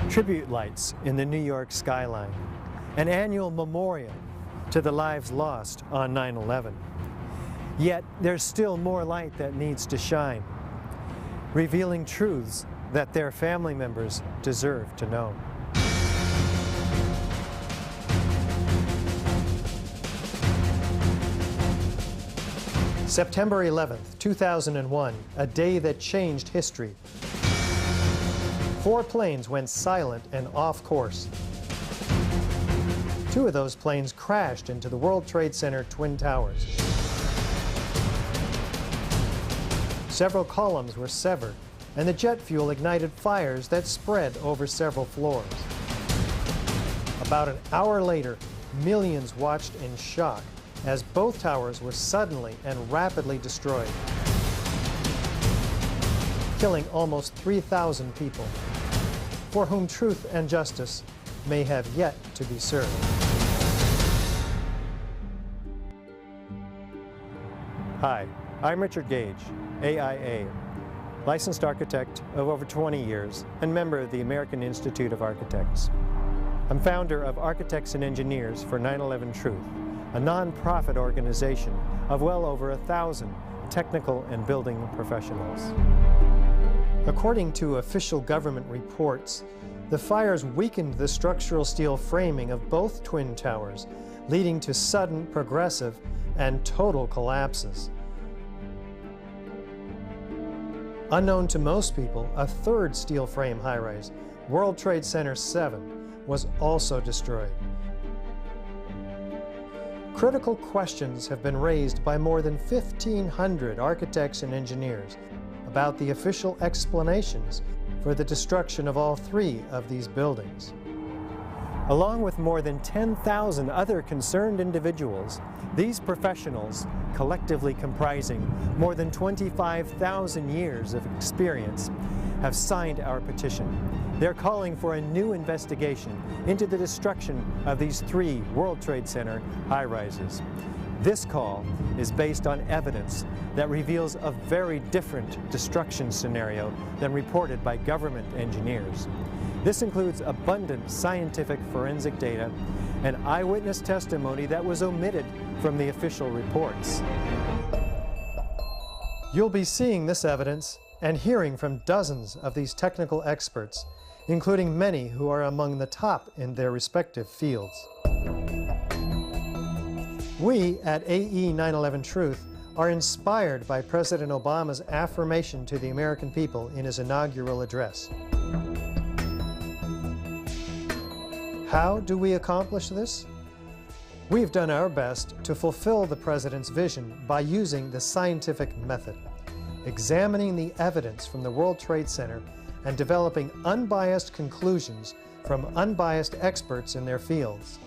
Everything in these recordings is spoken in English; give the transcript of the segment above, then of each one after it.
Tribute lights in the New York skyline, an annual memorial to the lives lost on 9/11. Yet there's still more light that needs to shine, revealing truths that their family members deserve to know. September 11th, 2001, a day that changed history. 4 planes went silent and off course. 2 of those planes crashed into the World Trade Center Twin Towers. Several columns were severed, and the jet fuel ignited fires that spread over several floors. About an hour later, millions watched in shock as both towers were suddenly and rapidly destroyed, killing almost 3,000 people, for whom truth and justice may have yet to be served. Hi, I'm Richard Gage, AIA, licensed architect of over 20 years and member of the American Institute of Architects. I'm founder of Architects and Engineers for 9/11 Truth, a non-profit organization of well over 1,000 technical and building professionals. According to official government reports, the fires weakened the structural steel framing of both twin towers, leading to sudden, progressive, and total collapses. Unknown to most people, a third steel frame high-rise, World Trade Center 7, was also destroyed. Critical questions have been raised by more than 1,500 architects and engineers about the official explanations for the destruction of all 3 of these buildings. Along with more than 10,000 other concerned individuals, these professionals, collectively comprising more than 25,000 years of experience, have signed our petition. They're calling for a new investigation into the destruction of these 3 World Trade Center high-rises. This call is based on evidence that reveals a very different destruction scenario than reported by government engineers. This includes abundant scientific forensic data and eyewitness testimony that was omitted from the official reports. You'll be seeing this evidence and hearing from dozens of these technical experts, including many who are among the top in their respective fields. We at AE 9/11 Truth are inspired by President Obama's affirmation to the American people in his inaugural address. How do we accomplish this? We've done our best to fulfill the President's vision by using the scientific method, examining the evidence from the World Trade Center and developing unbiased conclusions from unbiased experts in their fields.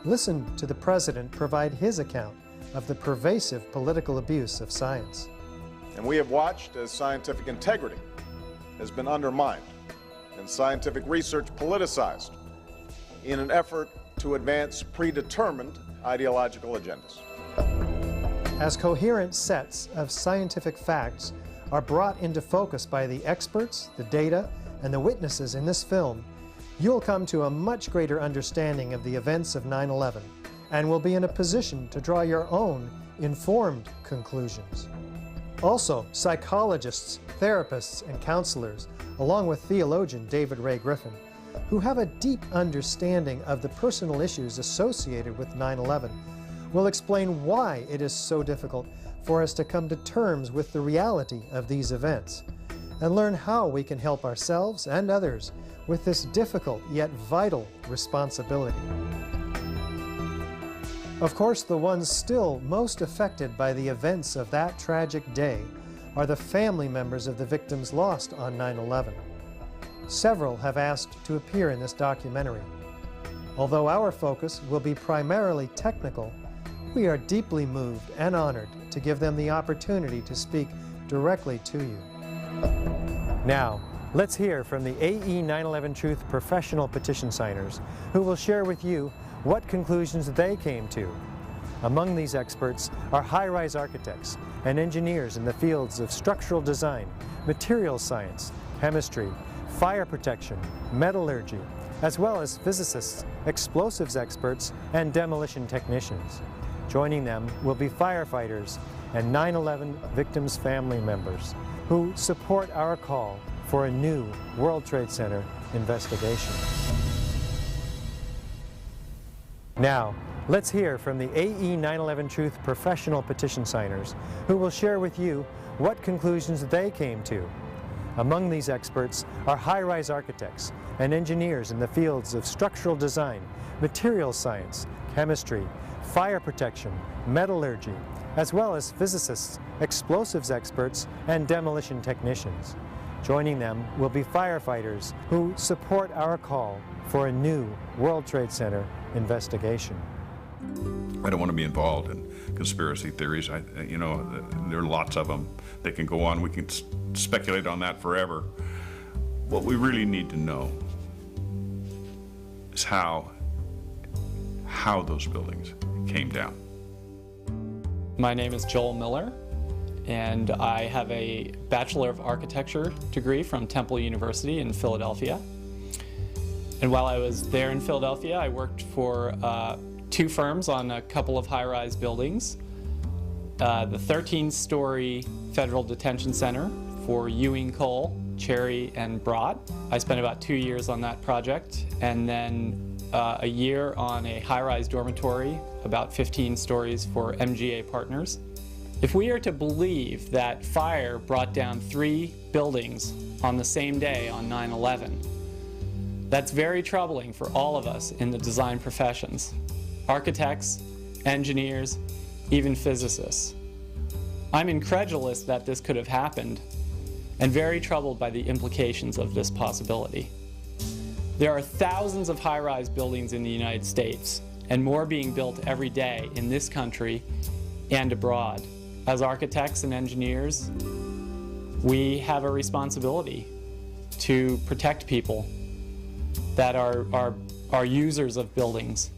Listen to the President provide his account of the pervasive political abuse of science. And we have watched as scientific integrity has been undermined and scientific research politicized in an effort to advance predetermined ideological agendas. As coherent sets of scientific facts are brought into focus by the experts, the data, and the witnesses in this film, you'll come to a much greater understanding of the events of 9/11 and will be in a position to draw your own informed conclusions. Also, psychologists, therapists, and counselors, along with theologian David Ray Griffin, who have a deep understanding of the personal issues associated with 9/11, will explain why it is so difficult for us to come to terms with the reality of these events, and learn how we can help ourselves and others with this difficult yet vital responsibility. Of course, the ones still most affected by the events of that tragic day are the family members of the victims lost on 9/11. Several have asked to appear in this documentary. Although our focus will be primarily technical, we are deeply moved and honored to give them the opportunity to speak directly to you. Now, let's hear from the AE 9/11 Truth professional petition signers, who will share with you what conclusions they came to. Among these experts are high-rise architects and engineers in the fields of structural design, materials science, chemistry, fire protection, metallurgy, as well as physicists, explosives experts, and demolition technicians. Joining them will be firefighters and 9/11 victims' family members who support our call for a new World Trade Center investigation. Now, let's hear from the AE 9/11 Truth professional petition signers who will share with you what conclusions they came to. Among these experts are high-rise architects and engineers in the fields of structural design, materials science, chemistry, fire protection, metallurgy, as well as physicists, explosives experts, and demolition technicians. Joining them will be firefighters who support our call for a new World Trade Center investigation. I don't want to be involved in conspiracy theories. You know, there are lots of them. They can go on. We can speculate on that forever. What we really need to know is how those buildings came down. My name is Joel Miller, and I have a Bachelor of Architecture degree from Temple University in Philadelphia. And while I was there in Philadelphia, I worked for 2 firms on a couple of high-rise buildings. The 13-story Federal Detention Center for Ewing Cole, Cherry, and Broad. I spent about 2 years on that project, and then a year on a high-rise dormitory, about 15 stories for MGA Partners. If we are to believe that fire brought down 3 buildings on the same day on 9/11, that's very troubling for all of us in the design professions. Architects, engineers, even physicists. I'm incredulous that this could have happened and very troubled by the implications of this possibility. There are thousands of high-rise buildings in the United States and more being built every day in this country and abroad. As architects and engineers, we have a responsibility to protect people that are users of buildings.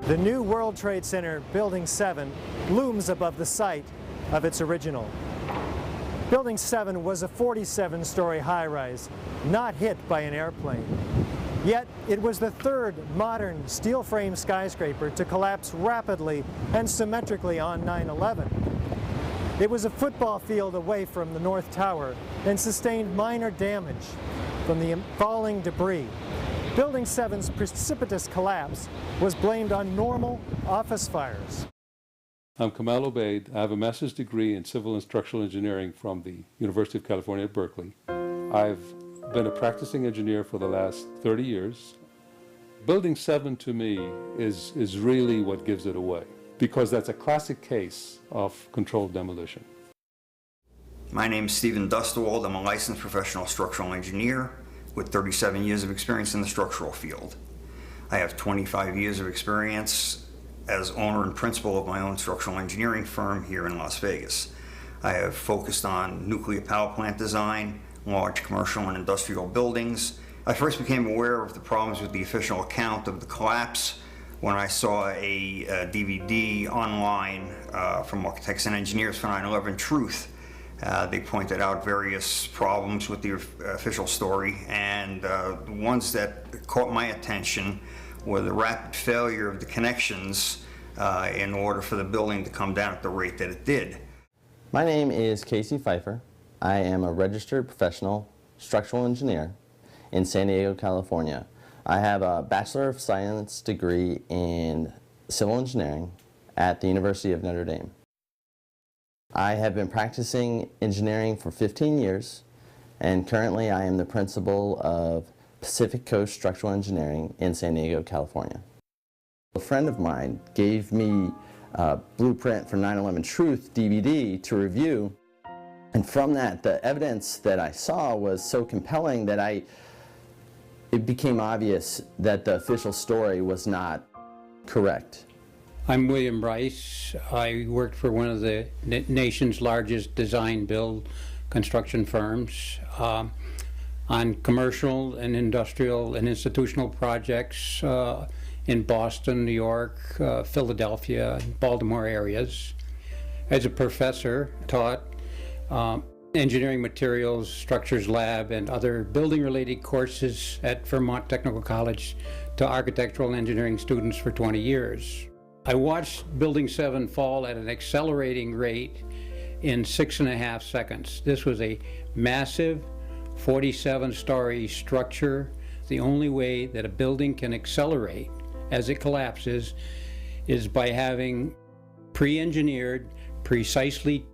The new World Trade Center Building 7 looms above the site of its original. Building 7 was a 47-story high-rise, not hit by an airplane. Yet it was the 3rd modern steel frame skyscraper to collapse rapidly and symmetrically on 9/11. It was a football field away from the North Tower and sustained minor damage from the falling debris. Building 7's precipitous collapse was blamed on normal office fires. I'm Kamal Obeid. I have a master's degree in civil and structural engineering from the University of California at Berkeley. I've been a practicing engineer for the last 30 years. Building 7 to me is really what gives it away, because that's a classic case of controlled demolition. My name is Stephen Dustwald. I'm a licensed professional structural engineer with 37 years of experience in the structural field. I have 25 years of experience as owner and principal of my own structural engineering firm here in Las Vegas. I have focused on nuclear power plant design, large commercial and industrial buildings. I first became aware of the problems with the official account of the collapse when I saw a DVD online from Architects and Engineers for 9/11 Truth. They pointed out various problems with the official story, and the ones that caught my attention were the rapid failure of the connections in order for the building to come down at the rate that it did. My name is Casey Pfeiffer. I am a registered professional structural engineer in San Diego, California. I have a Bachelor of Science degree in civil engineering at the University of Notre Dame. I have been practicing engineering for 15 years, and currently I am the principal of Pacific Coast Structural Engineering in San Diego, California. A friend of mine gave me a Blueprint for 9/11 Truth DVD to review, and from that, the evidence that I saw was so compelling that it became obvious that the official story was not correct. I'm William Bryce. I worked for one of the nation's largest design-build construction firms. on commercial and industrial and institutional projects in Boston, New York, Philadelphia, Baltimore areas. As a professor, taught engineering materials, structures lab, and other building-related courses at Vermont Technical College to architectural and engineering students for 20 years. I watched Building 7 fall at an accelerating rate in 6.5 seconds. This was a massive 47-story structure. The only way that a building can accelerate as it collapses is by having pre-engineered, precisely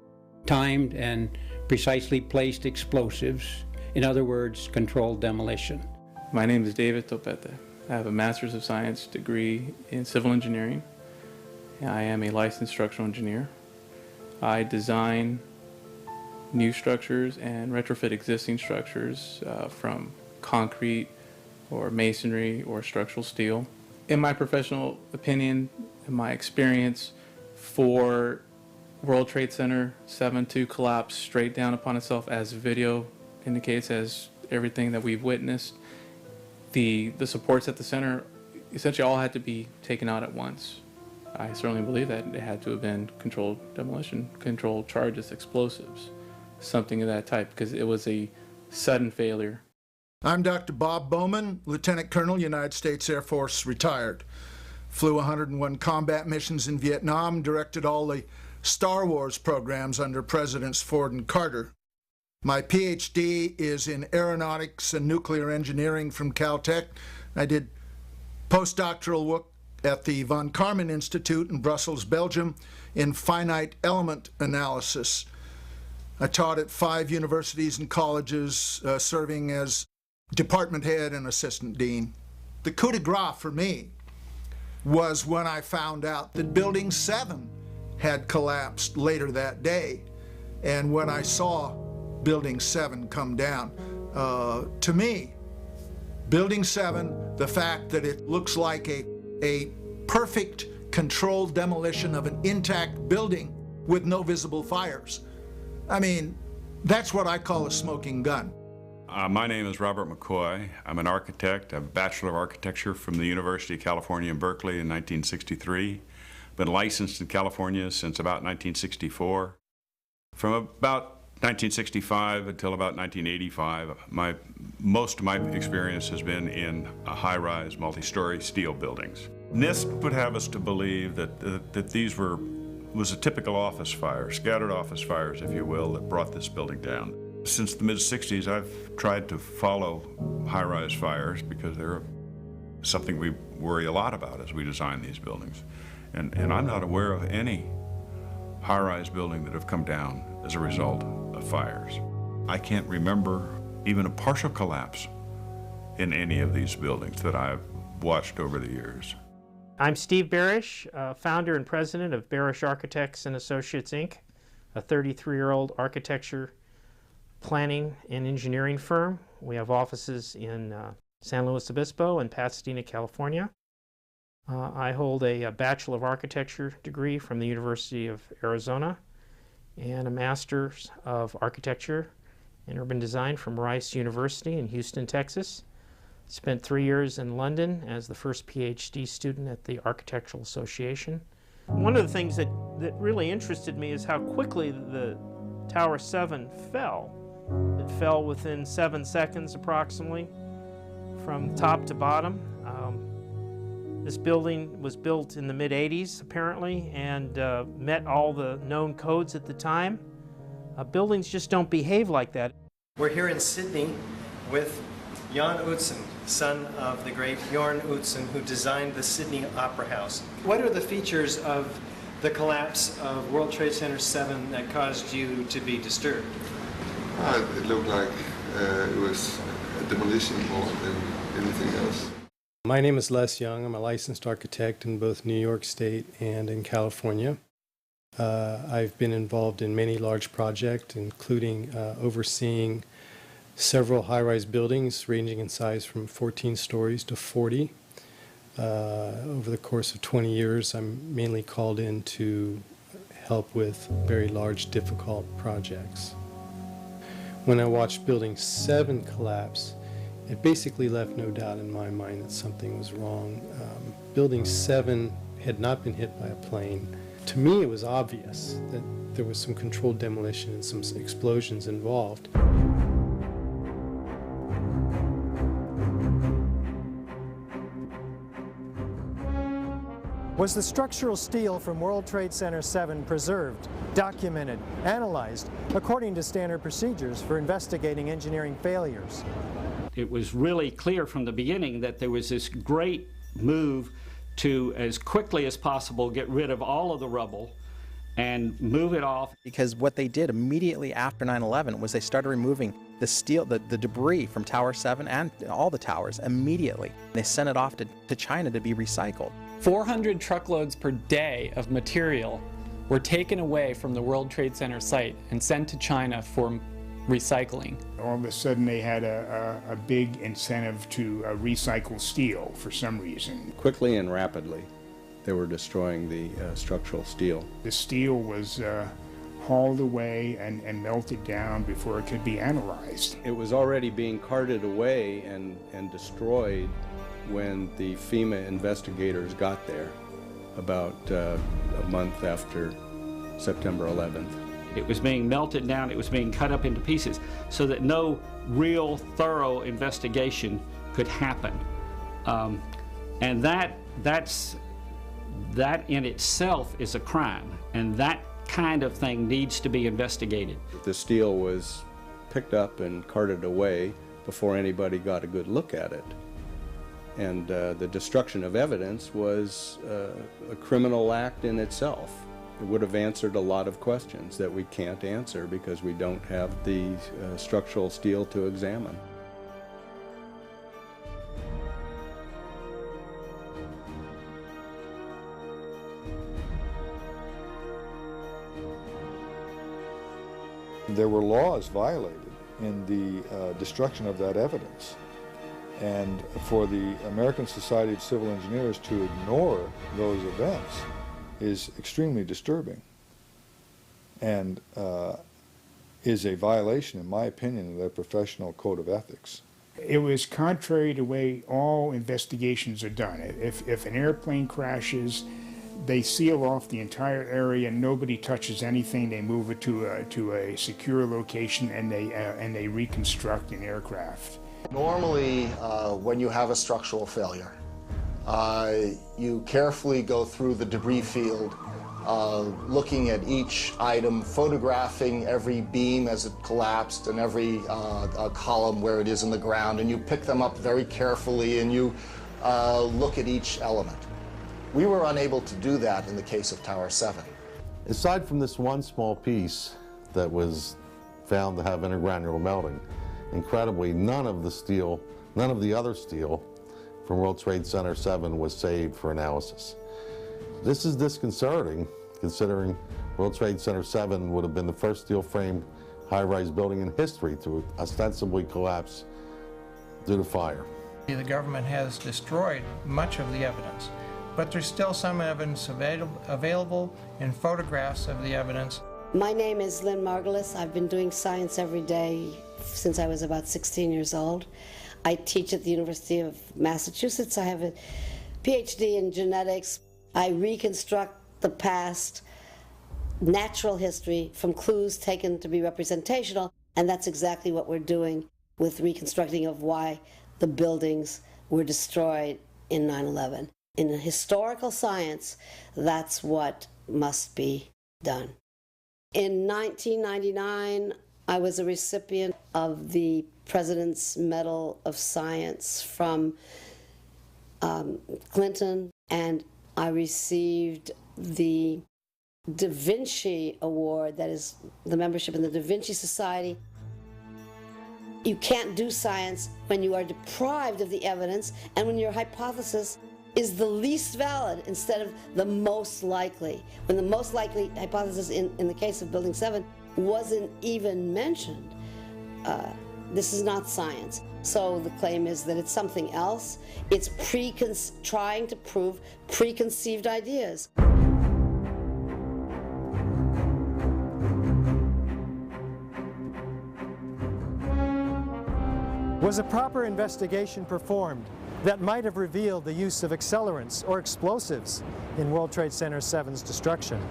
timed, and precisely placed explosives. In other words, controlled demolition. My name is David Topete. I have a Master's of Science degree in Civil Engineering. I am a licensed structural engineer. I design new structures and retrofit existing structures from concrete or masonry or structural steel. In my professional opinion, in my experience, for World Trade Center 7 to collapse straight down upon itself, as video indicates, as everything that we've witnessed, the supports at the center essentially all had to be taken out at once. I certainly believe that it had to have been controlled demolition, controlled charges, explosives, something of that type, because it was a sudden failure. I'm Dr. Bob Bowman, Lieutenant Colonel, United States Air Force, retired. Flew 101 combat missions in Vietnam, directed all the Star Wars programs under Presidents Ford and Carter. My PhD is in aeronautics and nuclear engineering from Caltech. I did postdoctoral work at the Von Karman Institute in Brussels, Belgium, in finite element analysis. I taught at 5 universities and colleges, serving as department head and assistant dean. The coup de grace for me was when I found out that Building 7 had collapsed later that day, and when I saw Building 7 come down. To me, Building 7, the fact that it looks like a perfect controlled demolition of an intact building with no visible fires. I mean, that's what I call a smoking gun. My name is Robert McCoy. I'm an architect. I have a Bachelor of Architecture from the University of California in Berkeley in 1963. Been licensed in California since about 1964. From about 1965 until about 1985, most of my experience has been in high-rise, multi-story steel buildings. NIST would have us to believe that these was a typical office fire, scattered office fires, if you will, that brought this building down. Since the mid-60s, I've tried to follow high-rise fires because they're something we worry a lot about as we design these buildings. And I'm not aware of any high-rise building that have come down as a result of fires. I can't remember even a partial collapse in any of these buildings that I've watched over the years. I'm Steve Barish, founder and president of Barish Architects and Associates, Inc., a 33-year-old architecture, planning, and engineering firm. We have offices in San Luis Obispo and Pasadena, California. I hold a Bachelor of Architecture degree from the University of Arizona and a Master's of Architecture and Urban Design from Rice University in Houston, Texas. Spent 3 years in London as the first PhD student at the Architectural Association. One of the things that really interested me is how quickly the Tower 7 fell. It fell within 7 seconds approximately from top to bottom. This building was built in the mid-'80s apparently and met all the known codes at the time. Buildings just don't behave like that. We're here in Sydney with Jan Utzon, son of the great Bjorn Utzon, who designed the Sydney Opera House. What are the features of the collapse of World Trade Center 7 that caused you to be disturbed? It looked like it was a demolition more than anything else. My name is Les Young. I'm a licensed architect in both New York State and in California. I've been involved in many large projects, including overseeing several high-rise buildings ranging in size from 14 stories to 40. Over the course of 20 years, I'm mainly called in to help with very large, difficult projects. When I watched Building 7 collapse, it basically left no doubt in my mind that something was wrong. Building 7 had not been hit by a plane. To me, it was obvious that there was some controlled demolition and some explosions involved. Was the structural steel from World Trade Center 7 preserved, documented, analyzed according to standard procedures for investigating engineering failures? It was really clear from the beginning that there was this great move to, as quickly as possible, get rid of all of the rubble and move it off. Because what they did immediately after 9/11 was they started removing the steel, the debris from Tower 7 and all the towers immediately. They sent it off to China to be recycled. 400 truckloads per day of material were taken away from the World Trade Center site and sent to China for recycling. All of a sudden they had a big incentive to recycle steel for some reason. Quickly and rapidly, they were destroying the structural steel. The steel was hauled away and melted down before it could be analyzed. It was already being carted away and destroyed when the FEMA investigators got there about a month after September 11th. It was being melted down, it was being cut up into pieces so that no real thorough investigation could happen. And that in itself is a crime, and that kind of thing needs to be investigated. The steel was picked up and carted away before anybody got a good look at it. And the destruction of evidence was a criminal act in itself. It would have answered a lot of questions that we can't answer because we don't have the structural steel to examine. There were laws violated in the destruction of that evidence. And for the American Society of Civil Engineers to ignore those events is extremely disturbing and is a violation, in my opinion, of their professional code of ethics. It was contrary to the way all investigations are done. If an airplane crashes, they seal off the entire area, nobody touches anything, they move it to a secure location, and they reconstruct an aircraft. Normally, when you have a structural failure, you carefully go through the debris field, looking at each item, photographing every beam as it collapsed and every column where it is in the ground, and you pick them up very carefully and you look at each element. We were unable to do that in the case of Tower 7. Aside from this one small piece that was found to have intergranular melting, incredibly, none of the other steel from World Trade Center 7 was saved for analysis. This is disconcerting, considering World Trade Center 7 would have been the first steel frame high-rise building in history to ostensibly collapse due to fire. The government has destroyed much of the evidence, but there's still some evidence available in photographs of the evidence. My name is Lynn Margulis. I've been doing science every day since I was about 16 years old. I teach at the University of Massachusetts. I have a PhD in genetics. I reconstruct the past, natural history, from clues taken to be representational, and that's exactly what we're doing with reconstructing of why the buildings were destroyed in 9/11. In historical science, that's what must be done. In 1999, I was a recipient of the President's Medal of Science from Clinton, and I received the Da Vinci Award, that is the membership in the Da Vinci Society. You can't do science when you are deprived of the evidence and when your hypothesis is the least valid instead of the most likely. When the most likely hypothesis in the case of Building 7 wasn't even mentioned. This is not science. So the claim is that it's something else. It's trying to prove preconceived ideas. Was a proper investigation performed that might have revealed the use of accelerants or explosives in World Trade Center 7's destruction?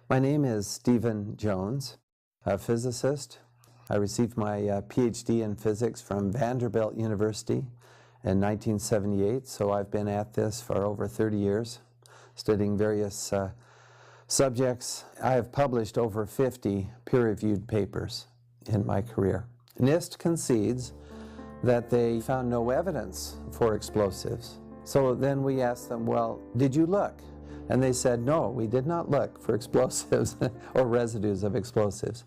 My name is Stephen Jones, a physicist. I received my PhD in physics from Vanderbilt University in 1978, so I've been at this for over 30 years, studying various subjects. I have published over 50 peer-reviewed papers in my career. NIST concedes that they found no evidence for explosives. So then we asked them, well, did you look? And they said, no, we did not look for explosives or residues of explosives.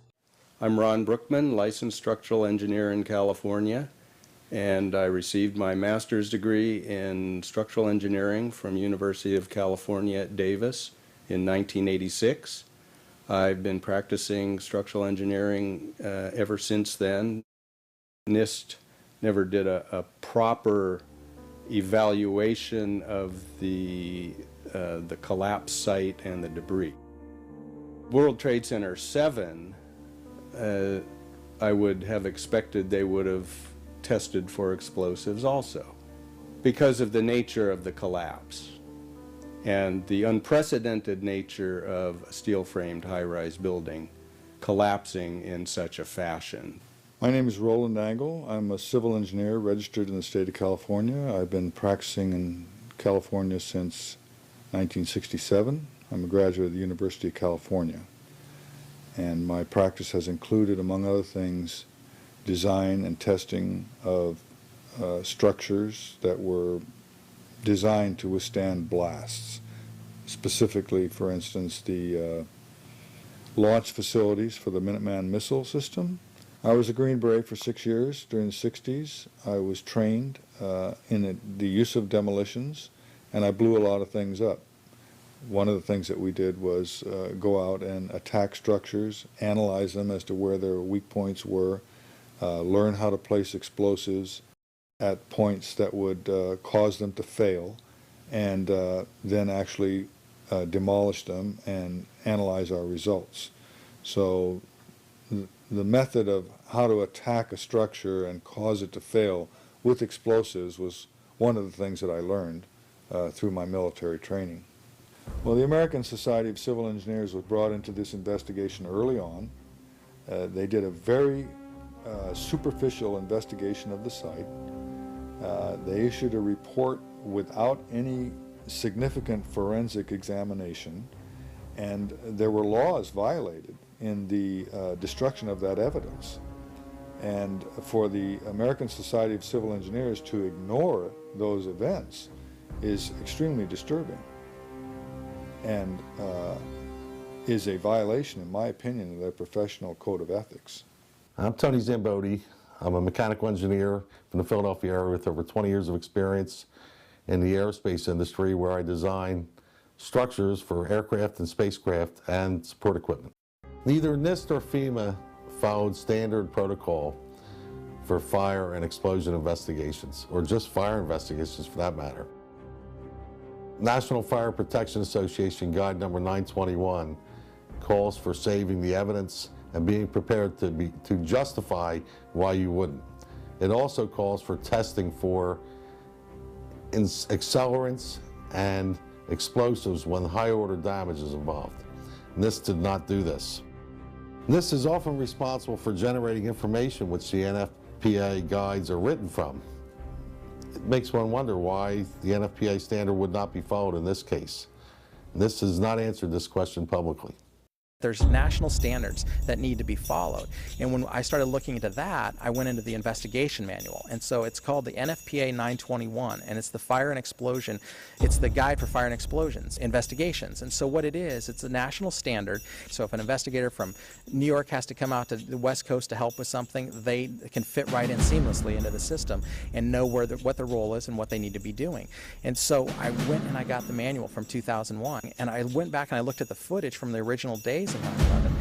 I'm Ron Brookman, licensed structural engineer in California, and I received my master's degree in structural engineering from University of California at Davis in 1986. I've been practicing structural engineering ever since then. NIST never did a proper evaluation of the collapse site and the debris. World Trade Center 7, I would have expected they would have tested for explosives also, because of the nature of the collapse and the unprecedented nature of a steel-framed high-rise building collapsing in such a fashion. My name is Roland Angle. I'm a civil engineer registered in the state of California. I've been practicing in California since 1967. I'm a graduate of the University of California. And my practice has included, among other things, design and testing of structures that were designed to withstand blasts. Specifically, for instance, the launch facilities for the Minuteman missile system. I was a Green Beret for 6 years during the 60s. I was trained in the use of demolitions, and I blew a lot of things up. One of the things that we did was go out and attack structures, analyze them as to where their weak points were, learn how to place explosives at points that would cause them to fail, and then actually demolish them and analyze our results. So the method of how to attack a structure and cause it to fail with explosives was one of the things that I learned through my military training. Well, the American Society of Civil Engineers was brought into this investigation early on. They did a very superficial investigation of the site. They issued a report without any significant forensic examination, and there were laws violated in the destruction of that evidence. And for the American Society of Civil Engineers to ignore those events is extremely disturbing, and is a violation, in my opinion, of their professional code of ethics. I'm Tony Zambodi. I'm a mechanical engineer from the Philadelphia area with over 20 years of experience in the aerospace industry, where I design structures for aircraft and spacecraft and support equipment. Neither NIST or FEMA followed standard protocol for fire and explosion investigations, or just fire investigations for that matter. National Fire Protection Association Guide number 921 calls for saving the evidence and being prepared to justify why you wouldn't. It also calls for testing for accelerants and explosives when high-order damage is involved. NIST did not do this. NIST is often responsible for generating information which the NFPA guides are written from. It makes one wonder why the NFPA standard would not be followed in this case. NIST has not answered this question publicly. There's national standards that need to be followed. And when I started looking into that, I went into the investigation manual. And so it's called the NFPA 921, and it's the fire and explosion. It's the guide for fire and explosions investigations. And so what it is, it's a national standard. So if an investigator from New York has to come out to the West Coast to help with something, they can fit right in seamlessly into the system and know what their role is and what they need to be doing. And so I went and I got the manual from 2001, and I went back and I looked at the footage from the original days of 9/11.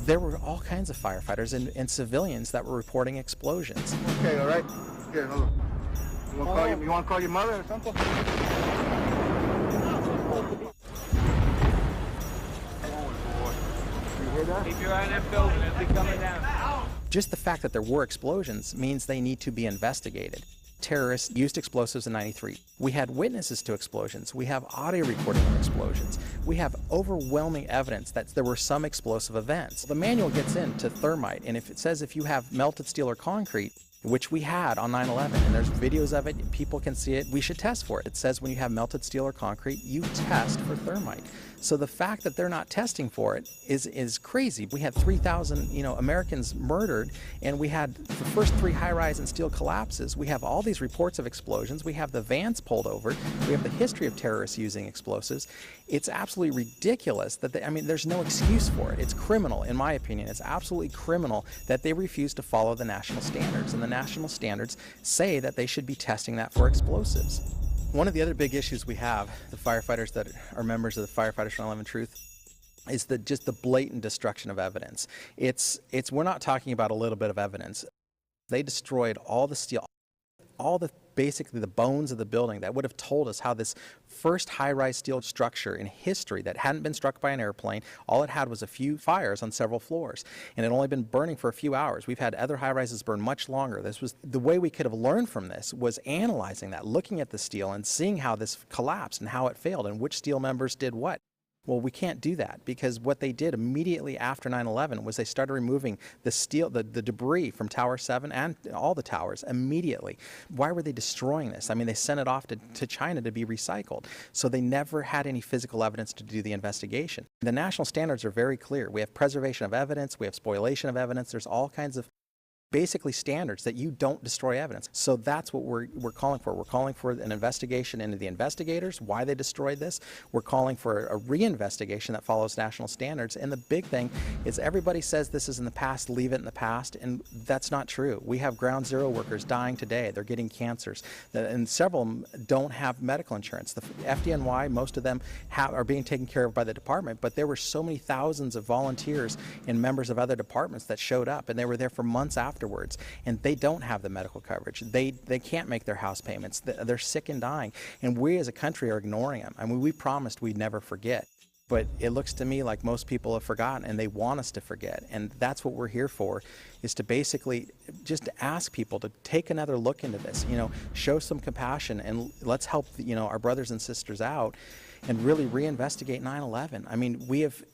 There were all kinds of firefighters and civilians that were reporting explosions. Okay, all right. Here, hold on. You want to call your mother or something? Keep your eye on that building. It'll be coming down. Just the fact that there were explosions means they need to be investigated. Terrorists used explosives in '93. We had witnesses to explosions. We have audio recording of explosions. We have overwhelming evidence that there were some explosive events. The manual gets into thermite, and if it says if you have melted steel or concrete, which we had on 9/11, and there's videos of it, people can see it, we should test for it. It says when you have melted steel or concrete, you test for thermite. So the fact that they're not testing for it is crazy. We had 3,000 Americans murdered, and we had the first 3 high-rise and steel collapses. We have all these reports of explosions. We have the vans pulled over. We have the history of terrorists using explosives. It's absolutely ridiculous that there's no excuse for it. It's criminal, in my opinion. It's absolutely criminal that they refuse to follow the national standards, and the national standards say that they should be testing that for explosives. One of the other big issues we have, the firefighters that are members of the Firefighters for 9/11 Truth, is just the blatant destruction of evidence. We're not talking about a little bit of evidence. They destroyed all the steel, basically the bones of the building that would have told us how this first high-rise steel structure in history that hadn't been struck by an airplane, all it had was a few fires on several floors, and it had only been burning for a few hours. We've had other high-rises burn much longer. The way we could have learned from this was analyzing that, looking at the steel and seeing how this collapsed and how it failed and which steel members did what. Well, we can't do that, because what they did immediately after 9/11 was they started removing the steel, the debris from Tower 7 and all the towers immediately. Why were they destroying this? They sent it off to China to be recycled. So they never had any physical evidence to do the investigation. The national standards are very clear. We have preservation of evidence, we have spoliation of evidence, there's all kinds of basically standards that you don't destroy evidence. So that's what we're calling for. We're calling for an investigation into the investigators, why they destroyed this. We're calling for a reinvestigation that follows national standards. And the big thing is everybody says this is in the past, leave it in the past, and that's not true. We have ground zero workers dying today. They're getting cancers, and several of them don't have medical insurance. The FDNY, most of them are being taken care of by the department, but there were so many thousands of volunteers and members of other departments that showed up, and they were there for months afterwards, and they don't have the medical coverage. They can't make their house payments. They're sick and dying, and we as a country are ignoring them. We promised we'd never forget, but it looks to me like most people have forgotten, and they want us to forget, and that's what we're here for, is to basically just ask people to take another look into this, show some compassion, and let's help our brothers and sisters out and really reinvestigate 9/11.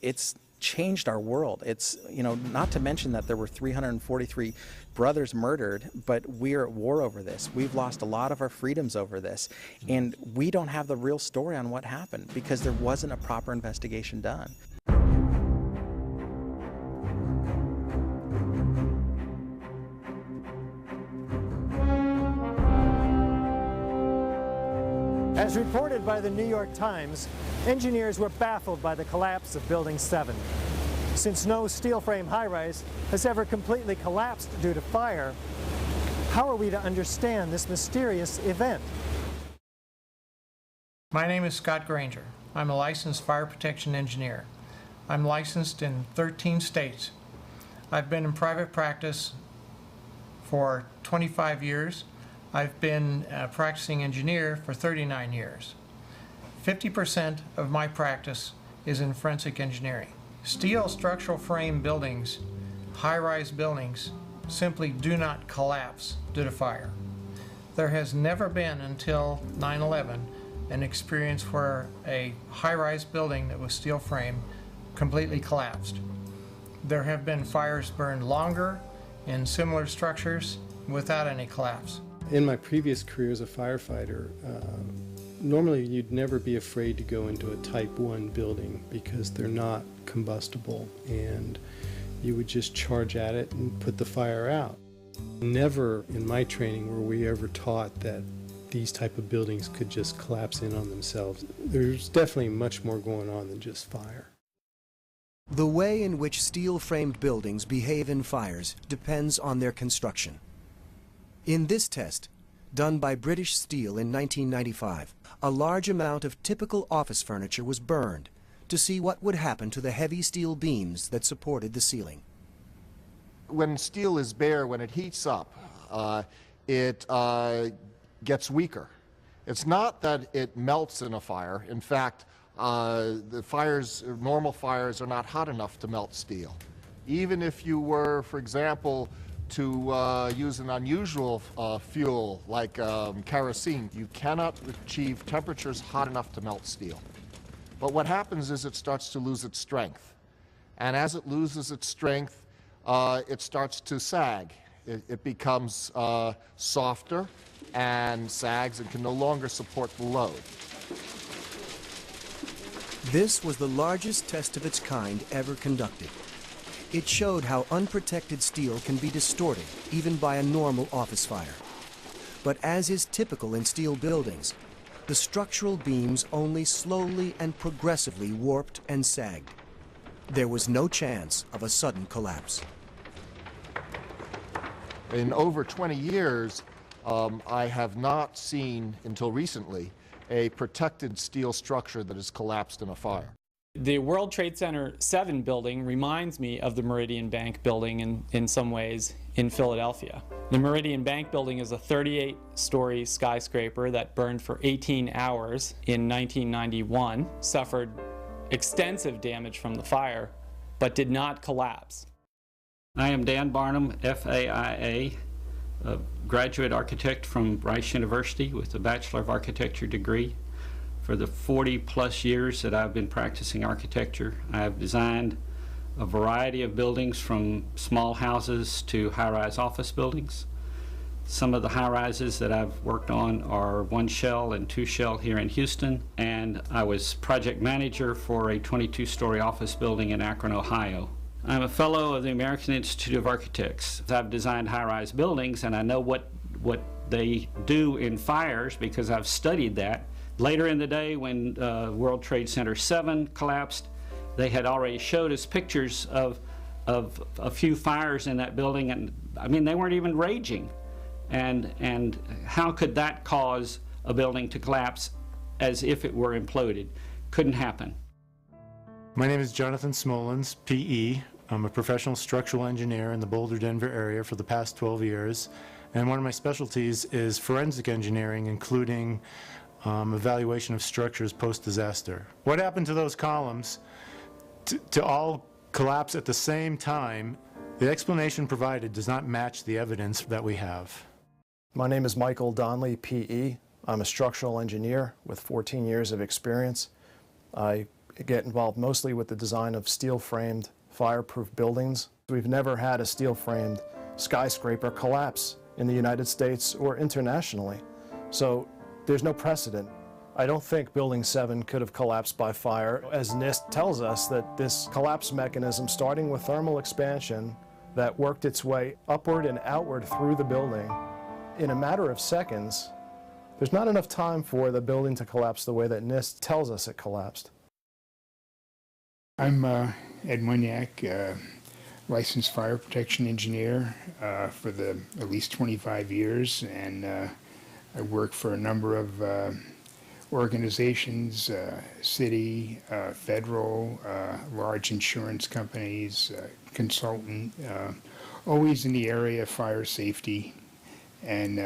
It's changed our world. It's, not to mention that there were 343 brothers murdered, but we're at war over this. We've lost a lot of our freedoms over this, and we don't have the real story on what happened because there wasn't a proper investigation done. As reported by the New York Times, engineers were baffled by the collapse of Building 7. Since no steel frame high-rise has ever completely collapsed due to fire, how are we to understand this mysterious event? My name is Scott Granger. I'm a licensed fire protection engineer. I'm licensed in 13 states. I've been in private practice for 25 years. I've been a practicing engineer for 39 years. 50% of my practice is in forensic engineering. Steel structural frame buildings, high-rise buildings, simply do not collapse due to fire. There has never been until 9/11 an experience where a high-rise building that was steel frame completely collapsed. There have been fires burned longer in similar structures without any collapse. In my previous career as a firefighter, normally you'd never be afraid to go into a Type 1 building because they're not combustible, and you would just charge at it and put the fire out. Never in my training were we ever taught that these type of buildings could just collapse in on themselves. There's definitely much more going on than just fire. The way in which steel-framed buildings behave in fires depends on their construction. In this test, done by British Steel in 1995, a large amount of typical office furniture was burned to see what would happen to the heavy steel beams that supported the ceiling. When steel is bare, when it heats up, it gets weaker. It's not that it melts in a fire. In fact, normal fires are not hot enough to melt steel. Even if you were, for example, to use an unusual fuel like kerosene, you cannot achieve temperatures hot enough to melt steel. But what happens is it starts to lose its strength. And as it loses its strength, it starts to sag. It becomes softer and sags and can no longer support the load. This was the largest test of its kind ever conducted. It showed how unprotected steel can be distorted, even by a normal office fire. But as is typical in steel buildings, the structural beams only slowly and progressively warped and sagged. There was no chance of a sudden collapse. In over 20 years, I have not seen, until recently, a protected steel structure that has collapsed in a fire. The World Trade Center 7 building reminds me of the Meridian Bank building in some ways in Philadelphia. The Meridian Bank building is a 38-story skyscraper that burned for 18 hours in 1991, suffered extensive damage from the fire, but did not collapse. I am Dan Barnum, FAIA, a graduate architect from Rice University with a Bachelor of Architecture degree. For the 40-plus years that I've been practicing architecture, I have designed a variety of buildings from small houses to high-rise office buildings. Some of the high-rises that I've worked on are 1 shell and 2 shell here in Houston, and I was project manager for a 22-story office building in Akron, Ohio. I'm a fellow of the American Institute of Architects. I've designed high-rise buildings, and I know what they do in fires because I've studied that. Later in the day, when World Trade Center 7 collapsed, they had already showed us pictures of a few fires in that building, and I mean, they weren't even raging. And how could that cause a building to collapse as if it were imploded? Couldn't happen. My name is Jonathan Smolens, PE. I'm a professional structural engineer in the Boulder, Denver area for the past 12 years. And one of my specialties is forensic engineering, including evaluation of structures post-disaster. What happened to those columns to all collapse at the same time? The explanation provided does not match the evidence that we have. My name is Michael Donnelly, PE. I'm a structural engineer with 14 years of experience. I get involved mostly with the design of steel-framed fireproof buildings. We've never had a steel-framed skyscraper collapse in the United States or internationally. So there's no precedent. I don't think Building 7 could have collapsed by fire, as NIST tells us that this collapse mechanism, starting with thermal expansion, that worked its way upward and outward through the building, in a matter of seconds, there's not enough time for the building to collapse the way that NIST tells us it collapsed. I'm Ed Moniak, licensed fire protection engineer for at least 25 years, and I work for a number of organizations, city, federal, large insurance companies, consultant, always in the area of fire safety, and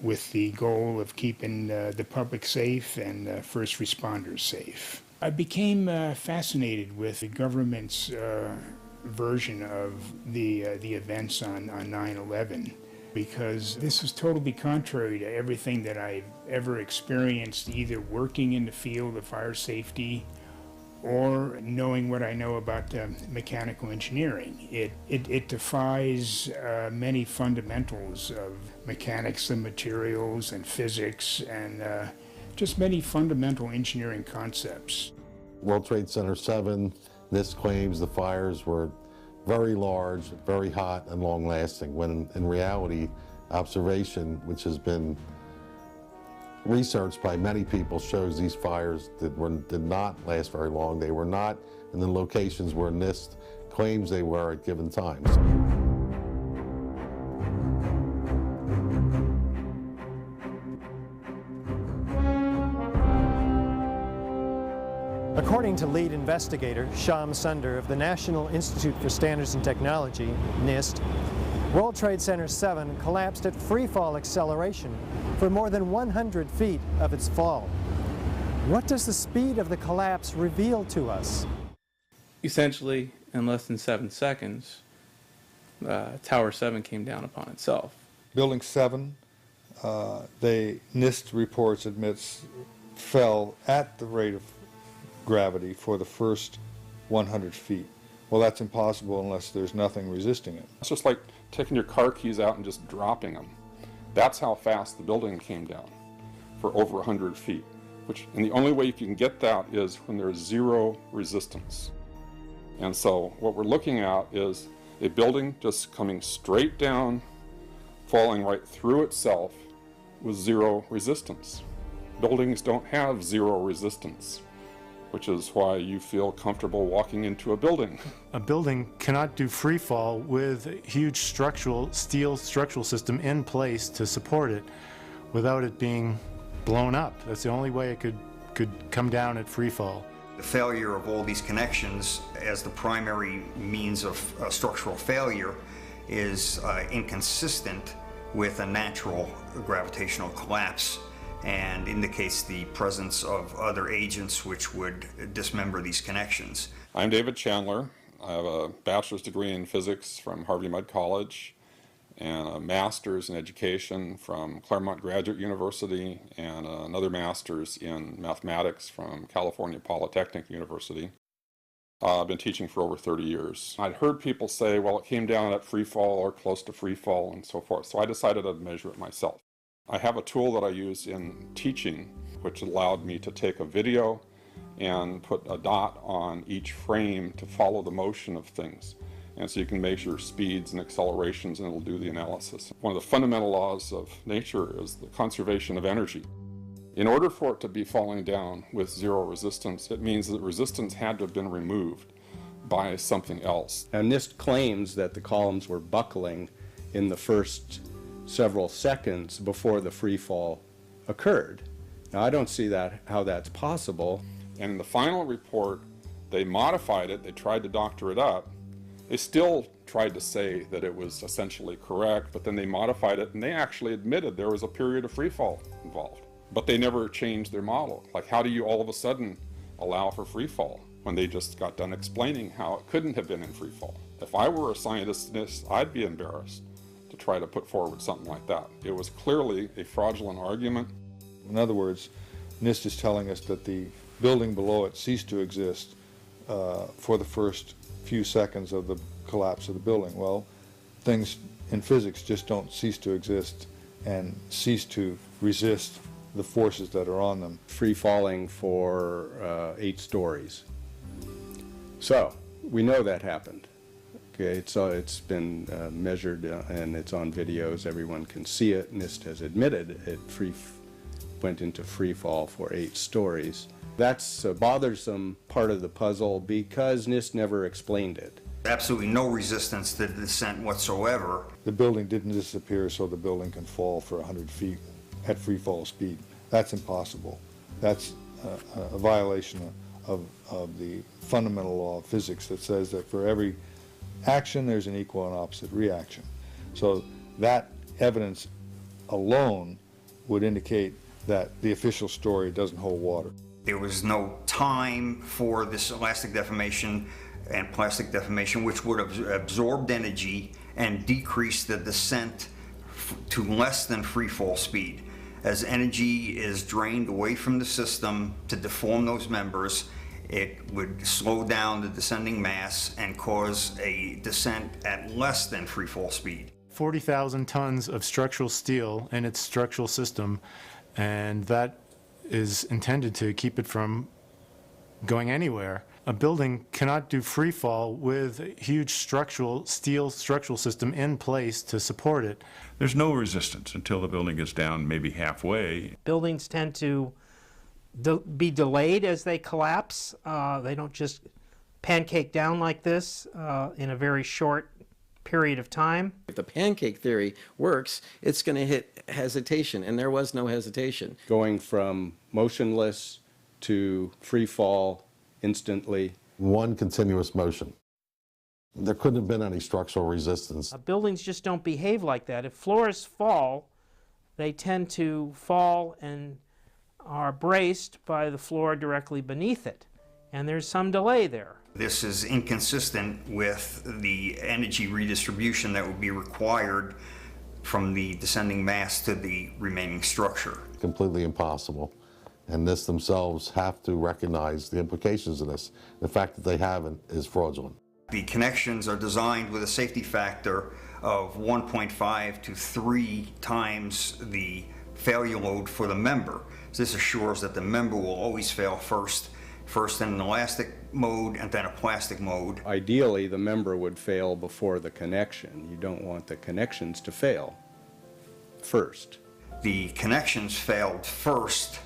with the goal of keeping the public safe and first responders safe. I became fascinated with the government's version of the events on 9/11, because this was totally contrary to everything that I've ever experienced, either working in the field of fire safety or knowing what I know about mechanical engineering. It defies many fundamentals of mechanics and materials and physics and just many fundamental engineering concepts. World Trade Center 7, NIST claims the fires were very large, very hot, and long-lasting, when in reality, observation, which has been researched by many people, shows these fires did not last very long. They were not in the locations where NIST claims they were at given times. According to lead investigator Shyam Sunder of the National Institute for Standards and Technology, NIST, World Trade Center 7 collapsed at freefall acceleration for more than 100 feet of its fall. What does the speed of the collapse reveal to us? Essentially, in less than 7 seconds, Tower 7 came down upon itself. Building 7, NIST reports admits fell at the rate of gravity for the first 100 feet. Well, that's impossible unless there's nothing resisting it. It's just like taking your car keys out and just dropping them. That's how fast the building came down, for over 100 feet. And the only way you can get that is when there's zero resistance. And so what we're looking at is a building just coming straight down, falling right through itself with zero resistance. Buildings don't have zero resistance, which is why you feel comfortable walking into a building. A building cannot do free fall with a huge steel structural system in place to support it without it being blown up. That's the only way it could come down at free fall. The failure of all these connections as the primary means of structural failure is inconsistent with a natural gravitational collapse and indicates the presence of other agents which would dismember these connections. I'm David Chandler. I have a bachelor's degree in physics from Harvey Mudd College and a master's in education from Claremont Graduate University and another master's in mathematics from California Polytechnic University. I've been teaching for over 30 years. I'd heard people say, well, it came down at free fall or close to free fall and so forth, so I decided I'd measure it myself. I have a tool that I use in teaching, which allowed me to take a video and put a dot on each frame to follow the motion of things. And so you can measure speeds and accelerations and it'll do the analysis. One of the fundamental laws of nature is the conservation of energy. In order for it to be falling down with zero resistance, it means that resistance had to have been removed by something else. Now, NIST claims that the columns were buckling in the first several seconds before the free fall occurred. Now, I don't see how that's possible. And in the final report, they modified it, they tried to doctor it up. They still tried to say that it was essentially correct, but then they modified it and they actually admitted there was a period of free fall involved. But they never changed their model. Like, how do you all of a sudden allow for free fall when they just got done explaining how it couldn't have been in free fall? If I were a scientist in this, I'd be embarrassed to try to put forward something like that. It was clearly a fraudulent argument. In other words, NIST is telling us that the building below it ceased to exist for the first few seconds of the collapse of the building. Well, things in physics just don't cease to exist and cease to resist the forces that are on them. Free falling for 8 stories. So, we know that happened. Okay, it's been measured and it's on videos. Everyone can see it. NIST has admitted it went into free fall for 8 stories. That's a bothersome part of the puzzle because NIST never explained it. Absolutely no resistance to the descent whatsoever. The building didn't disappear so the building can fall for 100 feet at free fall speed. That's impossible. That's a violation of the fundamental law of physics that says that for every action there's an equal and opposite reaction. So that evidence alone would indicate that the official story doesn't hold water. There was no time for this elastic deformation and plastic deformation, which would have absorbed energy and decreased the descent to less than free fall speed. As energy is drained away from the system to deform those members, it would slow down the descending mass and cause a descent at less than free fall speed. 40,000 tons of structural steel in its structural system, and that is intended to keep it from going anywhere. A building cannot do free fall with a huge steel structural system in place to support it. There's no resistance until the building gets down maybe halfway. Buildings tend to be delayed as they collapse. They don't just pancake down like this in a very short period of time. If the pancake theory works, it's going to hit hesitation, and there was no hesitation. Going from motionless to free fall instantly. One continuous motion. There couldn't have been any structural resistance. Buildings just don't behave like that. If floors fall, they tend to fall and are braced by the floor directly beneath it. and there's some delay there. This is inconsistent with the energy redistribution that would be required from the descending mass to the remaining structure. Completely impossible. And NIST themselves have to recognize the implications of this. The fact that they haven't is fraudulent. The connections are designed with a safety factor of 1.5 to 3 times the failure load for the member. So this assures that the member will always fail first in an elastic mode and then a plastic mode. Ideally, the member would fail before the connection. You don't want the connections to fail first. The connections failed first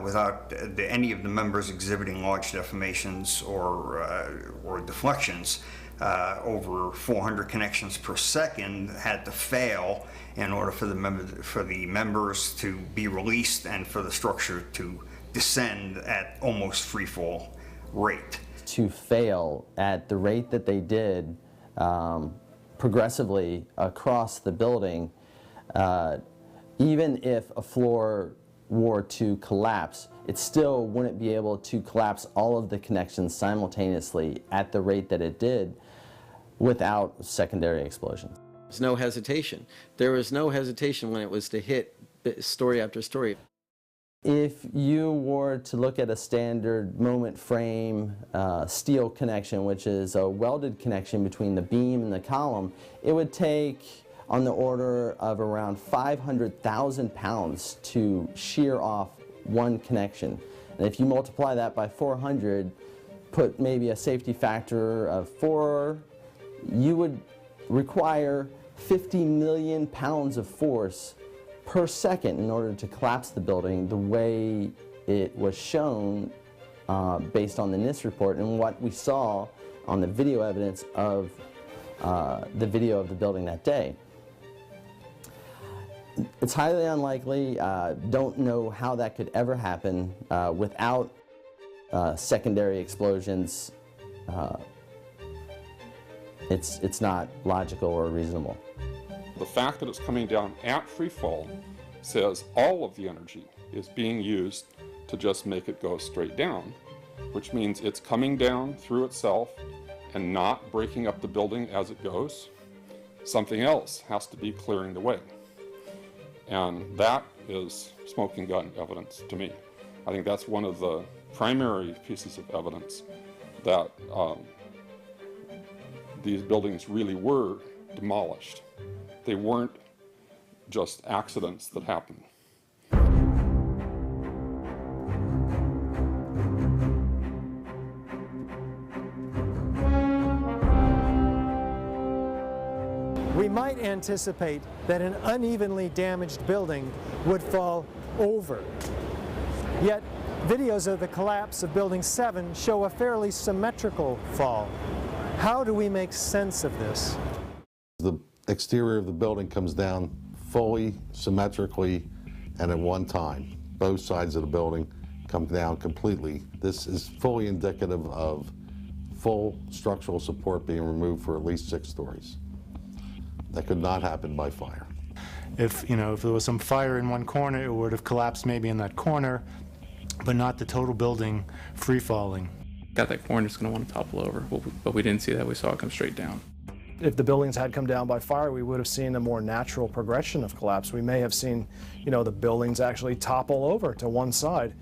without any of the members exhibiting large deformations or deflections. Over 400 connections per second had to fail in order for the members to be released and for the structure to descend at almost free fall rate. To fail at the rate that they did progressively across the building, even if a floor were to collapse, it still wouldn't be able to collapse all of the connections simultaneously at the rate that it did without secondary explosions. There's no hesitation. There was no hesitation when it was to hit story after story. If you were to look at a standard moment frame steel connection, which is a welded connection between the beam and the column, it would take on the order of around 500,000 pounds to shear off one connection. And if you multiply that by 400, put maybe a safety factor of 4, you would require 50 million pounds of force per second in order to collapse the building the way it was shown based on the NIST report and what we saw on the video evidence of the video of the building that day. It's highly unlikely, don't know how that could ever happen without secondary explosions. It's not logical or reasonable. The fact that it's coming down at free fall says all of the energy is being used to just make it go straight down, which means it's coming down through itself and not breaking up the building as it goes. Something else has to be clearing the way. And that is smoking gun evidence to me. I think that's one of the primary pieces of evidence that these buildings really were demolished. They weren't just accidents that happened. We might anticipate that an unevenly damaged building would fall over. Yet, videos of the collapse of Building 7 show a fairly symmetrical fall. How do we make sense of this? The exterior of the building comes down fully, symmetrically, and at one time. Both sides of the building come down completely. This is fully indicative of full structural support being removed for at least 6 stories. That could not happen by fire. If there was some fire in one corner, it would have collapsed maybe in that corner, but not the total building free falling. Got that corner's going to want to topple over, but we didn't see that. We saw it come straight down. If the buildings had come down by fire, we would have seen a more natural progression of collapse. We may have seen, the buildings actually topple over to one side,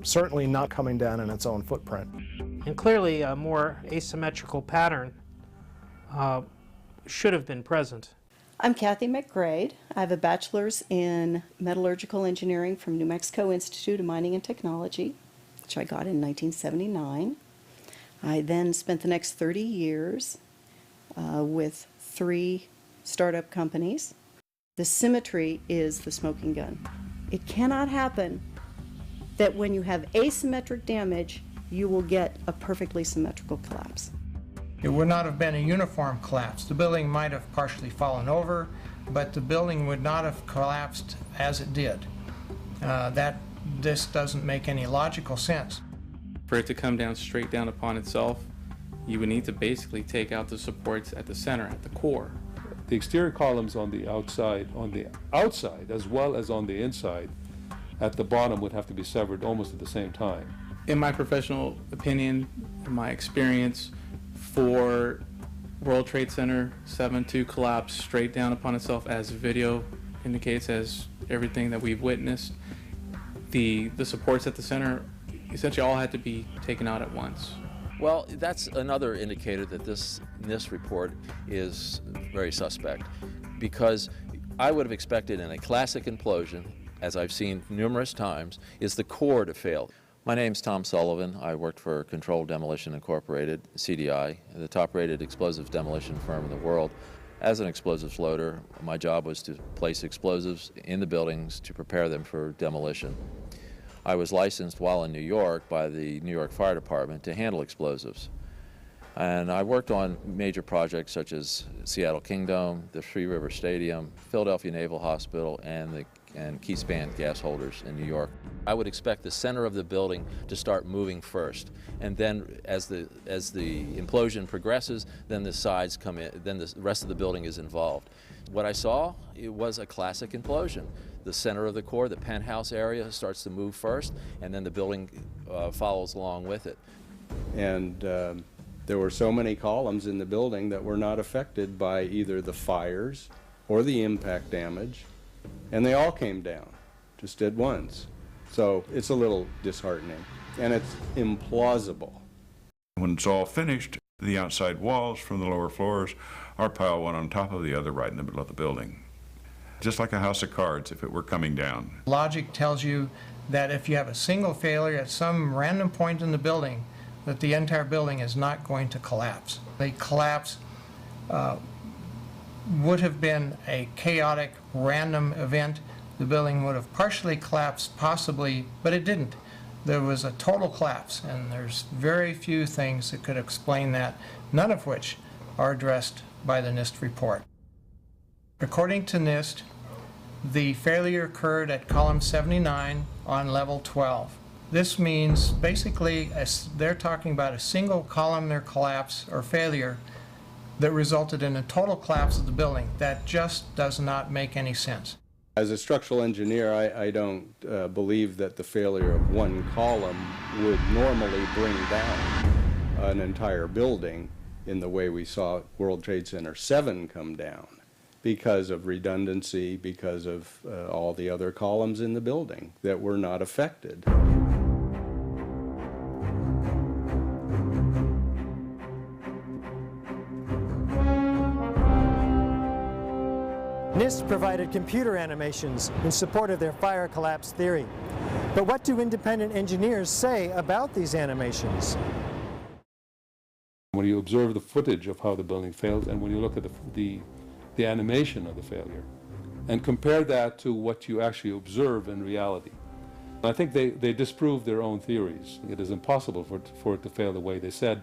certainly not coming down in its own footprint. And clearly a more asymmetrical pattern should have been present. I'm Kathy McGrade. I have a bachelor's in metallurgical engineering from New Mexico Institute of Mining and Technology, which I got in 1979. I then spent the next 30 years with 3 startup companies. The symmetry is the smoking gun. It cannot happen that when you have asymmetric damage, you will get a perfectly symmetrical collapse. It would not have been a uniform collapse. The building might have partially fallen over, but the building would not have collapsed as it did. This doesn't make any logical sense. For it to come down straight down upon itself, you would need to basically take out the supports at the center, at the core. The exterior columns on the outside as well as on the inside, at the bottom would have to be severed almost at the same time. In my professional opinion, in my experience, for World Trade Center 7 to collapse straight down upon itself, as video indicates, as everything that we've witnessed, the supports at the center essentially all had to be taken out at once. Well, that's another indicator that this NIST report is very suspect, because I would have expected in a classic implosion, as I've seen numerous times, is the core to fail. My name's Tom Sullivan. I worked for Controlled Demolition Incorporated, CDI, the top-rated explosives demolition firm in the world. As an explosives loader, my job was to place explosives in the buildings to prepare them for demolition. I was licensed while in New York by the New York Fire Department to handle explosives. And I worked on major projects such as Seattle Kingdom, the Three River Stadium, Philadelphia Naval Hospital, and Keyspan gas holders in New York. I would expect the center of the building to start moving first, and then as the implosion progresses, then the sides come in, then the rest of the building is involved. What I saw, it was a classic implosion. The center of the core, the penthouse area, starts to move first, and then the building follows along with it. And there were so many columns in the building that were not affected by either the fires or the impact damage, and they all came down just at once. So it's a little disheartening, and it's implausible. When it's all finished, the outside walls from the lower floors are piled one on top of the other right in the middle of the building. Just like a house of cards if it were coming down. Logic tells you that if you have a single failure at some random point in the building, that the entire building is not going to collapse. The collapse would have been a chaotic, random event. The building would have partially collapsed, possibly, but it didn't. There was a total collapse, and there's very few things that could explain that, none of which are addressed by the NIST report. According to NIST, the failure occurred at column 79 on level 12. This means basically they're talking about a single columnar collapse or failure that resulted in a total collapse of the building. That just does not make any sense. As a structural engineer, I don't believe that the failure of one column would normally bring down an entire building in the way we saw World Trade Center 7 come down, because of redundancy, because of all the other columns in the building that were not affected. NIST provided computer animations in support of their fire collapse theory. But what do independent engineers say about these animations? When you observe the footage of how the building failed, and when you look at the animation of the failure, and compare that to what you actually observe in reality, I think they disprove their own theories. It is impossible for it to fail the way they said.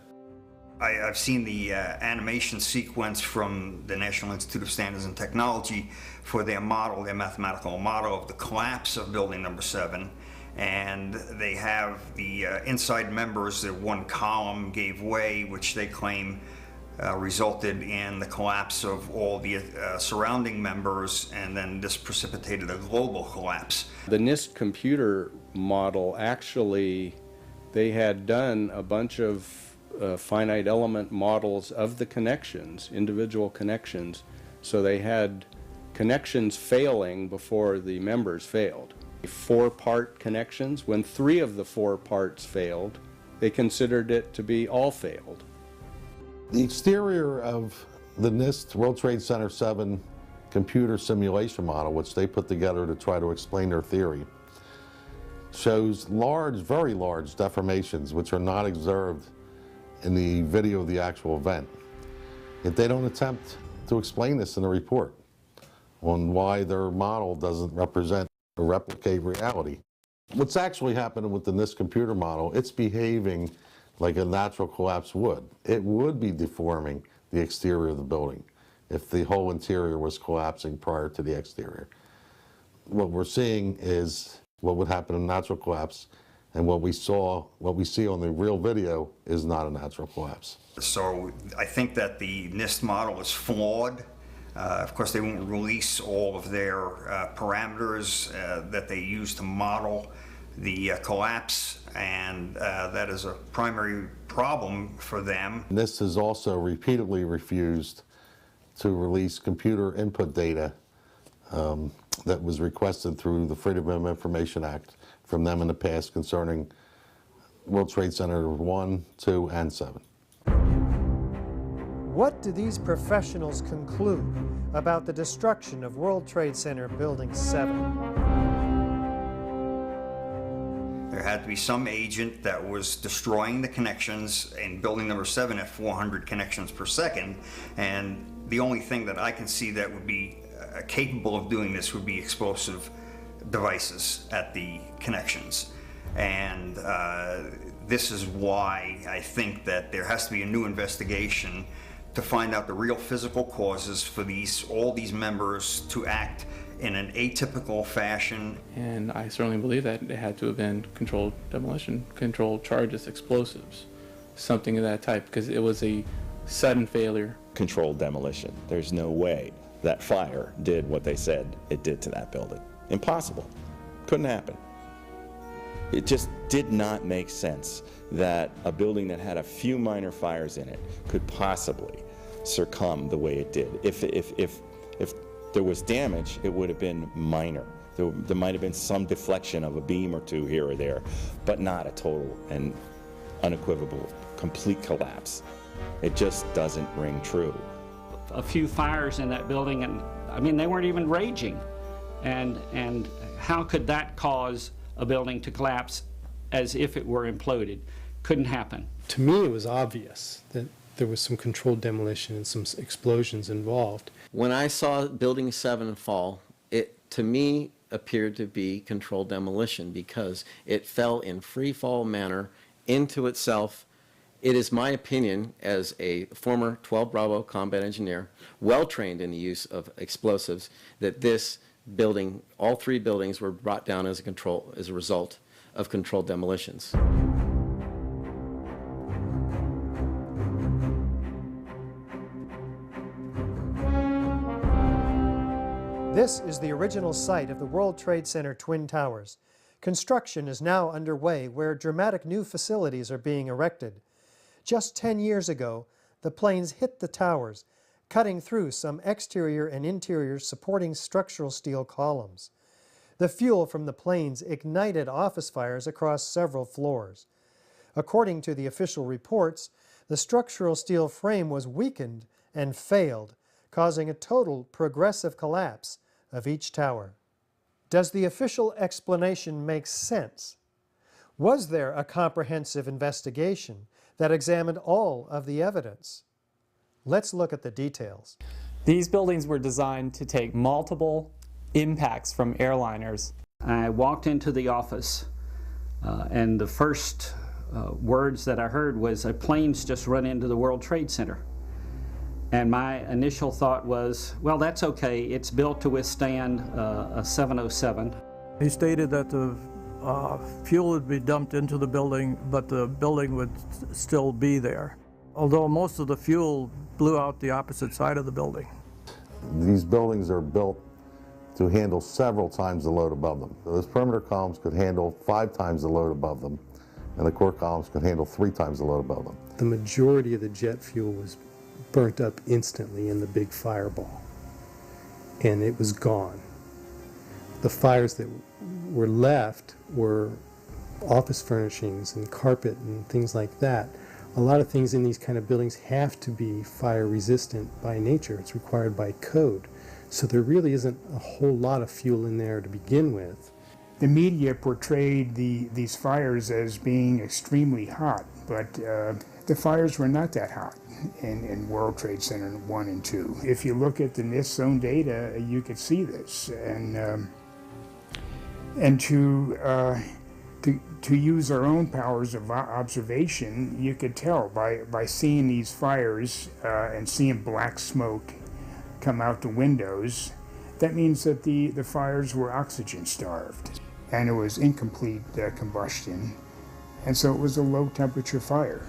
I've seen the animation sequence from the National Institute of Standards and Technology for their model, their mathematical model of the collapse of building number 7. And they have the inside members, the one column gave way, which they claim resulted in the collapse of all the surrounding members, and then this precipitated a global collapse. The NIST computer model, actually, they had done a bunch of finite element models of the connections, individual connections, so they had connections failing before the members failed. 4-part connections, when 3 of the 4 parts failed, they considered it to be all failed. The exterior of the NIST World Trade Center 7 computer simulation model, which they put together to try to explain their theory, shows large, very large deformations which are not observed in the video of the actual event. Yet they don't attempt to explain this in the report on why their model doesn't represent or replicate reality. What's actually happening with the NIST computer model, it's behaving like a natural collapse would. It would be deforming the exterior of the building if the whole interior was collapsing prior to the exterior. What we're seeing is what would happen in a natural collapse, and what we see on the real video is not a natural collapse. So I think that the NIST model is flawed. Of course, they won't release all of their parameters that they use to model the collapse, and that is a primary problem for them. NIST has also repeatedly refused to release computer input data that was requested through the Freedom of Information Act from them in the past concerning World Trade Center 1, 2, and 7. What do these professionals conclude about the destruction of World Trade Center Building 7? There had to be some agent that was destroying the connections in building number 7 at 400 connections per second, and the only thing that I can see that would be capable of doing this would be explosive devices at the connections. And this is why I think that there has to be a new investigation to find out the real physical causes for all these members to act in an atypical fashion. And I certainly believe that it had to have been controlled demolition, controlled charges, explosives, something of that type, because it was a sudden failure. Controlled demolition. There's no way that fire did what they said it did to that building. Impossible. Couldn't happen. It just did not make sense that a building that had a few minor fires in it could possibly succumb the way it did. If there was damage, it would have been minor. There might have been some deflection of a beam or two here or there, but not a total and unequivocal complete collapse. It just doesn't ring true. A few fires in that building, and I mean, they weren't even raging. And how could that cause a building to collapse as if it were imploded? Couldn't happen. To me, it was obvious that there was some controlled demolition and some explosions involved. When I saw Building 7 fall, it to me appeared to be controlled demolition because it fell in free fall manner into itself. It is my opinion, as a former 12 Bravo combat engineer, well trained in the use of explosives, that this building, all three buildings, were brought down as a result of controlled demolitions. This is the original site of the World Trade Center Twin Towers. Construction is now underway where dramatic new facilities are being erected. Just 10 years ago, the planes hit the towers, cutting through some exterior and interior supporting structural steel columns. The fuel from the planes ignited office fires across several floors. According to the official reports, the structural steel frame was weakened and failed, causing a total progressive collapse of each tower. Does the official explanation make sense? Was there a comprehensive investigation that examined all of the evidence? Let's look at the details. These buildings were designed to take multiple impacts from airliners. I walked into the office and the first words that I heard was, "A plane's just run into the World Trade Center." And my initial thought was, well, that's okay. It's built to withstand a 707. He stated that the fuel would be dumped into the building, but the building would still be there, although most of the fuel blew out the opposite side of the building. These buildings are built to handle several times the load above them. Those perimeter columns could handle 5 times the load above them, and the core columns could handle 3 times the load above them. The majority of the jet fuel was burnt up instantly in the big fireball, and it was gone. The fires that were left were office furnishings and carpet and things like that. A lot of things in these kind of buildings have to be fire resistant by nature. It's required by code. So there really isn't a whole lot of fuel in there to begin with. The media portrayed these fires as being extremely hot, but the fires were not that hot in World Trade Center 1 and 2. If you look at the NIST zone data, you could see this. And to use our own powers of observation, you could tell by seeing these fires and seeing black smoke come out the windows. That means that the fires were oxygen starved, and it was incomplete combustion, and so it was a low temperature fire.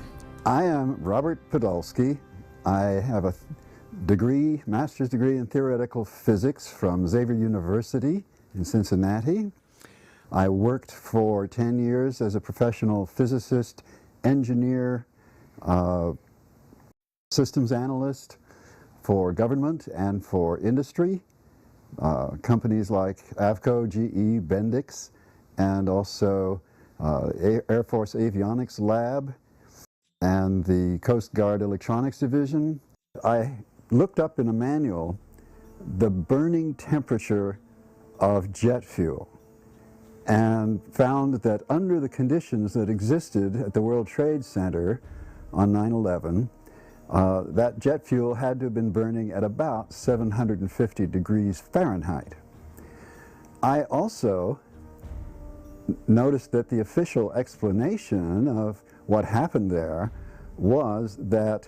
I am Robert Podolsky. I have a master's degree in theoretical physics from Xavier University in Cincinnati. I worked for 10 years as a professional physicist, engineer, systems analyst for government and for industry. Companies like Avco, GE, Bendix, and also Air Force Avionics Lab and the Coast Guard Electronics Division. I looked up in a manual the burning temperature of jet fuel and found that under the conditions that existed at the World Trade Center on 9/11, that jet fuel had to have been burning at about 750 degrees Fahrenheit. I also noticed that the official explanation of what happened there was that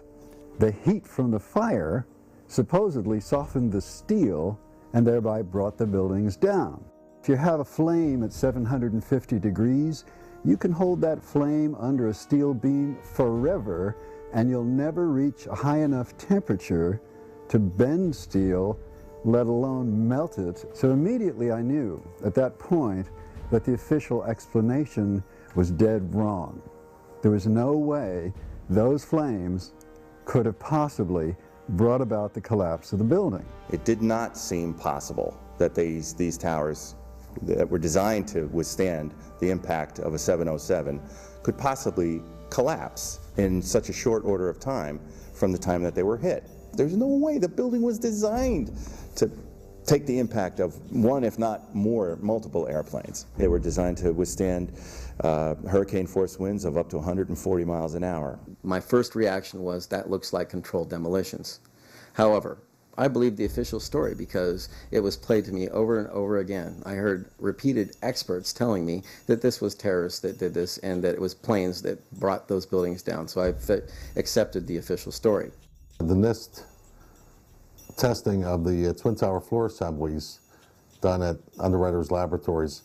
the heat from the fire supposedly softened the steel and thereby brought the buildings down. If you have a flame at 750 degrees, you can hold that flame under a steel beam forever, and you'll never reach a high enough temperature to bend steel, let alone melt it. So immediately I knew at that point that the official explanation was dead wrong. There was no way those flames could have possibly brought about the collapse of the building. It did not seem possible that these towers that were designed to withstand the impact of a 707 could possibly collapse in such a short order of time from the time that they were hit. There's no way. The building was designed to take the impact of one, if not more, multiple airplanes. They were designed to withstand hurricane force winds of up to 140 miles an hour. My first reaction was, that looks like controlled demolitions. However, I believed the official story because it was played to me over and over again. I heard repeated experts telling me that this was terrorists that did this and that it was planes that brought those buildings down. So I accepted the official story. The NIST testing of the Twin Tower floor assemblies done at Underwriters Laboratories.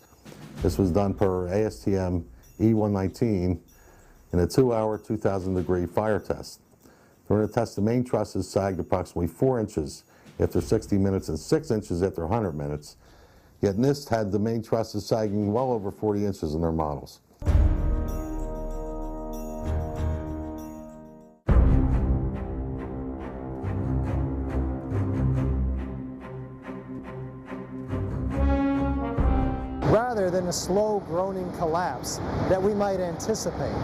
This was done per ASTM E119 in a 2-hour, 2,000-degree fire test. During the test, the main trusses sagged approximately 4 inches after 60 minutes and 6 inches after 100 minutes. Yet NIST had the main trusses sagging well over 40 inches in their models. Rather than a slow groaning collapse that we might anticipate,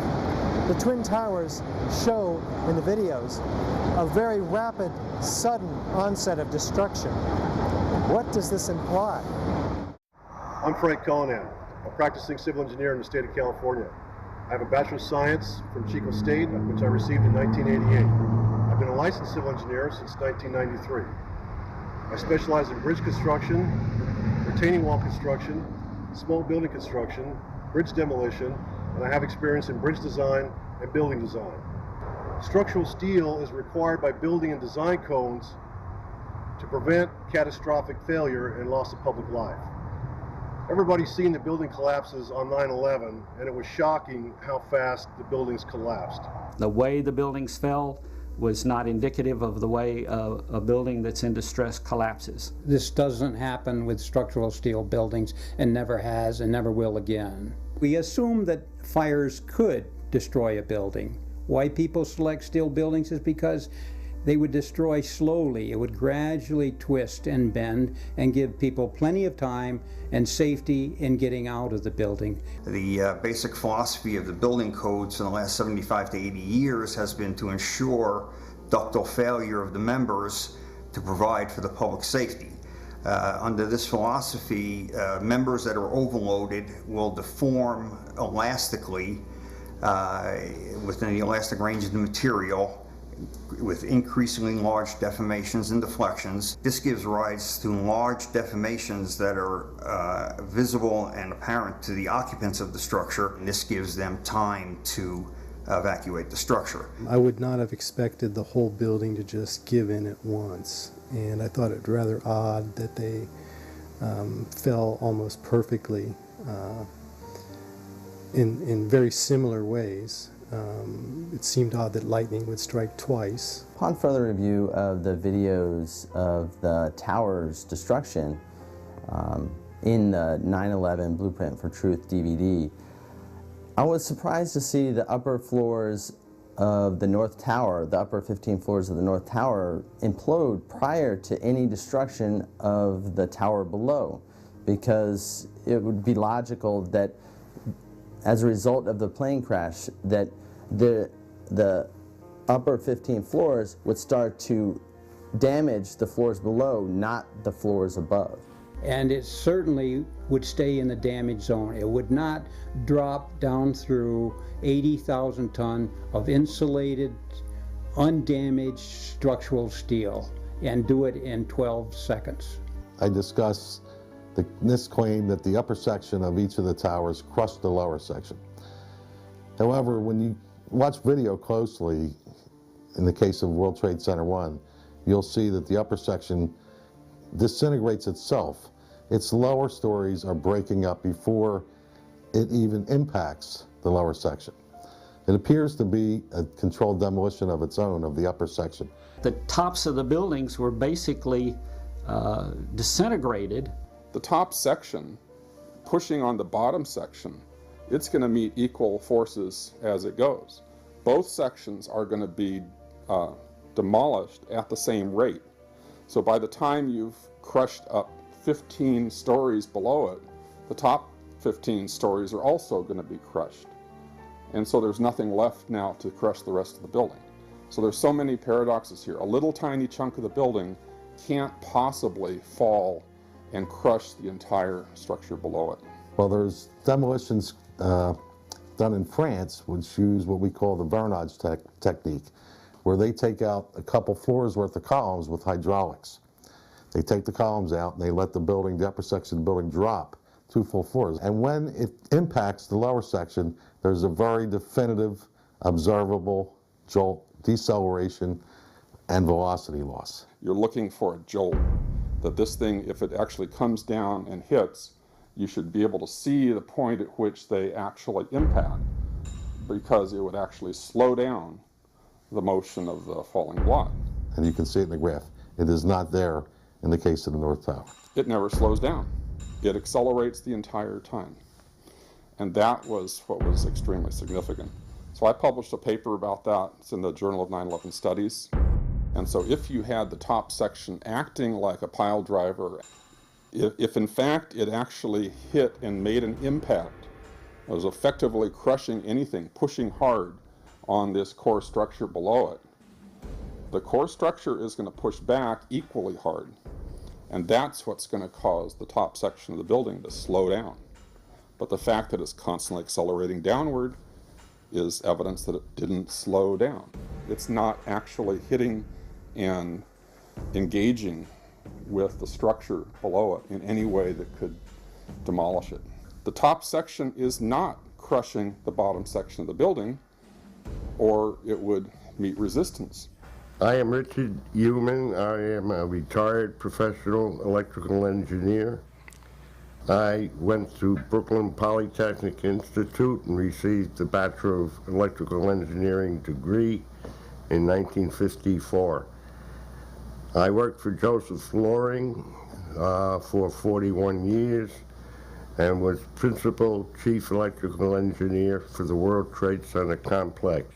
the Twin Towers show in the videos a very rapid, sudden onset of destruction. What does this imply? I'm Frank Cullinan, a practicing civil engineer in the state of California. I have a Bachelor of Science from Chico State, which I received in 1988. I've been a licensed civil engineer since 1993. I specialize in bridge construction, retaining wall construction, small building construction, bridge demolition, and I have experience in bridge design and building design. Structural steel is required by building and design codes to prevent catastrophic failure and loss of public life. Everybody's seen the building collapses on 9/11, and it was shocking how fast the buildings collapsed. The way the buildings fell was not indicative of the way a building that's in distress collapses. This doesn't happen with structural steel buildings and never has and never will again. We assume that fires could destroy a building. Why people select steel buildings is because they would destroy slowly. It would gradually twist and bend and give people plenty of time and safety in getting out of the building. The basic philosophy of the building codes in the last 75 to 80 years has been to ensure ductile failure of the members to provide for the public safety. Under this philosophy, members that are overloaded will deform elastically within the elastic range of the material with increasingly large deformations and deflections. This gives rise to large deformations that are visible and apparent to the occupants of the structure, and this gives them time to evacuate the structure. I would not have expected the whole building to just give in at once, and I thought it rather odd that they fell almost perfectly in very similar ways. It seemed odd that lightning would strike twice. Upon further review of the videos of the tower's destruction, in the 9/11 Blueprint for Truth DVD, I was surprised to see the upper floors of the North Tower, the upper 15 floors of the North Tower, implode prior to any destruction of the tower below, because it would be logical that as a result of the plane crash that the upper 15 floors would start to damage the floors below, not the floors above. And it certainly would stay in the damage zone. It would not drop down through 80,000 ton of insulated, undamaged structural steel and do it in 12 seconds. I discuss this claim that the upper section of each of the towers crushed the lower section. However, when you watch video closely, in the case of World Trade Center 1, you'll see that the upper section disintegrates itself. Its lower stories are breaking up before it even impacts the lower section. It appears to be a controlled demolition of its own of the upper section. The tops of the buildings were basically disintegrated. The top section, pushing on the bottom section, it's going to meet equal forces as it goes. Both sections are going to be demolished at the same rate. So by the time you've crushed up 15 stories below it, the top 15 stories are also going to be crushed. And so there's nothing left now to crush the rest of the building. So there's so many paradoxes here. A little tiny chunk of the building can't possibly fall and crush the entire structure below it. Well, there's demolitions done in France which use what we call the vernage technique, where they take out a couple floors worth of columns with hydraulics. They take the columns out and they let the building, the upper section of the building, drop 2 full floors. And when it impacts the lower section, there's a very definitive, observable jolt, deceleration, and velocity loss. You're looking for a jolt, that this thing, if it actually comes down and hits, you should be able to see the point at which they actually impact, because it would actually slow down the motion of the falling block. And you can see it in the graph. It is not there in the case of the North Tower. It never slows down. It accelerates the entire time. And that was what was extremely significant. So I published a paper about that. It's in the Journal of 9/11 Studies. And so if you had the top section acting like a pile driver, if in fact it actually hit and made an impact, it was effectively crushing anything, pushing hard on this core structure below it, the core structure is going to push back equally hard. And that's what's going to cause the top section of the building to slow down. But the fact that it's constantly accelerating downward is evidence that it didn't slow down. It's not actually hitting and engaging with the structure below it in any way that could demolish it. The top section is not crushing the bottom section of the building, or it would meet resistance. I am Richard Heumann. I am a retired professional electrical engineer. I went to Brooklyn Polytechnic Institute and received the Bachelor of Electrical Engineering degree in 1954. I worked for Joseph Flooring for 41 years and was Principal Chief Electrical Engineer for the World Trade Center complex.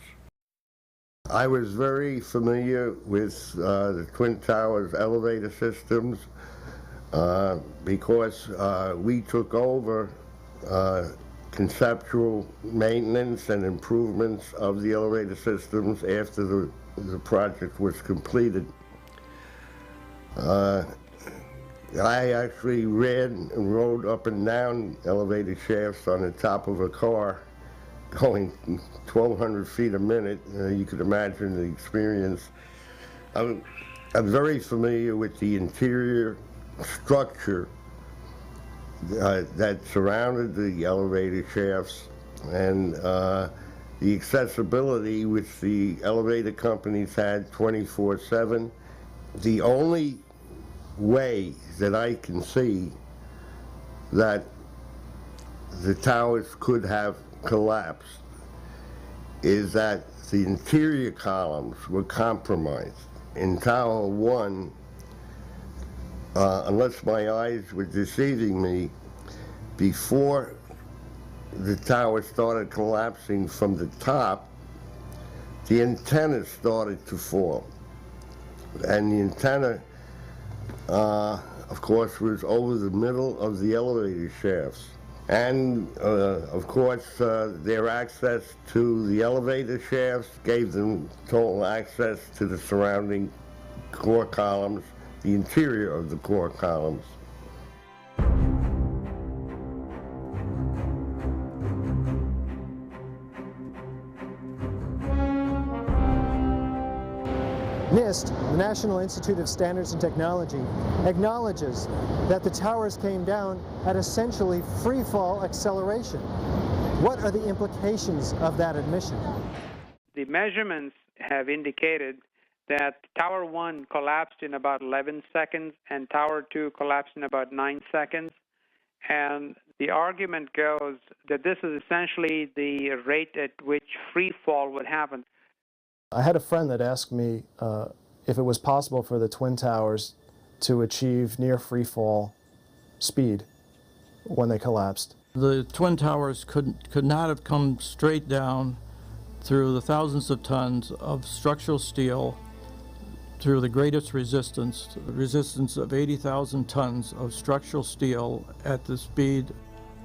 I was very familiar with the Twin Towers elevator systems because we took over conceptual maintenance and improvements of the elevator systems after the project was completed. I actually ran and rode up and down elevator shafts on the top of a car going 1,200 feet a minute. You could imagine the experience. I'm very familiar with the interior structure that surrounded the elevator shafts and the accessibility which the elevator companies had 24/7. The only way that I can see that the towers could have collapsed is that the interior columns were compromised. In Tower 1, unless my eyes were deceiving me, before the tower started collapsing from the top, the antenna started to fall. And the antenna, of course, was over the middle of the elevator shafts. And, of course, their access to the elevator shafts gave them total access to the surrounding core columns, the interior of the core columns. NIST, the National Institute of Standards and Technology, acknowledges that the towers came down at essentially free-fall acceleration. What are the implications of that admission? The measurements have indicated that Tower 1 collapsed in about 11 seconds and Tower 2 collapsed in about 9 seconds. And the argument goes that this is essentially the rate at which free fall would happen. I had a friend that asked me if it was possible for the Twin Towers to achieve near free fall speed when they collapsed. The Twin Towers could not have come straight down through the thousands of tons of structural steel through the greatest resistance, the resistance of 80,000 tons of structural steel at the speed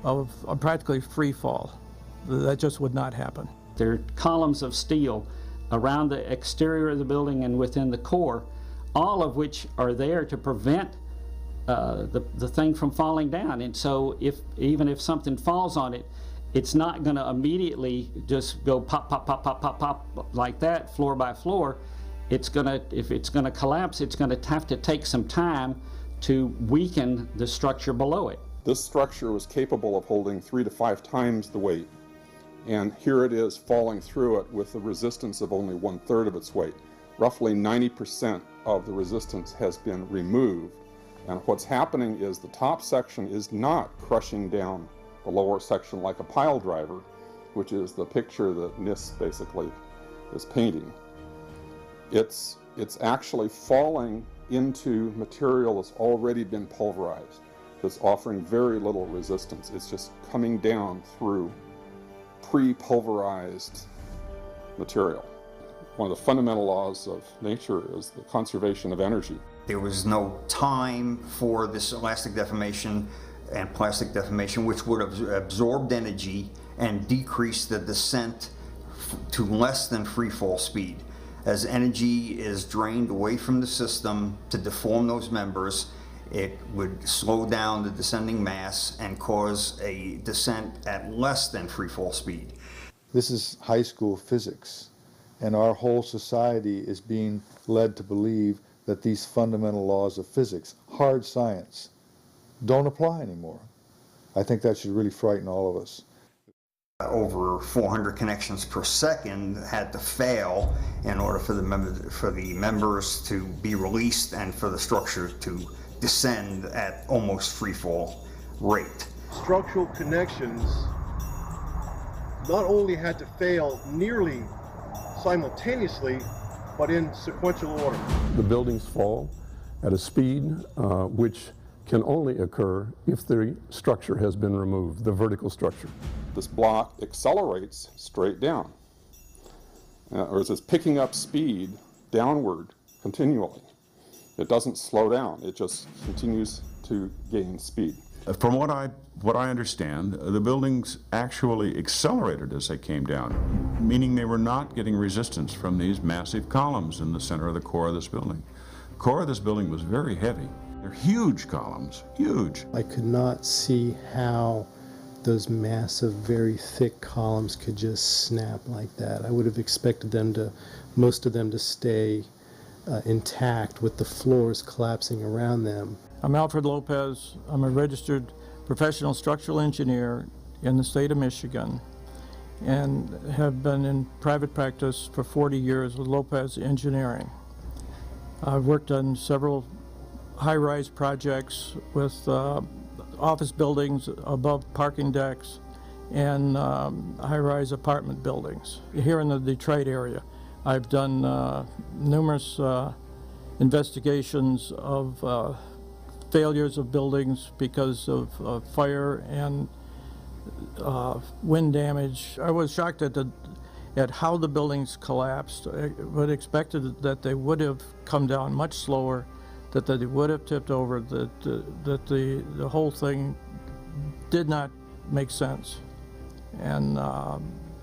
of practically free fall. That just would not happen. There are columns of steel around the exterior of the building and within the core, all of which are there to prevent the thing from falling down. And so even if something falls on it, it's not going to immediately just go pop, pop, pop, pop, pop, pop like that, floor by floor. It's going to, if it's going to collapse, it's going to have to take some time to weaken the structure below it. This structure was capable of holding 3 to 5 times the weight. And here it is falling through it with a resistance of only 1/3 of its weight. Roughly 90% of the resistance has been removed. And what's happening is the top section is not crushing down the lower section like a pile driver, which is the picture that NIST basically is painting. It's actually falling into material that's already been pulverized, that's offering very little resistance. It's just coming down through pre-pulverized material. One of the fundamental laws of nature is the conservation of energy. There was no time for this elastic deformation and plastic deformation, which would have absorbed energy and decreased the descent to less than free fall speed. As energy is drained away from the system to deform those members, it would slow down the descending mass and cause a descent at less than free fall speed. This is high school physics, and our whole society is being led to believe that these fundamental laws of physics, hard science, don't apply anymore. I think that should really frighten all of us. Over 400 connections per second had to fail in order for the members to be released and for the structure to descend at almost free fall rate. Structural connections not only had to fail nearly simultaneously, but in sequential order. The buildings fall at a speed which can only occur if the structure has been removed, the vertical structure. This block accelerates straight down, or it's picking up speed downward continually. It doesn't slow down, it just continues to gain speed. From what I understand, the buildings actually accelerated as they came down, meaning they were not getting resistance from these massive columns in the center of the core of this building. The core of this building was very heavy. They're huge columns, huge. I could not see how those massive, very thick columns could just snap like that. I would have expected them to, most of them to stay intact with the floors collapsing around them. I'm Alfred Lopez. I'm a registered professional structural engineer in the state of Michigan and have been in private practice for 40 years with Lopez Engineering. I've worked on several high-rise projects with office buildings above parking decks and high-rise apartment buildings here in the Detroit area. I've done numerous investigations of failures of buildings because of fire and wind damage. I was shocked at how the buildings collapsed. I would have expected that they would have come down much slower, that they would have tipped over, that the whole thing did not make sense. And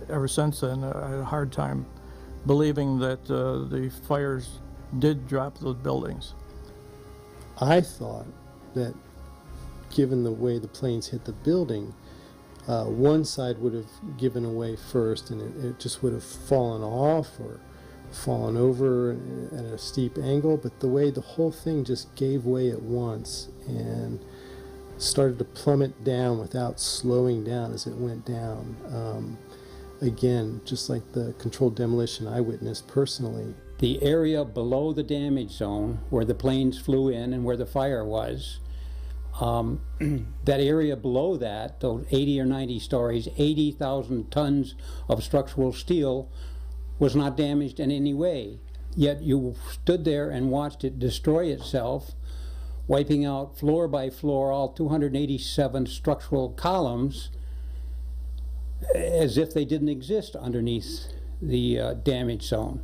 ever since then, I had a hard time believing that the fires did drop those buildings. I thought that given the way the planes hit the building, one side would have given away first and it just would have fallen off or fallen over at a steep angle, but the way the whole thing just gave way at once and started to plummet down without slowing down as it went down. Again, just like the controlled demolition I witnessed personally. The area below the damage zone where the planes flew in and where the fire was, that area below that, those 80 or 90 stories, 80,000 tons of structural steel was not damaged in any way. Yet you stood there and watched it destroy itself, wiping out floor by floor all 287 structural columns as if they didn't exist underneath the damage zone.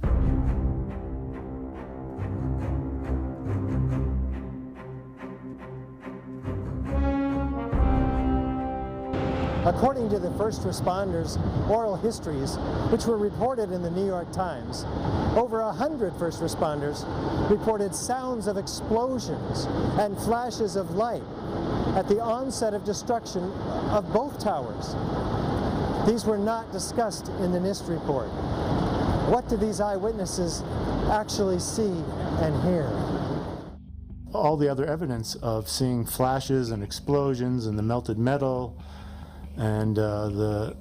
According to the first responders' oral histories, which were reported in the New York Times, over 100 first responders reported sounds of explosions and flashes of light at the onset of destruction of both towers. These were not discussed in the NIST report. What did these eyewitnesses actually see and hear? All the other evidence of seeing flashes and explosions and the melted metal and the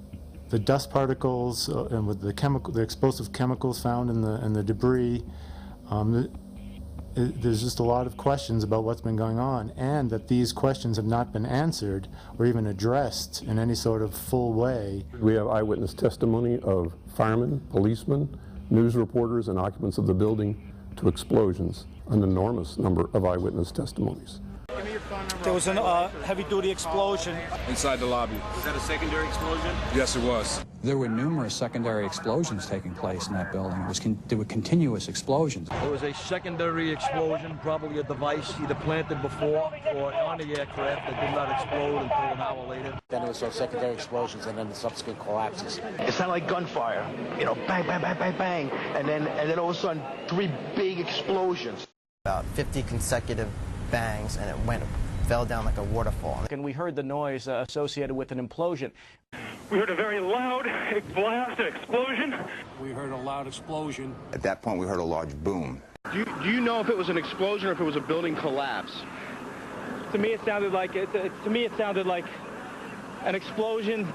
dust particles and with the explosive chemicals found in the debris, there's just a lot of questions about what's been going on, and that these questions have not been answered or even addressed in any sort of full way. We have eyewitness testimony of firemen, policemen, news reporters, and occupants of the building to explosions, an enormous number of eyewitness testimonies. There was a heavy-duty explosion inside the lobby. Was that a secondary explosion? Yes, it was. There were numerous secondary explosions taking place in that building. There were continuous explosions. There was a secondary explosion, probably a device either planted before or on the aircraft that did not explode until an hour later. Then there was some secondary explosions and then the subsequent collapses. It sounded like gunfire, you know, bang, bang, bang, bang, bang, and then all of a sudden 3 big explosions. About 50 consecutive bangs, and it fell down like a waterfall. And we heard the noise associated with an implosion. We heard a very loud blast, an explosion. We heard a loud explosion. At that point, we heard a large boom. Do you know if it was an explosion or if it was a building collapse? To me, it sounded like an explosion.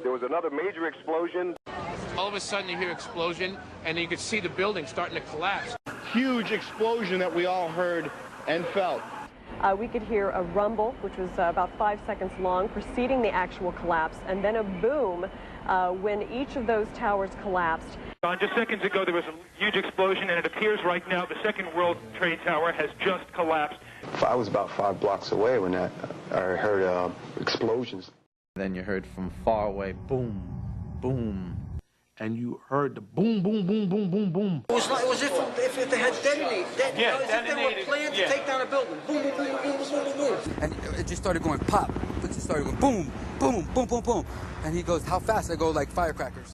There was another major explosion. All of a sudden, you hear explosion, and you could see the building starting to collapse. Huge explosion that we all heard and felt. We could hear a rumble, which was about 5 seconds long, preceding the actual collapse, and then a boom when each of those towers collapsed. Just seconds ago, there was a huge explosion, and it appears right now the second World Trade Tower has just collapsed. I was about 5 blocks away when I heard explosions. Then you heard from far away, boom, boom. And you heard the boom, boom, boom, boom, boom, boom. It was if they had detonated. Yeah, as if they were planned to take down a building. Boom, boom, boom, boom, boom, boom, boom, boom. And it just started going pop. It just started going boom, boom, boom, boom, boom. And he goes, how fast? I go like firecrackers.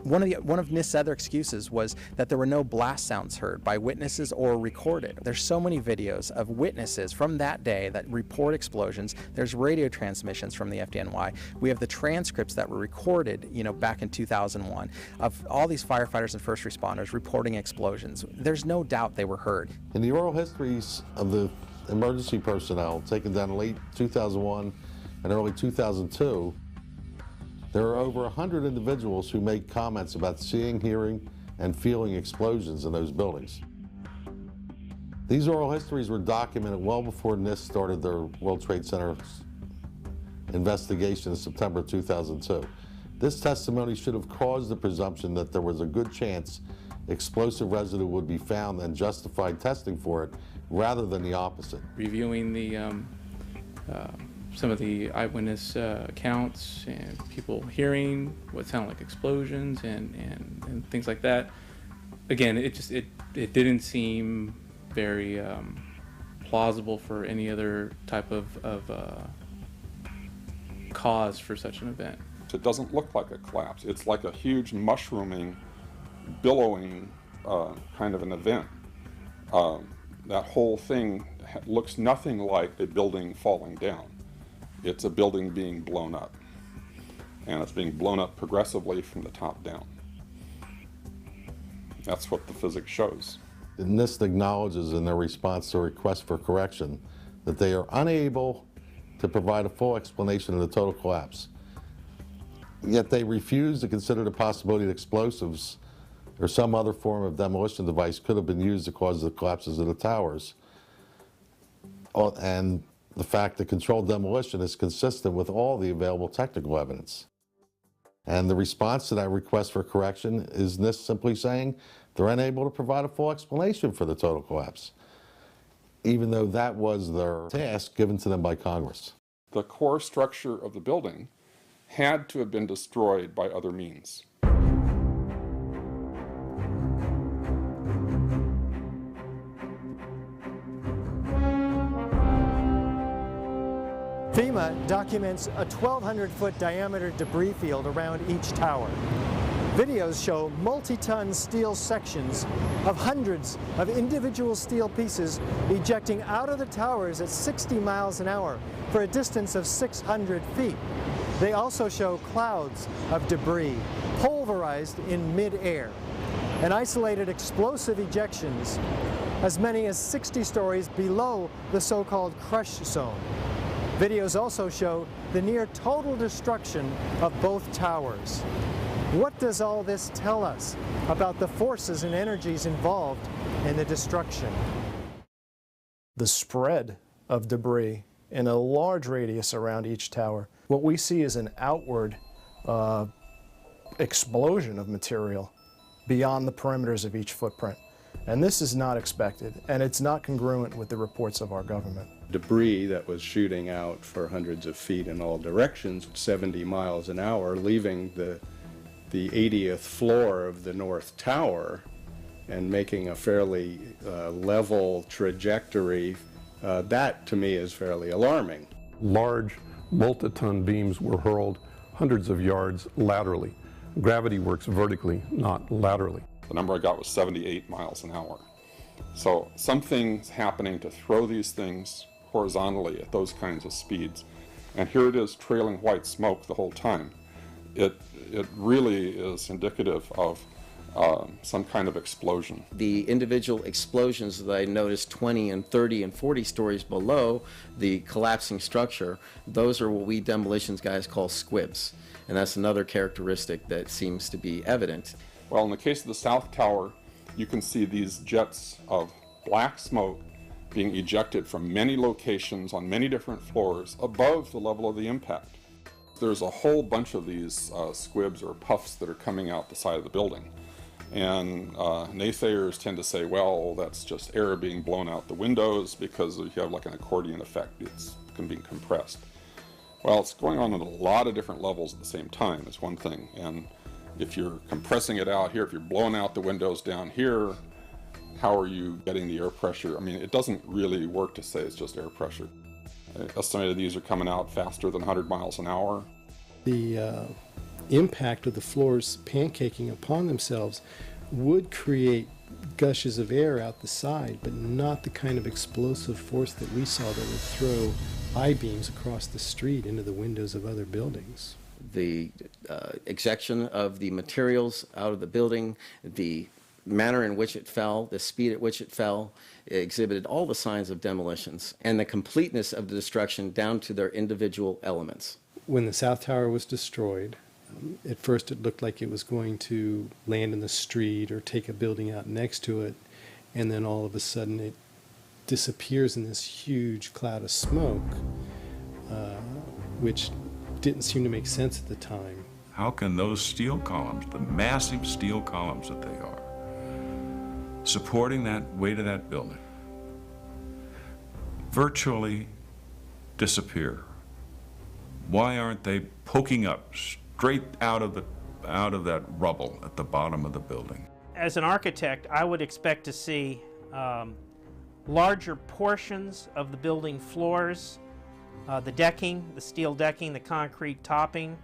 One of NIST's other excuses was that there were no blast sounds heard by witnesses or recorded. There's so many videos of witnesses from that day that report explosions. There's radio transmissions from the FDNY. We have the transcripts that were recorded, back in 2001 of all these firefighters and first responders reporting explosions. There's no doubt they were heard. In the oral histories of the emergency personnel taken down in late 2001 and early 2002, there are over 100 individuals who made comments about seeing, hearing, and feeling explosions in those buildings. These oral histories were documented well before NIST started their World Trade Center investigation in September 2002. This testimony should have caused the presumption that there was a good chance explosive residue would be found and justified testing for it, rather than the opposite. Reviewing the some of the eyewitness accounts and people hearing what sounded like explosions and things like that. Again, it didn't seem very plausible for any other type of cause for such an event. It doesn't look like a collapse. It's like a huge mushrooming, billowing kind of an event. That whole thing looks nothing like a building falling down. It's a building being blown up. And it's being blown up progressively from the top down. That's what the physics shows. NIST acknowledges in their response to a request for correction that they are unable to provide a full explanation of the total collapse. Yet they refuse to consider the possibility that explosives or some other form of demolition device could have been used to cause the collapses of the towers. And the fact that controlled demolition is consistent with all the available technical evidence. And the response to that request for correction is NIST simply saying they're unable to provide a full explanation for the total collapse, even though that was their task given to them by Congress. The core structure of the building had to have been destroyed by other means. FEMA documents a 1,200-foot diameter debris field around each tower. Videos show multi-ton steel sections of hundreds of individual steel pieces ejecting out of the towers at 60 miles an hour for a distance of 600 feet. They also show clouds of debris pulverized in mid-air and isolated explosive ejections as many as 60 stories below the so-called crush zone. Videos also show the near total destruction of both towers. What does all this tell us about the forces and energies involved in the destruction? The spread of debris in a large radius around each tower. What we see is an outward explosion of material beyond the perimeters of each footprint. And this is not expected, and it's not congruent with the reports of our government. Debris that was shooting out for hundreds of feet in all directions, 70 miles an hour, leaving the 80th floor of the North Tower and making a fairly level trajectory, that to me is fairly alarming. Large multi-ton beams were hurled hundreds of yards laterally. Gravity works vertically, not laterally. The number I got was 78 miles an hour. So something's happening to throw these things horizontally at those kinds of speeds. And here it is trailing white smoke the whole time. It really is indicative of some kind of explosion. The individual explosions that I noticed 20 and 30 and 40 stories below the collapsing structure, those are what we demolitions guys call squibs. And that's another characteristic that seems to be evident. Well, in the case of the South Tower, you can see these jets of black smoke being ejected from many locations on many different floors above the level of the impact. There's a whole bunch of these squibs or puffs that are coming out the side of the building. And naysayers tend to say, well, that's just air being blown out the windows because you have like an accordion effect. It's being compressed. Well, it's going on at a lot of different levels at the same time is one thing. And if you're compressing it out here, if you're blowing out the windows down here, how are you getting the air pressure? I mean, it doesn't really work to say it's just air pressure. I estimated these are coming out faster than 100 miles an hour. The impact of the floors pancaking upon themselves would create gushes of air out the side, but not the kind of explosive force that we saw that would throw I-beams across the street into the windows of other buildings. The ejection of the materials out of the building, the manner in which it fell, the speed at which it fell, exhibited all the signs of demolitions and the completeness of the destruction down to their individual elements. When the South Tower was destroyed, at first it looked like it was going to land in the street or take a building out next to it, and then all of a sudden it disappears in this huge cloud of smoke, which didn't seem to make sense at the time. How can those steel columns, the massive steel columns that they are, supporting that weight of that building, virtually disappear? Why aren't they poking up straight out of that rubble at the bottom of the building? As an architect, I would expect to see larger portions of the building floors, the decking, the steel decking, the concrete topping,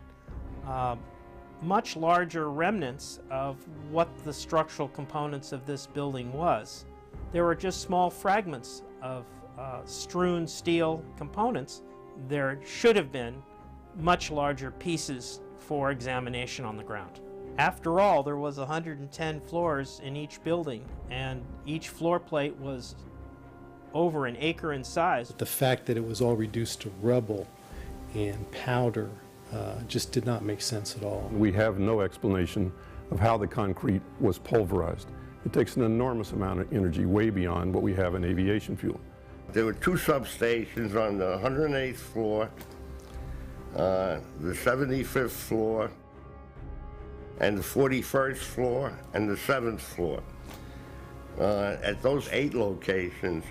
much larger remnants of what the structural components of this building was. There were just small fragments of strewn steel components. There should have been much larger pieces for examination on the ground. After all, there was 110 floors in each building, and each floor plate was over an acre in size. The fact that it was all reduced to rubble and powder just did not make sense at all. We have no explanation of how the concrete was pulverized. It takes an enormous amount of energy, way beyond what we have in aviation fuel. There were two substations on the 108th floor, the 75th floor, and the 41st floor, and the 7th floor. At those 8 locations,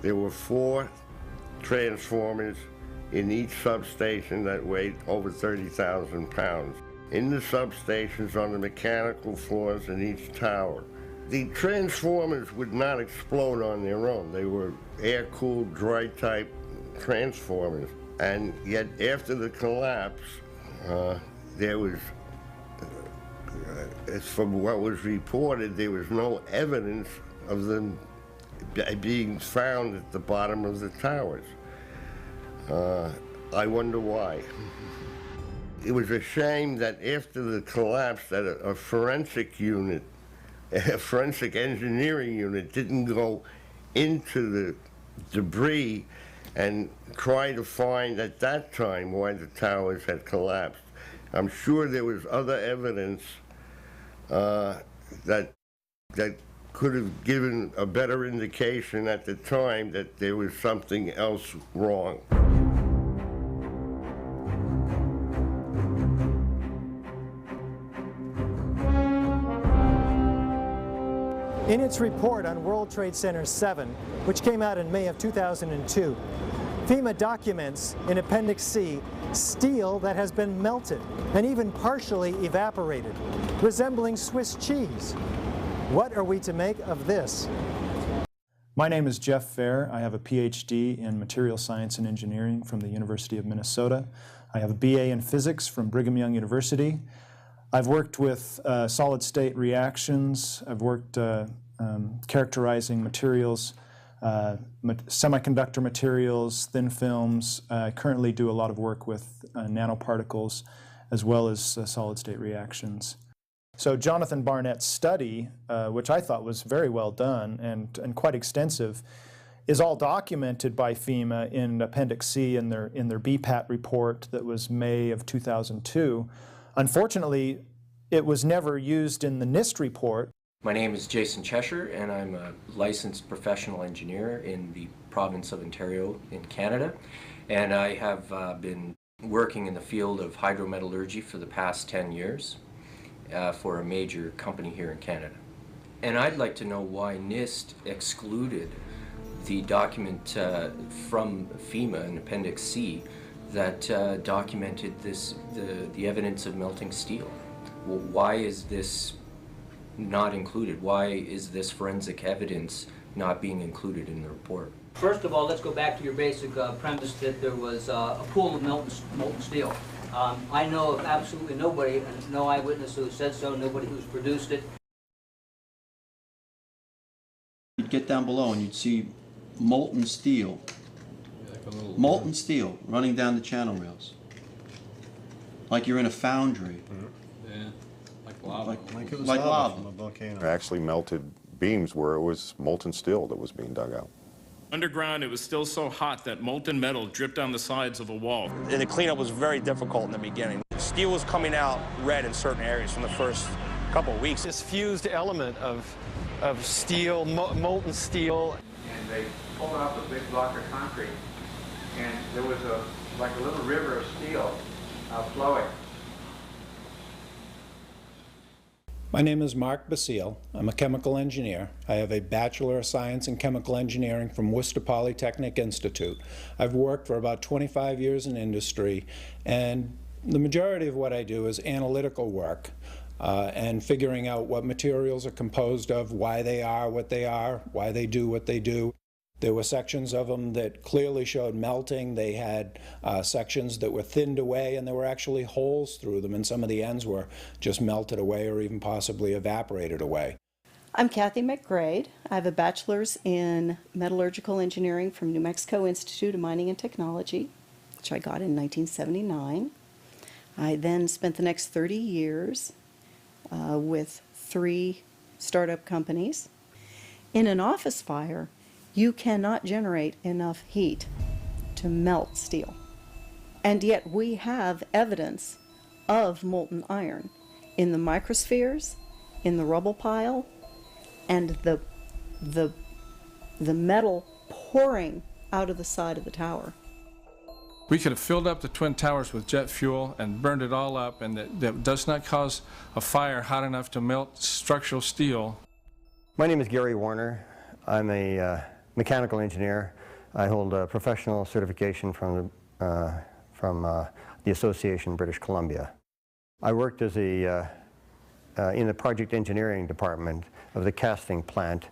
there were 4 transformers in each substation that weighed over 30,000 pounds. In the substations on the mechanical floors in each tower. The transformers would not explode on their own. They were air-cooled, dry-type transformers. And yet, after the collapse, there was, as from what was reported, there was no evidence of them being found at the bottom of the towers. I wonder why. It was a shame that after the collapse that a forensic unit, a forensic engineering unit didn't go into the debris and try to find at that time why the towers had collapsed. I'm sure there was other evidence that could have given a better indication at the time that there was something else wrong. In its report on World Trade Center 7, which came out in May of 2002, FEMA documents in Appendix C steel that has been melted and even partially evaporated, resembling Swiss cheese. What are we to make of this? My name is Jeff Fair. I have a PhD in Material Science and Engineering from the University of Minnesota. I have a BA in Physics from Brigham Young University. I've worked with solid-state reactions. I've worked characterizing materials, semiconductor materials, thin films. I currently do a lot of work with nanoparticles as well as solid-state reactions. So Jonathan Barnett's study, which I thought was very well done and quite extensive, is all documented by FEMA in Appendix C in their BPAT report that was May of 2002. Unfortunately, it was never used in the NIST report. My name is Jason Cheshire, and I'm a licensed professional engineer in the province of Ontario in Canada. And I have been working in the field of hydrometallurgy for the past 10 years for a major company here in Canada. And I'd like to know why NIST excluded the document from FEMA in Appendix C that documented the evidence of melting steel. Well, why is this not included? Why is this forensic evidence not being included in the report? First of all, let's go back to your basic premise that there was a pool of molten steel. I know of absolutely nobody, and no eyewitness who said so, nobody who's produced it. You'd get down below and you'd see molten steel running down the channel rails. Like you're in a foundry. Yeah, like lava. Like it was lava from a volcano. Actually melted beams where it was molten steel that was being dug out. Underground, it was still so hot that molten metal dripped down the sides of a wall. And the cleanup was very difficult in the beginning. Steel was coming out red in certain areas from the first couple of weeks. This fused element of steel, molten steel. And they pulled off a big block of concrete, and there was like a little river of steel flowing. My name is Mark Basile. I'm a chemical engineer. I have a Bachelor of Science in Chemical Engineering from Worcester Polytechnic Institute. I've worked for about 25 years in industry, and the majority of what I do is analytical work and figuring out what materials are composed of, why they are what they are, why they do what they do. There were sections of them that clearly showed melting. They had sections that were thinned away, and there were actually holes through them, and some of the ends were just melted away or even possibly evaporated away. I'm Kathy McGrade. I have a bachelor's in metallurgical engineering from New Mexico Institute of Mining and Technology, which I got in 1979. I then spent the next 30 years with 3 startup companies. In an office fire, you cannot generate enough heat to melt steel. And yet we have evidence of molten iron in the microspheres, in the rubble pile, and the metal pouring out of the side of the tower. We could have filled up the Twin Towers with jet fuel and burned it all up, and that does not cause a fire hot enough to melt structural steel. My name is Gary Warner. I'm a mechanical engineer. I hold a professional certification from the Association British Columbia. I worked as in the project engineering department of the casting plant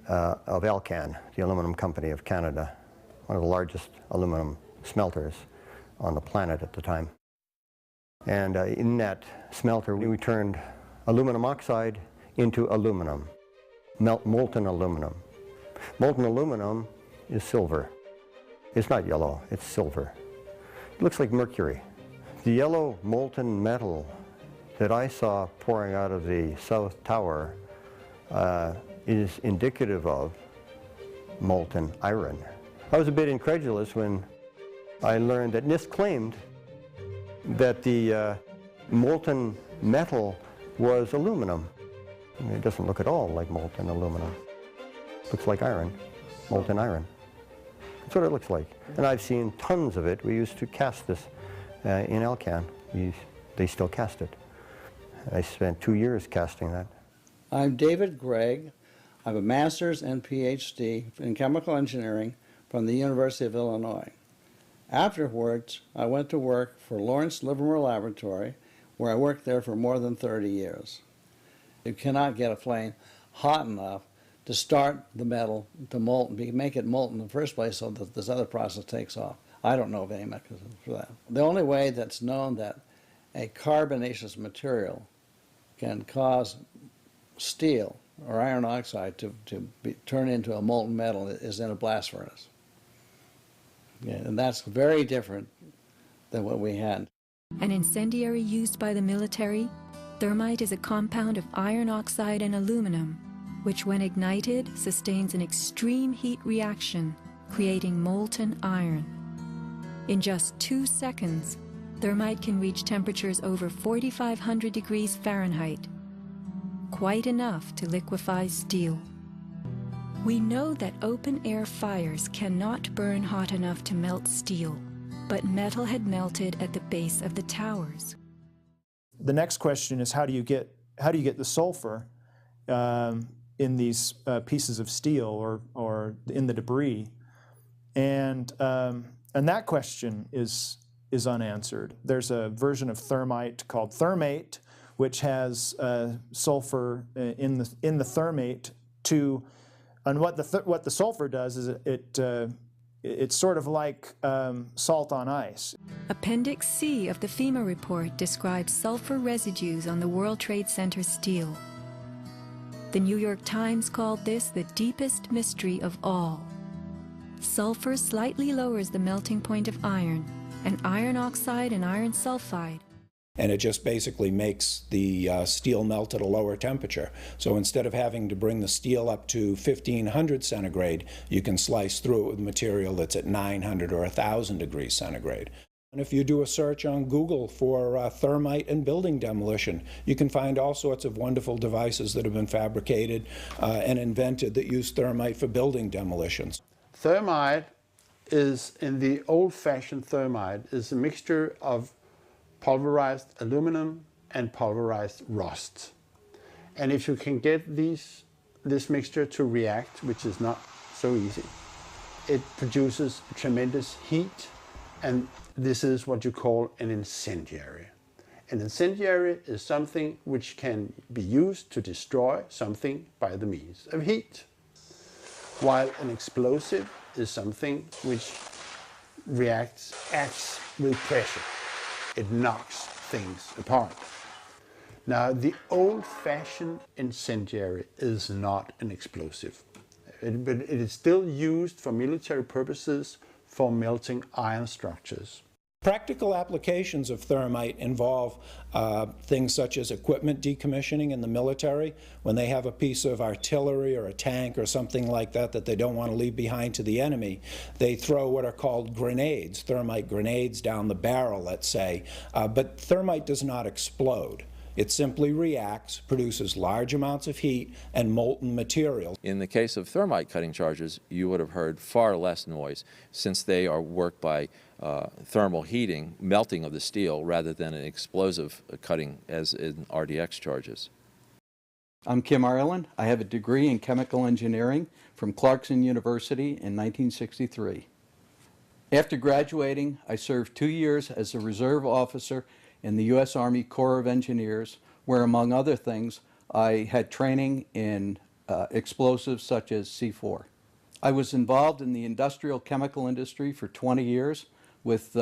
of Alcan, the aluminum company of Canada, one of the largest aluminum smelters on the planet at the time. And in that smelter, we turned aluminum oxide into aluminum, molten aluminum. Molten aluminum is silver. It's not yellow, it's silver. It looks like mercury. The yellow molten metal that I saw pouring out of the South Tower is indicative of molten iron. I was a bit incredulous when I learned that NIST claimed that the molten metal was aluminum. It doesn't look at all like molten aluminum. It looks like iron, molten iron. That's what it looks like. And I've seen tons of it. We used to cast this in Alcan. They still cast it. I spent 2 years casting that. I'm David Gregg. I have a master's and PhD in chemical engineering from the University of Illinois. Afterwards, I went to work for Lawrence Livermore Laboratory, where I worked there for more than 30 years. You cannot get a flame hot enough to start the metal to molten, make it molten in the first place so that this other process takes off. I don't know of any mechanism for that. The only way that's known that a carbonaceous material can cause steel or iron oxide to turn into a molten metal is in a blast furnace. Yeah, and that's very different than what we had. An incendiary used by the military, thermite is a compound of iron oxide and aluminum, which when ignited sustains an extreme heat reaction, creating molten iron. In just 2 seconds, thermite can reach temperatures over 4,500 degrees Fahrenheit, quite enough to liquefy steel. We know that open-air fires cannot burn hot enough to melt steel, but metal had melted at the base of the towers. The next question is how do you get the sulfur in these pieces of steel or in the debris, and that question is unanswered. There's a version of thermite called thermate, which has sulfur in the thermate and what the sulfur does is it's sort of like salt on ice. Appendix C of the FEMA report describes sulfur residues on the World Trade Center steel. The New York Times called this the deepest mystery of all. Sulfur slightly lowers the melting point of iron, and iron oxide and iron sulfide. And it just basically makes the steel melt at a lower temperature. So instead of having to bring the steel up to 1500 centigrade, you can slice through it with material that's at 900 or 1000 degrees centigrade. And if you do a search on Google for thermite and building demolition, you can find all sorts of wonderful devices that have been fabricated and invented that use thermite for building demolitions. Thermite is, in the old-fashioned thermite, is a mixture of pulverized aluminum and pulverized rust. And if you can get this mixture to react, which is not so easy, it produces tremendous heat, and this is what you call an incendiary. An incendiary is something which can be used to destroy something by the means of heat, while an explosive is something which acts with pressure. It knocks things apart. Now, the old-fashioned incendiary is not an explosive, but it is still used for military purposes for melting iron structures. Practical applications of thermite involve things such as equipment decommissioning in the military. When they have a piece of artillery or a tank or something like that that they don't want to leave behind to the enemy, they throw what are called grenades, thermite grenades down the barrel, let's say. But thermite does not explode. It simply reacts, produces large amounts of heat and molten material. In the case of thermite cutting charges, you would have heard far less noise, since they are worked by thermal heating, melting of the steel, rather than an explosive cutting as in RDX charges. I'm Kim Ireland. I have a degree in chemical engineering from Clarkson University in 1963. After graduating, I served 2 years as a reserve officer in the U.S. Army Corps of Engineers, where, among other things, I had training in explosives such as C4. I was involved in the industrial chemical industry for 20 years with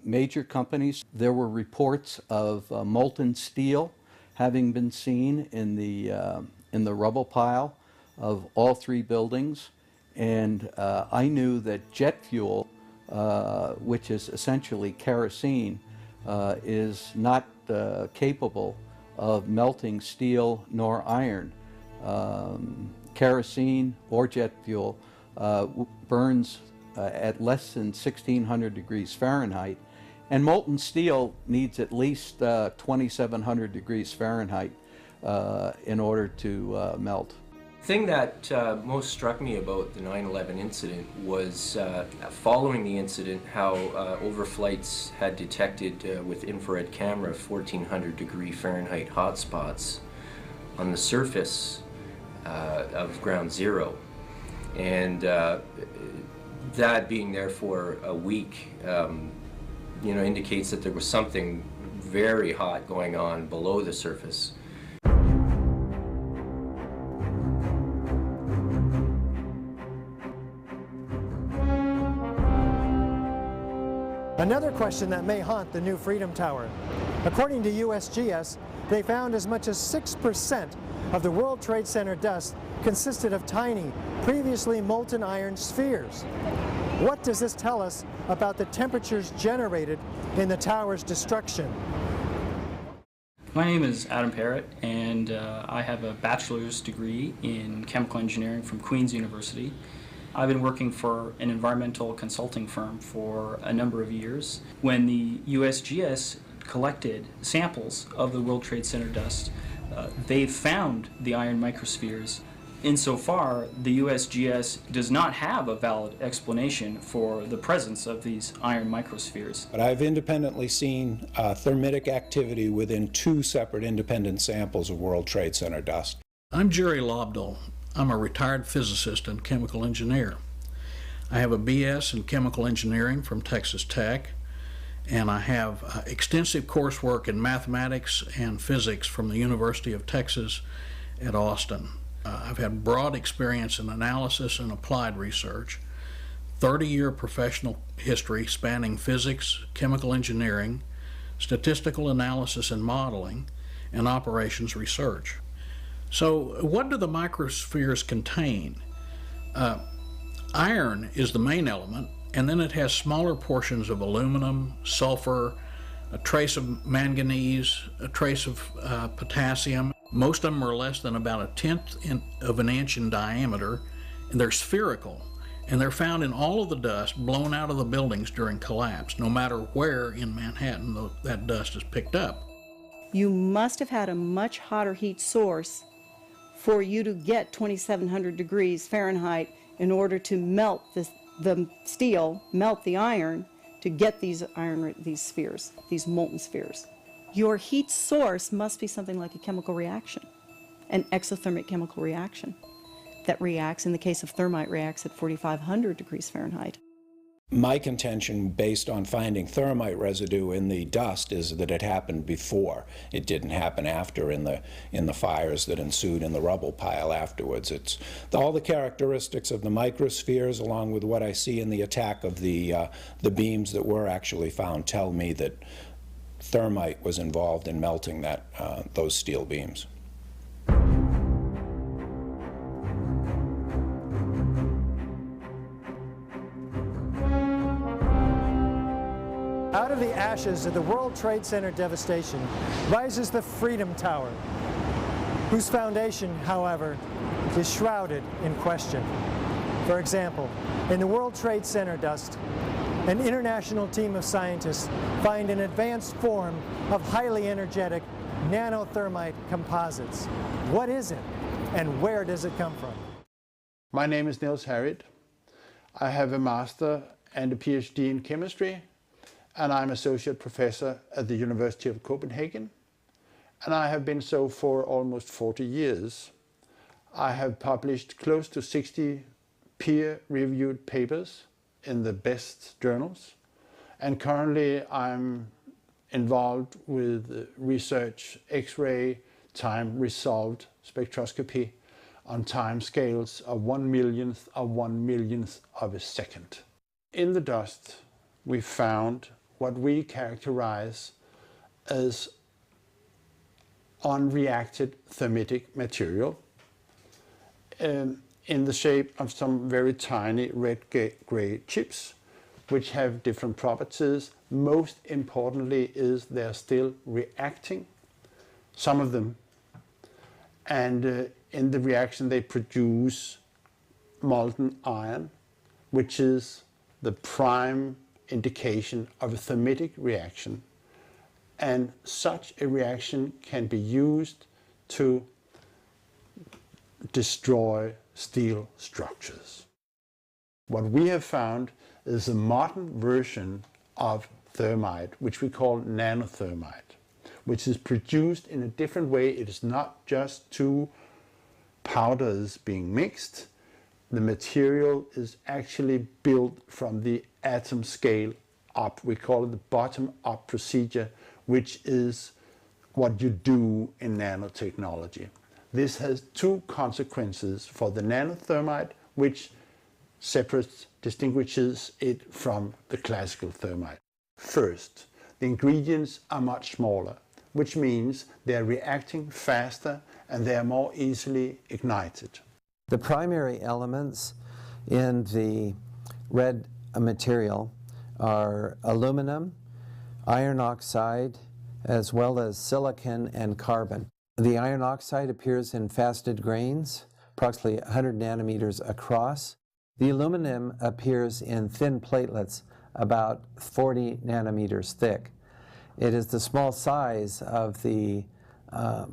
major companies. There were reports of molten steel having been seen in the rubble pile of all 3 buildings, and I knew that jet fuel, which is essentially kerosene, is not capable of melting steel nor iron. Kerosene or jet fuel burns at less than 1600 degrees Fahrenheit, and molten steel needs at least 2700 degrees Fahrenheit in order to melt. The thing that most struck me about the 9/11 incident was following the incident how overflights had detected with infrared camera 1400 degree Fahrenheit hotspots on the surface of ground zero, and that being there for a week indicates that there was something very hot going on below the surface. Another question that may haunt the new Freedom Tower. According to USGS, they found as much as 6% of the World Trade Center dust consisted of tiny, previously molten iron spheres. What does this tell us about the temperatures generated in the tower's destruction? My name is Adam Parrott, and I have a bachelor's degree in chemical engineering from Queen's University. I've been working for an environmental consulting firm for a number of years. When the USGS collected samples of the World Trade Center dust, they found the iron microspheres. Insofar, the USGS does not have a valid explanation for the presence of these iron microspheres. But I've independently seen thermitic activity within 2 separate independent samples of World Trade Center dust. I'm Jerry Lobdell. I'm a retired physicist and chemical engineer. I have a BS in chemical engineering from Texas Tech, and I have extensive coursework in mathematics and physics from the University of Texas at Austin. I've had broad experience in analysis and applied research, 30-year professional history spanning physics, chemical engineering, statistical analysis and modeling, and operations research. So what do the microspheres contain? Iron is the main element, and then it has smaller portions of aluminum, sulfur, a trace of manganese, a trace of potassium. Most of them are less than about 1/10 of an inch in diameter, and they're spherical, and they're found in all of the dust blown out of the buildings during collapse, no matter where in Manhattan that dust is picked up. You must have had a much hotter heat source for you to get 2700 degrees Fahrenheit in order to melt the steel, melt the iron, to get these molten spheres. Your heat source must be something like a chemical reaction. an exothermic chemical reaction that reacts, in the case of thermite, reacts at 4,500 degrees Fahrenheit. My contention, based on finding thermite residue in the dust, is that it happened before. It didn't happen after in the fires that ensued in the rubble pile afterwards. It's all the characteristics of the microspheres, along with what I see in the attack of the beams that were actually found, tell me that thermite was involved in melting those steel beams. Out of the ashes of the World Trade Center devastation rises the Freedom Tower, whose foundation, however, is shrouded in question. For example, in the World Trade Center dust, an international team of scientists find an advanced form of highly energetic nanothermite composites. What is it, and where does it come from? My name is Niels Harriet. I have a master and a PhD in chemistry, and I'm associate professor at the University of Copenhagen, and I have been so for almost 40 years. I have published close to 60 peer-reviewed papers in the best journals, and currently I'm involved with research X-ray time-resolved spectroscopy on time scales of 1/millionth of a second. In the dust, we found what we characterize as unreacted thermitic material in the shape of some very tiny red-gray chips, which have different properties. Most importantly is they're still reacting, some of them, and in the reaction they produce molten iron, which is the prime indication of a thermitic reaction, and such a reaction can be used to destroy steel structures. What we have found is a modern version of thermite, which we call nanothermite, which is produced in a different way. It is not just two powders being mixed. The material is actually built from the atom scale up. We call it the bottom-up procedure, which is what you do in nanotechnology. This has two consequences for the nanothermite, which distinguishes it from the classical thermite. First, the ingredients are much smaller, which means they are reacting faster and they are more easily ignited. The primary elements in the red material are aluminum, iron oxide, as well as silicon and carbon. The iron oxide appears in faceted grains, approximately 100 nanometers across. The aluminum appears in thin platelets, about 40 nanometers thick. It is the small size of the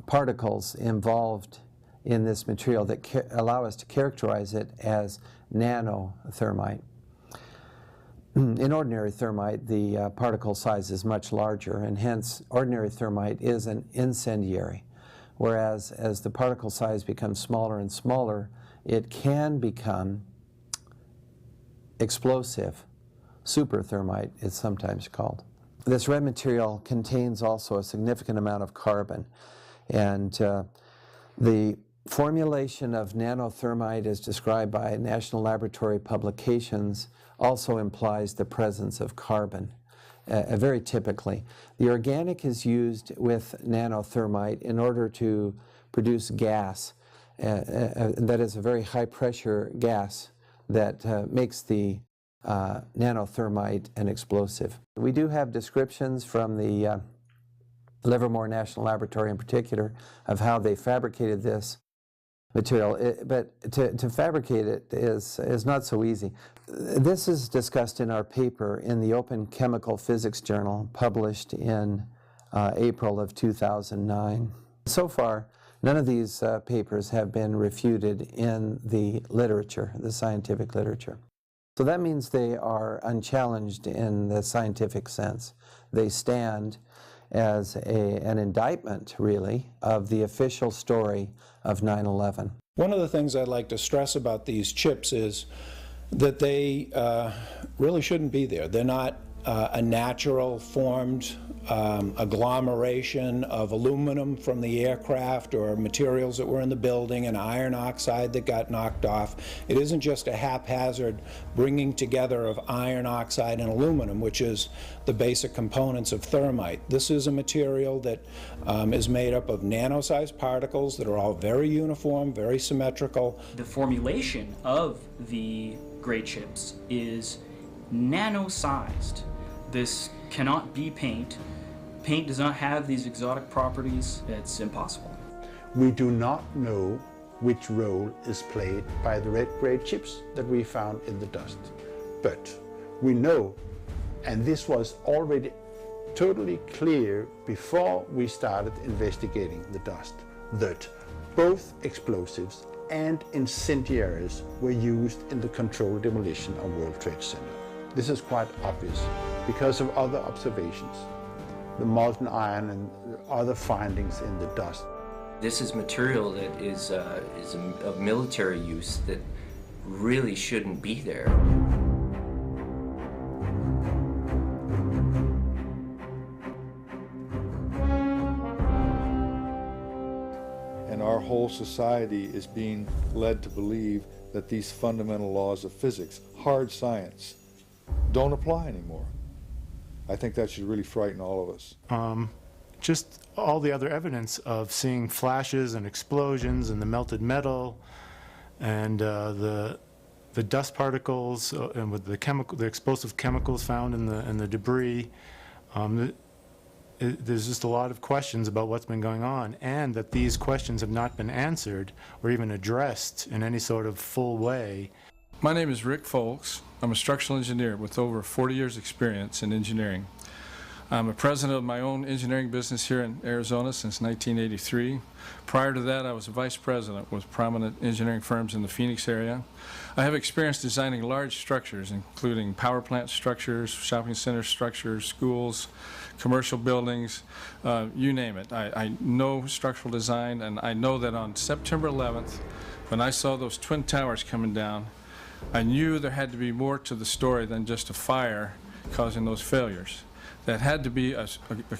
particles involved in this material that allow us to characterize it as nanothermite. In ordinary thermite, the particle size is much larger, and hence ordinary thermite is an incendiary, whereas as the particle size becomes smaller and smaller, it can become explosive. Super thermite is sometimes called. This red material contains also a significant amount of carbon, and the formulation of nanothermite as described by National Laboratory Publications also implies the presence of carbon, very typically. The organic is used with nanothermite in order to produce gas, that is a very high pressure gas that makes the nanothermite an explosive. We do have descriptions from the Livermore National Laboratory in particular of how they fabricated this material, but to fabricate it is not so easy. This is discussed in our paper in the Open Chemical Physics Journal, published in April of 2009. So far, none of these papers have been refuted in the literature, the scientific literature. So that means they are unchallenged in the scientific sense. They stand, as an indictment, really, of the official story of 9/11. One of the things I'd like to stress about these chips is that they really shouldn't be there. They're not a natural formed agglomeration of aluminum from the aircraft or materials that were in the building and iron oxide that got knocked off. It isn't just a haphazard bringing together of iron oxide and aluminum, which is the basic components of thermite. This is a material that is made up of nano-sized particles that are all very uniform, very symmetrical. The formulation of the gray chips is nano-sized. This cannot be paint. Paint does not have these exotic properties. It's impossible. We do not know which role is played by the red-gray chips that we found in the dust. But we know, and this was already totally clear before we started investigating the dust, that both explosives and incendiaries were used in the controlled demolition of World Trade Center. This is quite obvious because of other observations, the molten iron and other findings in the dust. This is material that is of military use that really shouldn't be there. And our whole society is being led to believe that these fundamental laws of physics, hard science, don't apply anymore. I think that should really frighten all of us. Just all the other evidence of seeing flashes and explosions and the melted metal and the dust particles and with the explosive chemicals found in the debris. There's just a lot of questions about what's been going on, and that these questions have not been answered or even addressed in any sort of full way. My name is Rick Folks. I'm a structural engineer with over 40 years experience in engineering. I'm a president of my own engineering business here in Arizona since 1983. Prior to that, I was a vice president with prominent engineering firms in the Phoenix area. I have experience designing large structures, including power plant structures, shopping center structures, schools, commercial buildings, you name it. I know structural design, and I know that on September 11th, when I saw those Twin Towers coming down, I knew there had to be more to the story than just a fire causing those failures. That had to be a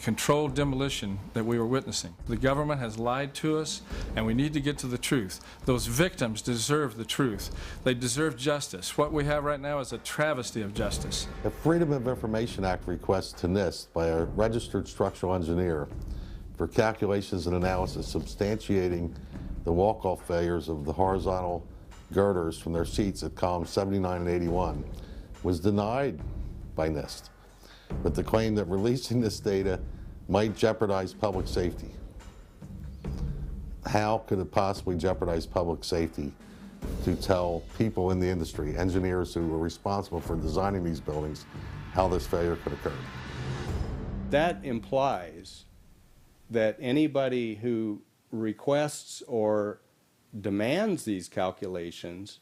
controlled demolition that we were witnessing. The government has lied to us, and we need to get to the truth. Those victims deserve the truth. They deserve justice. What we have right now is a travesty of justice. A Freedom of Information Act request to NIST by a registered structural engineer for calculations and analysis substantiating the walk-off failures of the horizontal girders from their seats at columns 79 and 81 was denied by NIST, with the claim that releasing this data might jeopardize public safety. How could it possibly jeopardize public safety to tell people in the industry, engineers who were responsible for designing these buildings, how this failure could occur? That implies that anybody who requests or demands these calculations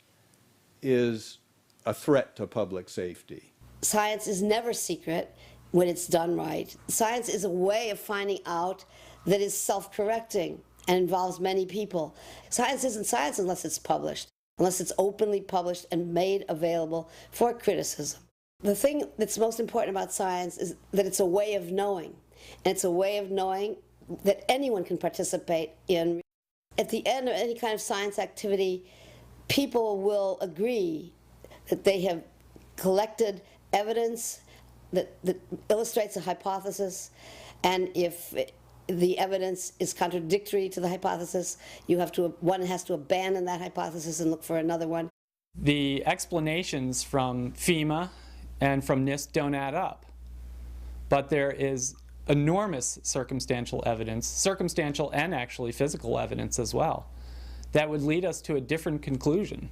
is a threat to public safety. Science is never secret when it's done right. Science is a way of finding out that is self-correcting and involves many people. Science isn't science unless it's published, unless it's openly published and made available for criticism. The thing that's most important about science is that it's a way of knowing, and it's a way of knowing that anyone can participate in. At the end of any kind of science activity, people will agree that they have collected evidence that illustrates a hypothesis, and if the evidence is contradictory to the hypothesis, one has to abandon that hypothesis and look for another one. The explanations from FEMA and from NIST don't add up, but there is enormous circumstantial evidence, circumstantial and actually physical evidence as well, that would lead us to a different conclusion.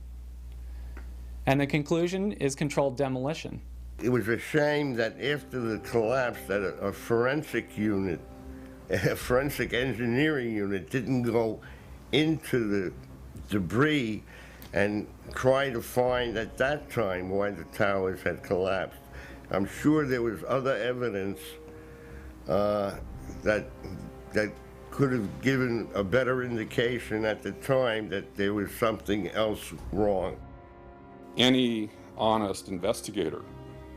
And the conclusion is controlled demolition. It was a shame that after the collapse that a forensic unit, a forensic engineering unit didn't go into the debris and try to find at that time why the towers had collapsed. I'm sure there was other evidence that could have given a better indication at the time that there was something else wrong. Any honest investigator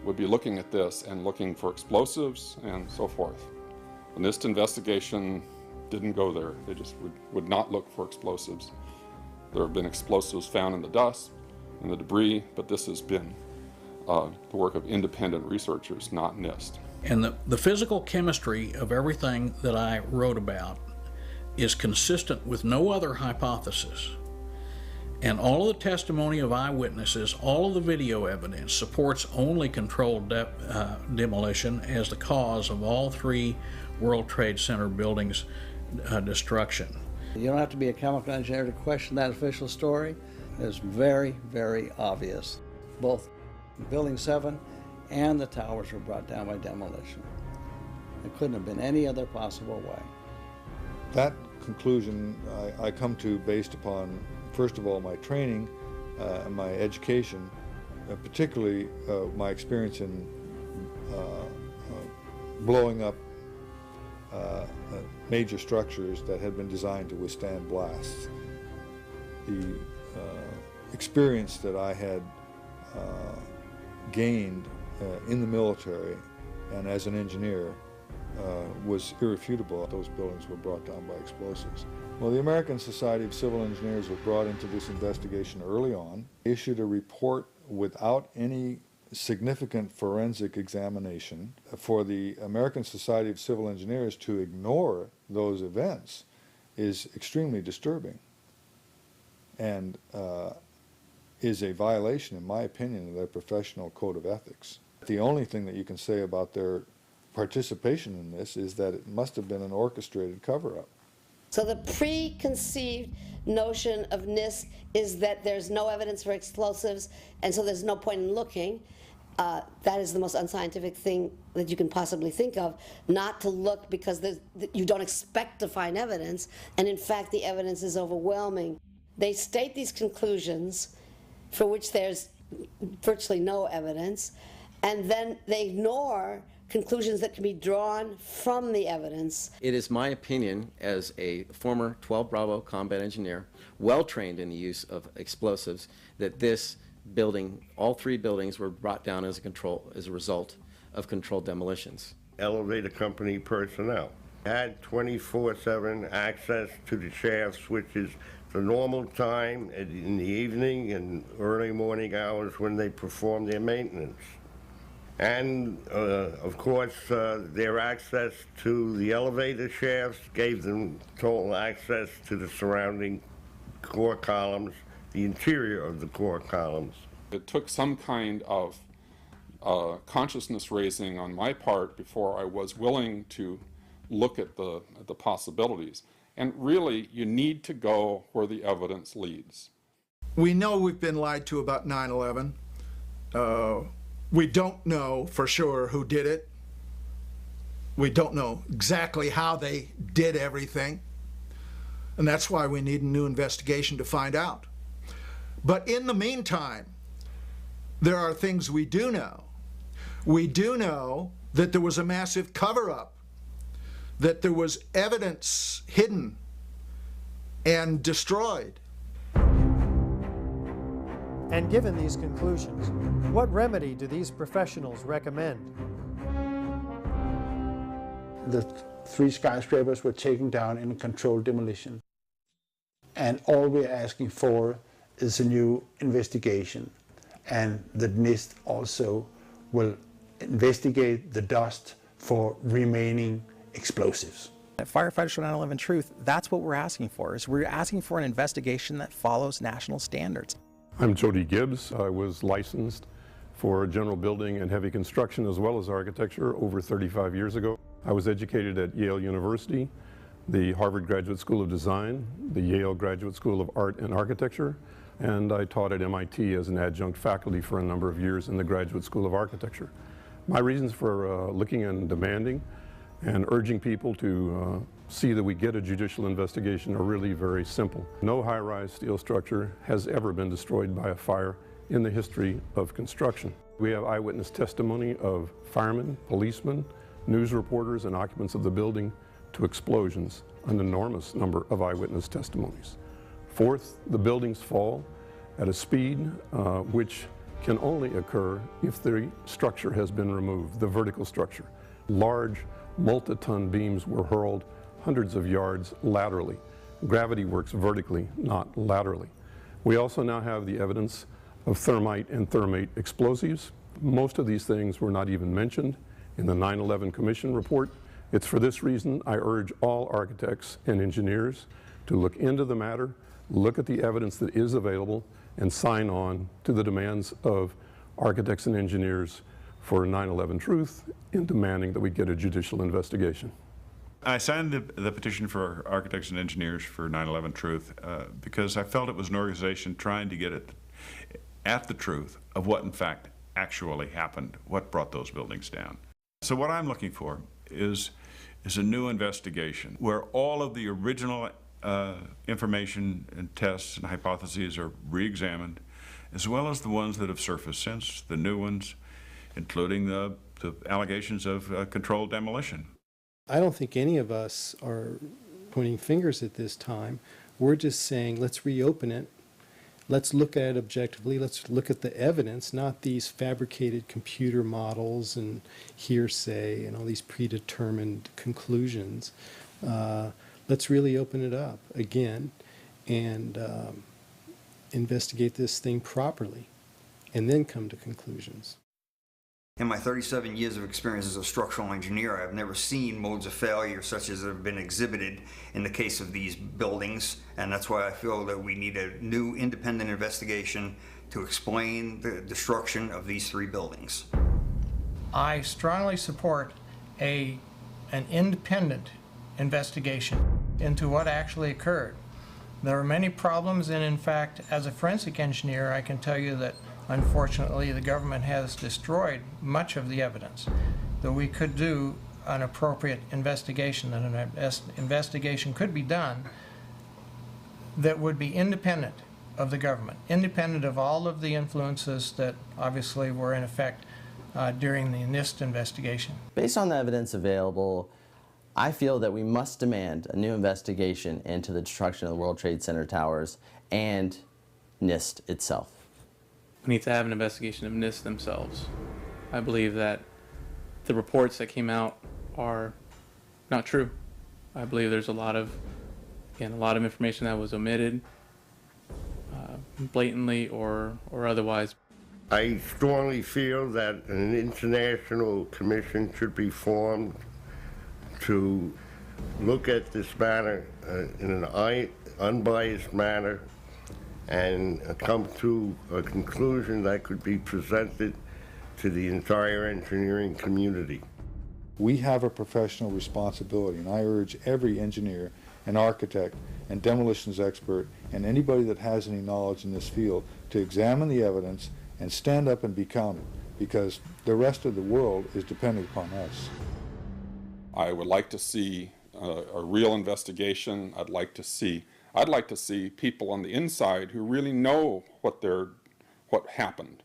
would be looking at this and looking for explosives and so forth. The NIST investigation didn't go there. They just would not look for explosives. There have been explosives found in the dust, in the debris, but this has been the work of independent researchers, not NIST. And the physical chemistry of everything that I wrote about is consistent with no other hypothesis. And all of the testimony of eyewitnesses, all of the video evidence supports only controlled demolition as the cause of all 3 World Trade Center buildings' destruction. You don't have to be a chemical engineer to question that official story. It's very, very obvious. Both Building 7 and the towers were brought down by demolition. It couldn't have been any other possible way. That conclusion I come to based upon, first of all, my training and my education, particularly my experience in blowing up major structures that had been designed to withstand blasts. The experience that I had gained in the military and as an engineer was irrefutable. Those buildings were brought down by explosives. Well, the American Society of Civil Engineers was brought into this investigation early on, issued a report without any significant forensic examination. For the American Society of Civil Engineers to ignore those events is extremely disturbing and is a violation, in my opinion, of their professional code of ethics. The only thing that you can say about their participation in this is that it must have been an orchestrated cover-up. So the preconceived notion of NIST is that there's no evidence for explosives, and so there's no point in looking. That is the most unscientific thing that you can possibly think of, not to look because you don't expect to find evidence, and in fact the evidence is overwhelming. They state these conclusions for which there's virtually no evidence, and then they ignore conclusions that can be drawn from the evidence. It is my opinion, as a former 12 Bravo combat engineer, well trained in the use of explosives, that this building, all 3 buildings, were brought down as a result of controlled demolitions. Elevator company personnel had 24/7 access to the shafts, which is the normal time in the evening and early morning hours when they perform their maintenance. And of course, their access to the elevator shafts gave them total access to the surrounding core columns, the interior of the core columns. It took some kind of consciousness raising on my part before I was willing to look at the possibilities. And really, you need to go where the evidence leads. We know we've been lied to about 9/11. We don't know for sure who did it. We don't know exactly how they did everything. And that's why we need a new investigation to find out. But in the meantime, there are things we do know. We do know that there was a massive cover-up, that there was evidence hidden and destroyed. And given these conclusions, what remedy do these professionals recommend? The 3 skyscrapers were taken down in a controlled demolition. And all we're asking for is a new investigation. And the NIST also will investigate the dust for remaining explosives. At Firefighters for 9/11 Truth, that's what we're asking for. We're asking for an investigation that follows national standards. I'm Jody Gibbs. I was licensed for general building and heavy construction as well as architecture over 35 years ago. I was educated at Yale University, the Harvard Graduate School of Design, the Yale Graduate School of Art and Architecture, and I taught at MIT as an adjunct faculty for a number of years in the Graduate School of Architecture. My reasons for looking and demanding and urging people to see that we get a judicial investigation are really very simple. No high-rise steel structure has ever been destroyed by a fire in the history of construction. We have eyewitness testimony of firemen, policemen, news reporters, and occupants of the building to explosions, an enormous number of eyewitness testimonies. Fourth, the buildings fall at a speed which can only occur if the structure has been removed, the vertical structure. Large multi-ton beams were hurled hundreds of yards laterally. Gravity works vertically, not laterally. We also now have the evidence of thermite and thermate explosives. Most of these things were not even mentioned in the 9/11 Commission report. It's for this reason I urge all architects and engineers to look into the matter, look at the evidence that is available, and sign on to the demands of architects and engineers for 9/11 Truth in demanding that we get a judicial investigation. I signed the petition for architects and engineers for 9/11 Truth because I felt it was an organization trying to get at the truth of what in fact actually happened, what brought those buildings down. So what I'm looking for is a new investigation where all of the original information and tests and hypotheses are re-examined, as well as the ones that have surfaced since, the new ones, including the allegations of controlled demolition. I don't think any of us are pointing fingers at this time. We're just saying, let's reopen it. Let's look at it objectively. Let's look at the evidence, not these fabricated computer models and hearsay and all these predetermined conclusions. Let's really open it up again and investigate this thing properly and then come to conclusions. In my 37 years of experience as a structural engineer, I've never seen modes of failure such as have been exhibited in the case of these buildings, and that's why I feel that we need a new independent investigation to explain the destruction of these three buildings. I strongly support an independent investigation into what actually occurred. There are many problems, and in fact, as a forensic engineer, I can tell you that unfortunately, the government has destroyed much of the evidence. Though we could do an appropriate investigation, and an investigation could be done that would be independent of the government, independent of all of the influences that obviously were in effect during the NIST investigation. Based on the evidence available, I feel that we must demand a new investigation into the destruction of the World Trade Center towers and NIST itself. We need to have an investigation of NIST themselves. I believe that the reports that came out are not true. I believe there's a lot of information that was omitted, blatantly or otherwise. I strongly feel that an international commission should be formed to look at this matter in an unbiased manner and come to a conclusion that could be presented to the entire engineering community. We have a professional responsibility, and I urge every engineer and architect and demolitions expert and anybody that has any knowledge in this field to examine the evidence and stand up and be counted, because the rest of the world is depending upon us. I would like to see a real investigation. I'd like to see people on the inside who really know what happened.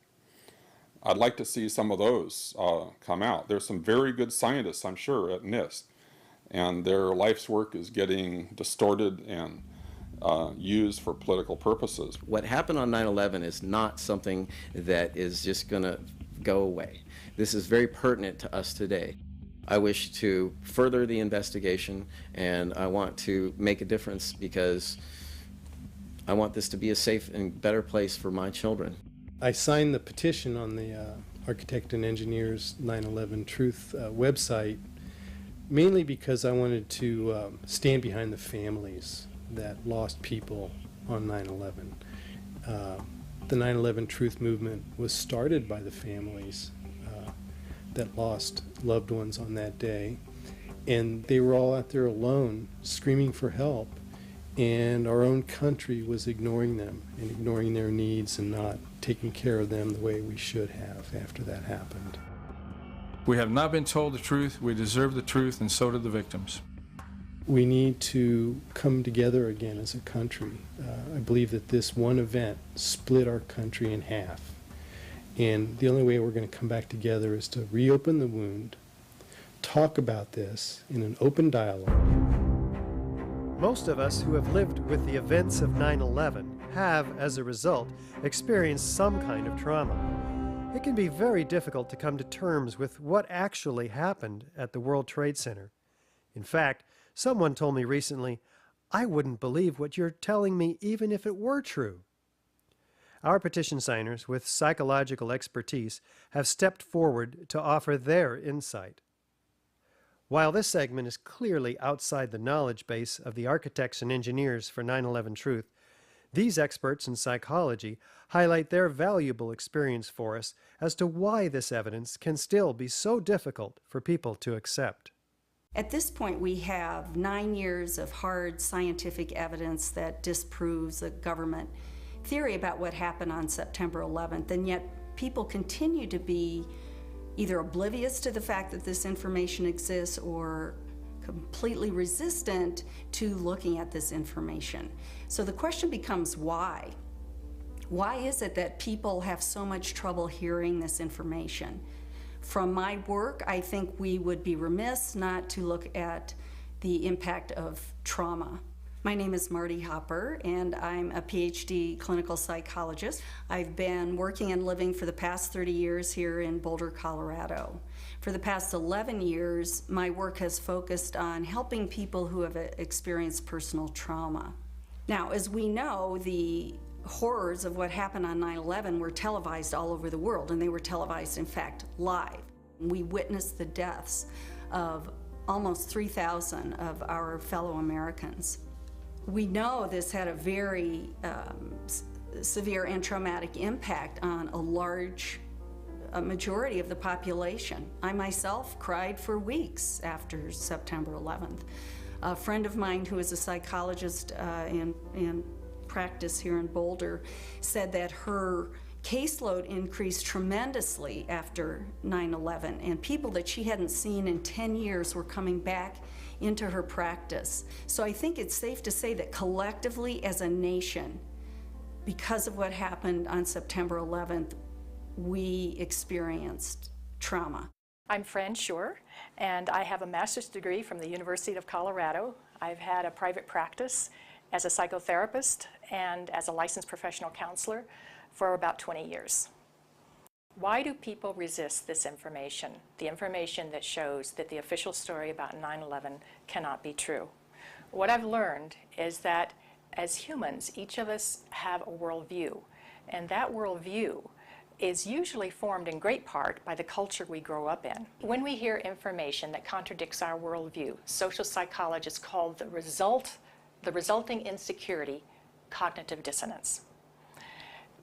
I'd like to see some of those come out. There's some very good scientists, I'm sure, at NIST, and their life's work is getting distorted and used for political purposes. What happened on 9/11 is not something that is just going to go away. This is very pertinent to us today. I wish to further the investigation, and I want to make a difference because I want this to be a safe and better place for my children. I signed the petition on the Architect and Engineers 9/11 Truth website mainly because I wanted to stand behind the families that lost people on 9/11. The 9/11 Truth movement was started by the families that lost loved ones on that day, and they were all out there alone screaming for help, and our own country was ignoring them and ignoring their needs and not taking care of them the way we should have after that happened. We have not been told the truth. We deserve the truth, and so did the victims. We need to come together again as a country. I believe that this one event split our country in half. And the only way we're going to come back together is to reopen the wound, talk about this in an open dialogue, Most of us who have lived with the events of 9/11 have, as a result, experienced some kind of trauma. It can be very difficult to come to terms with what actually happened at the World Trade Center. In fact, someone told me recently, "I wouldn't believe what you're telling me even if it were true." Our petition signers with psychological expertise have stepped forward to offer their insight. While this segment is clearly outside the knowledge base of the architects and engineers for 9/11 Truth, these experts in psychology highlight their valuable experience for us as to why this evidence can still be so difficult for people to accept. At this point, we have 9 years of hard scientific evidence that disproves the government theory about what happened on September 11th, and yet people continue to be either oblivious to the fact that this information exists or completely resistant to looking at this information. So the question becomes why? Why is it that people have so much trouble hearing this information? From my work, I think we would be remiss not to look at the impact of trauma. My name is Marty Hopper, and I'm a PhD clinical psychologist. I've been working and living for the past 30 years here in Boulder, Colorado. For the past 11 years, my work has focused on helping people who have experienced personal trauma. Now, as we know, the horrors of what happened on 9/11 were televised all over the world, and they were televised, in fact, live. We witnessed the deaths of almost 3,000 of our fellow Americans. We know this had a very severe and traumatic impact on a large majority of the population. I myself cried for weeks after September 11th. A friend of mine who is a psychologist in practice here in Boulder said that her caseload increased tremendously after 9/11, and people that she hadn't seen in 10 years were coming back into her practice. So I think it's safe to say that collectively as a nation, because of what happened on September 11th, we experienced trauma. I'm Fran Schur, and I have a master's degree from the University of Colorado. I've had a private practice as a psychotherapist and as a licensed professional counselor for about 20 years. Why do people resist this information, the information that shows that the official story about 9/11 cannot be true? What I've learned is that as humans, each of us have a worldview, and that worldview is usually formed in great part by the culture we grow up in. When we hear information that contradicts our worldview, social psychologists call the resulting insecurity cognitive dissonance.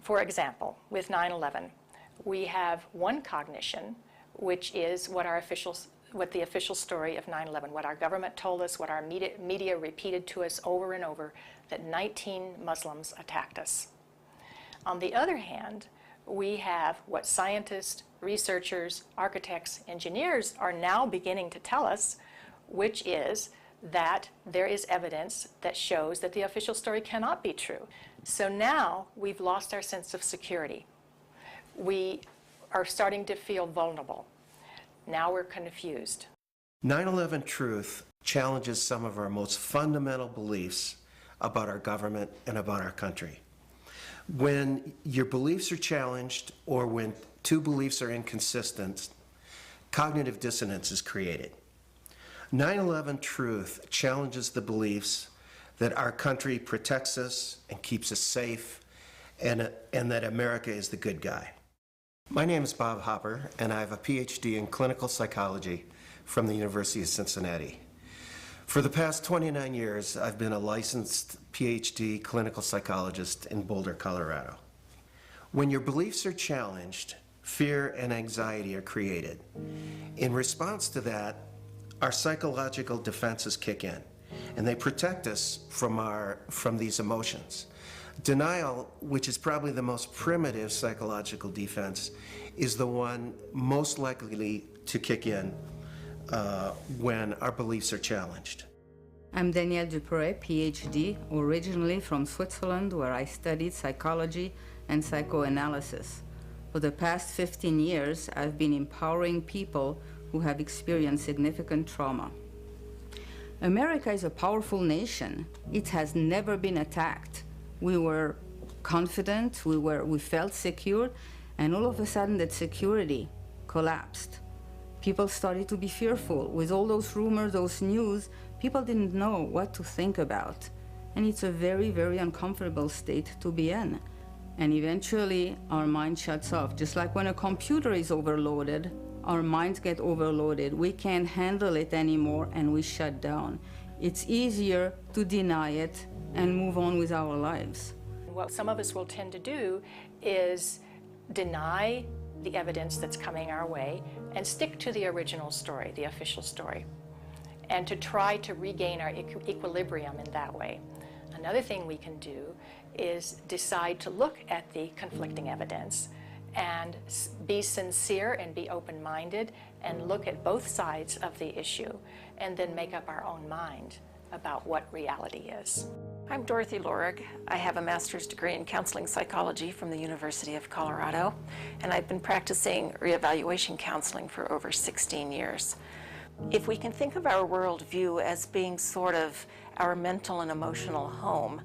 For example, with 9/11, we have one cognition, which is what the official story of 9/11, what our government told us, what our media repeated to us over and over, that 19 Muslims attacked us. On the other hand, we have what scientists, researchers, architects, engineers are now beginning to tell us, which is that there is evidence that shows that the official story cannot be true. So now we've lost our sense of security. We are starting to feel vulnerable. Now we're confused. 9/11 Truth challenges some of our most fundamental beliefs about our government and about our country. When your beliefs are challenged or when two beliefs are inconsistent, cognitive dissonance is created. 9/11 Truth challenges the beliefs that our country protects us and keeps us safe and that America is the good guy. My name is Bob Hopper, and I have a PhD in clinical psychology from the University of Cincinnati. For the past 29 years, I've been a licensed PhD clinical psychologist in Boulder, Colorado. When your beliefs are challenged, fear and anxiety are created. In response to that, our psychological defenses kick in, and they protect us from these emotions. Denial, which is probably the most primitive psychological defense, is the one most likely to kick in when our beliefs are challenged. I'm Danielle Dupré, PhD, originally from Switzerland, where I studied psychology and psychoanalysis. For the past 15 years, I've been empowering people who have experienced significant trauma. America is a powerful nation. It has never been attacked. We were confident, we felt secure, and all of a sudden that security collapsed. People started to be fearful. With all those rumors, those news, people didn't know what to think about. And it's a very, very uncomfortable state to be in. And eventually, our mind shuts off. Just like when a computer is overloaded, our minds get overloaded. We can't handle it anymore, and we shut down. It's easier to deny it and move on with our lives. What some of us will tend to do is deny the evidence that's coming our way and stick to the original story, the official story, and to try to regain our equilibrium in that way. Another thing we can do is decide to look at the conflicting evidence and be sincere and be open-minded and look at both sides of the issue and then make up our own mind about what reality is. I'm Dorothy Lorig. I have a master's degree in counseling psychology from the University of Colorado, and I've been practicing reevaluation counseling for over 16 years. If we can think of our worldview as being sort of our mental and emotional home,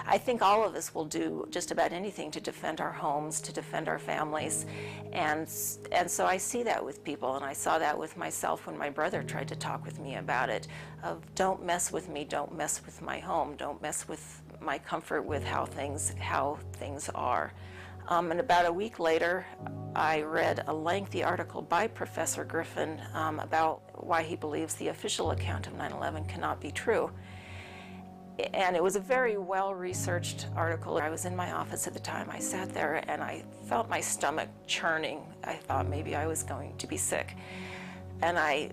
I think all of us will do just about anything to defend our homes, to defend our families. And so I see that with people, and I saw that with myself when my brother tried to talk with me about it, of don't mess with me, don't mess with my home, don't mess with my comfort with how things are. And about a week later, I read a lengthy article by Professor Griffin about why he believes the official account of 9/11 cannot be true. And it was a very well-researched article. I was in my office at the time. I sat there and I felt my stomach churning. I thought maybe I was going to be sick. And I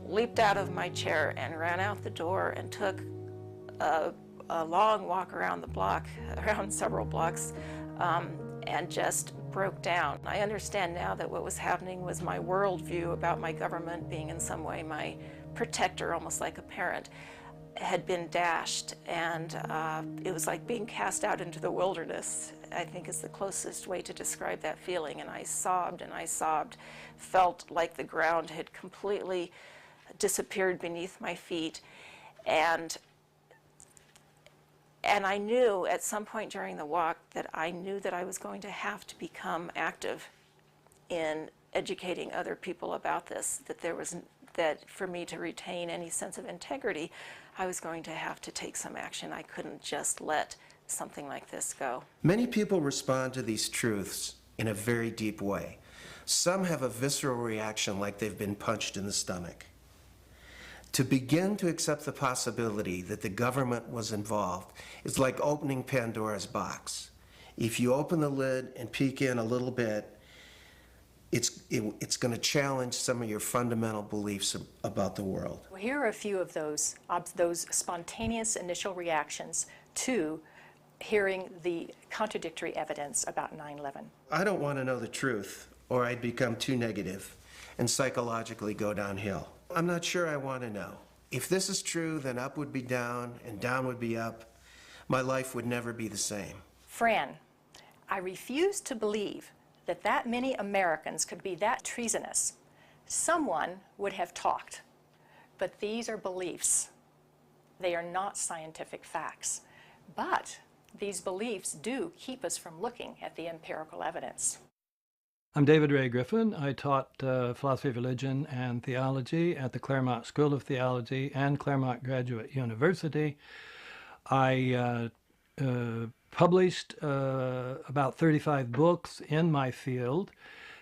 leaped out of my chair and ran out the door and took a long walk around the block, around several blocks, and just broke down. I understand now that what was happening was my worldview about my government being in some way my protector, almost like a parent, had been dashed, and it was like being cast out into the wilderness, I think is the closest way to describe that feeling. And I sobbed, felt like the ground had completely disappeared beneath my feet. And I knew at some point during the walk that I knew that I was going to have to become active in educating other people about this, that for me to retain any sense of integrity, I was going to have to take some action. I couldn't just let something like this go. Many people respond to these truths in a very deep way. Some have a visceral reaction like they've been punched in the stomach. To begin to accept the possibility that the government was involved is like opening Pandora's box. If you open the lid and peek in a little bit, it's going to challenge some of your fundamental beliefs about the world. Well, here are a few of those spontaneous initial reactions to hearing the contradictory evidence about 9/11. I don't want to know the truth, or I'd become too negative and psychologically go downhill. I'm not sure I want to know. If this is true, then up would be down and down would be up. My life would never be the same. Fran, I refuse to believe that many Americans could be that treasonous. Someone would have talked. But these are beliefs. They are not scientific facts. But these beliefs do keep us from looking at the empirical evidence. I'm David Ray Griffin. I taught philosophy of religion and theology at the Claremont School of Theology and Claremont Graduate University. I published about 35 books in my field,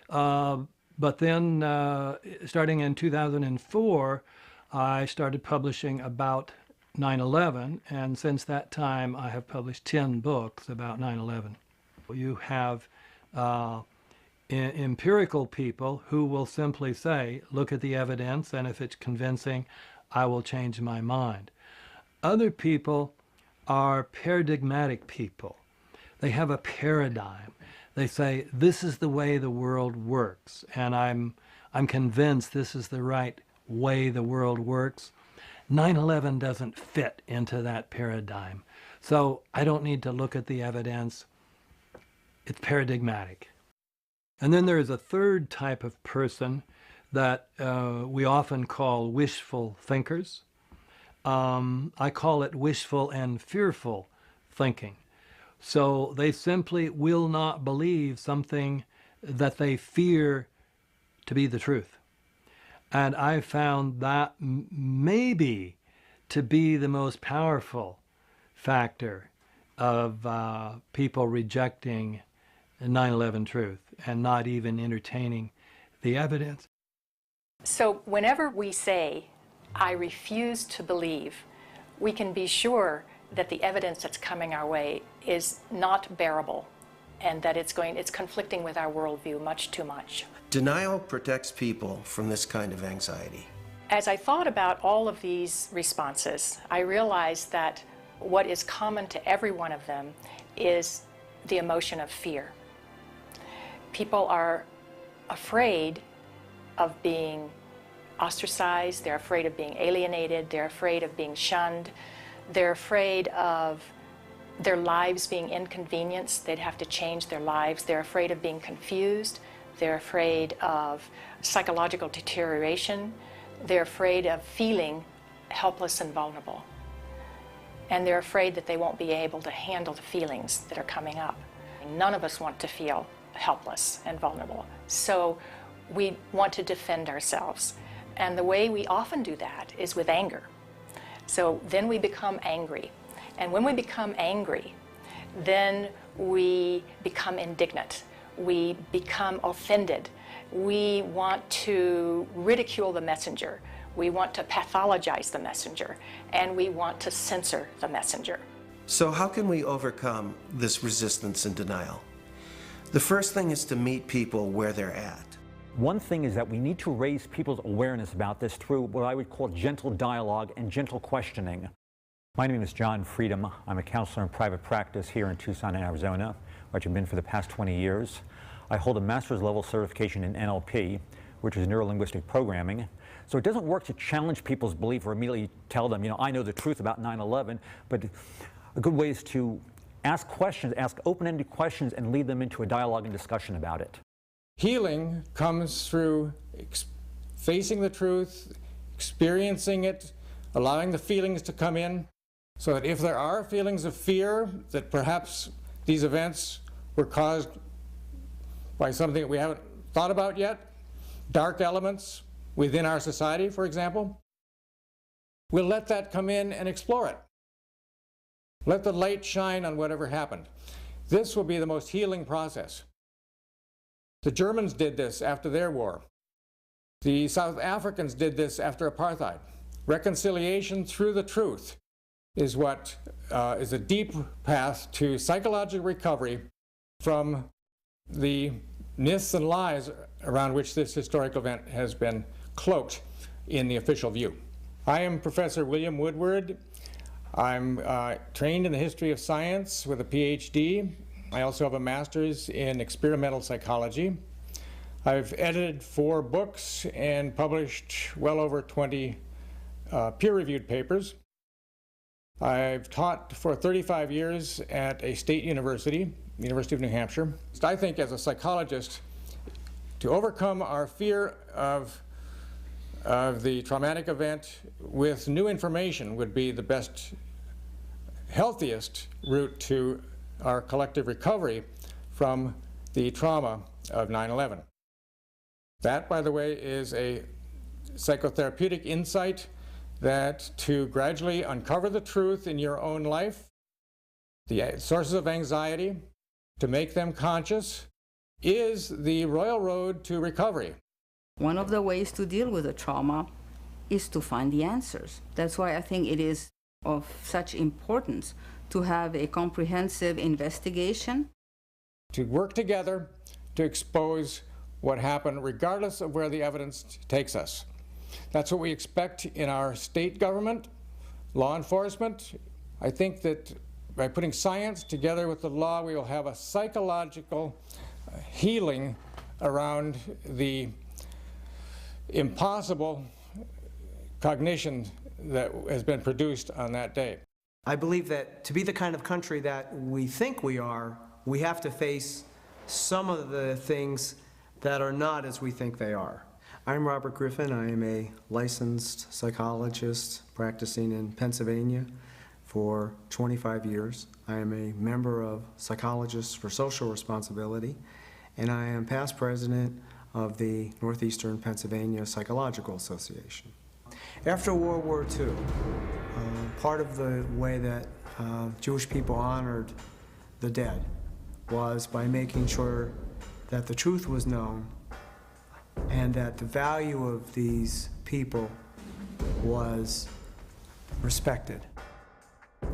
but then starting in 2004, I started publishing about 9/11, and since that time I have published 10 books about 9/11. You have empirical people who will simply say, look at the evidence, and if it's convincing, I will change my mind. Other people are paradigmatic people. They have a paradigm. They say, this is the way the world works, and I'm convinced this is the right way the world works. 9/11 doesn't fit into that paradigm. So I don't need to look at the evidence. It's paradigmatic. And then there is a third type of person that we often call wishful thinkers. I call it wishful and fearful thinking. So they simply will not believe something that they fear to be the truth. And I found that maybe to be the most powerful factor of people rejecting 9/11 truth and not even entertaining the evidence. So whenever we say, I refuse to believe, we can be sure that the evidence that's coming our way is not bearable and that it's conflicting with our worldview much too much. Denial protects people from this kind of anxiety. As I thought about all of these responses, I realized that what is common to every one of them is the emotion of fear. People are afraid of being ostracized, they're afraid of being alienated, they're afraid of being shunned, they're afraid of their lives being inconvenienced, they'd have to change their lives, they're afraid of being confused, they're afraid of psychological deterioration, they're afraid of feeling helpless and vulnerable. And they're afraid that they won't be able to handle the feelings that are coming up. None of us want to feel helpless and vulnerable. So we want to defend ourselves. And the way we often do that is with anger. So then we become angry. And when we become angry, then we become indignant. We become offended. We want to ridicule the messenger. We want to pathologize the messenger. And we want to censor the messenger. So how can we overcome this resistance and denial? The first thing is to meet people where they're at. One thing is that we need to raise people's awareness about this through what I would call gentle dialogue and gentle questioning. My name is John Freedom. I'm a counselor in private practice here in Tucson, Arizona, which I've been for the past 20 years. I hold a master's level certification in NLP, which is neuro-linguistic programming. So it doesn't work to challenge people's belief or immediately tell them, I know the truth about 9/11, but a good way is to ask questions, ask open-ended questions, and lead them into a dialogue and discussion about it. Healing comes through facing the truth, experiencing it, allowing the feelings to come in, so that if there are feelings of fear that perhaps these events were caused by something that we haven't thought about yet, dark elements within our society, for example, we'll let that come in and explore it. Let the light shine on whatever happened. This will be the most healing process. The Germans did this after their war. The South Africans did this after apartheid. Reconciliation through the truth is what is a deep path to psychological recovery from the myths and lies around which this historic event has been cloaked in the official view. I am Professor William Woodward. I'm trained in the history of science with a PhD. I also have a master's in experimental psychology. I've edited 4 books and published well over 20 peer-reviewed papers. I've taught for 35 years at a state university, University of New Hampshire. I think as a psychologist, to overcome our fear of the traumatic event with new information would be the best, healthiest route to our collective recovery from the trauma of 9/11. That, by the way, is a psychotherapeutic insight that to gradually uncover the truth in your own life, the sources of anxiety, to make them conscious, is the royal road to recovery. One of the ways to deal with the trauma is to find the answers. That's why I think it is of such importance to have a comprehensive investigation. To work together to expose what happened, regardless of where the evidence takes us. That's what we expect in our state government, law enforcement. I think that by putting science together with the law, we will have a psychological healing around the impossible cognition that has been produced on that day. I believe that to be the kind of country that we think we are, we have to face some of the things that are not as we think they are. I'm Robert Griffin. I am a licensed psychologist practicing in Pennsylvania for 25 years. I am a member of Psychologists for Social Responsibility, and I am past president of the Northeastern Pennsylvania Psychological Association. After World War II, part of the way that Jewish people honored the dead was by making sure that the truth was known and that the value of these people was respected.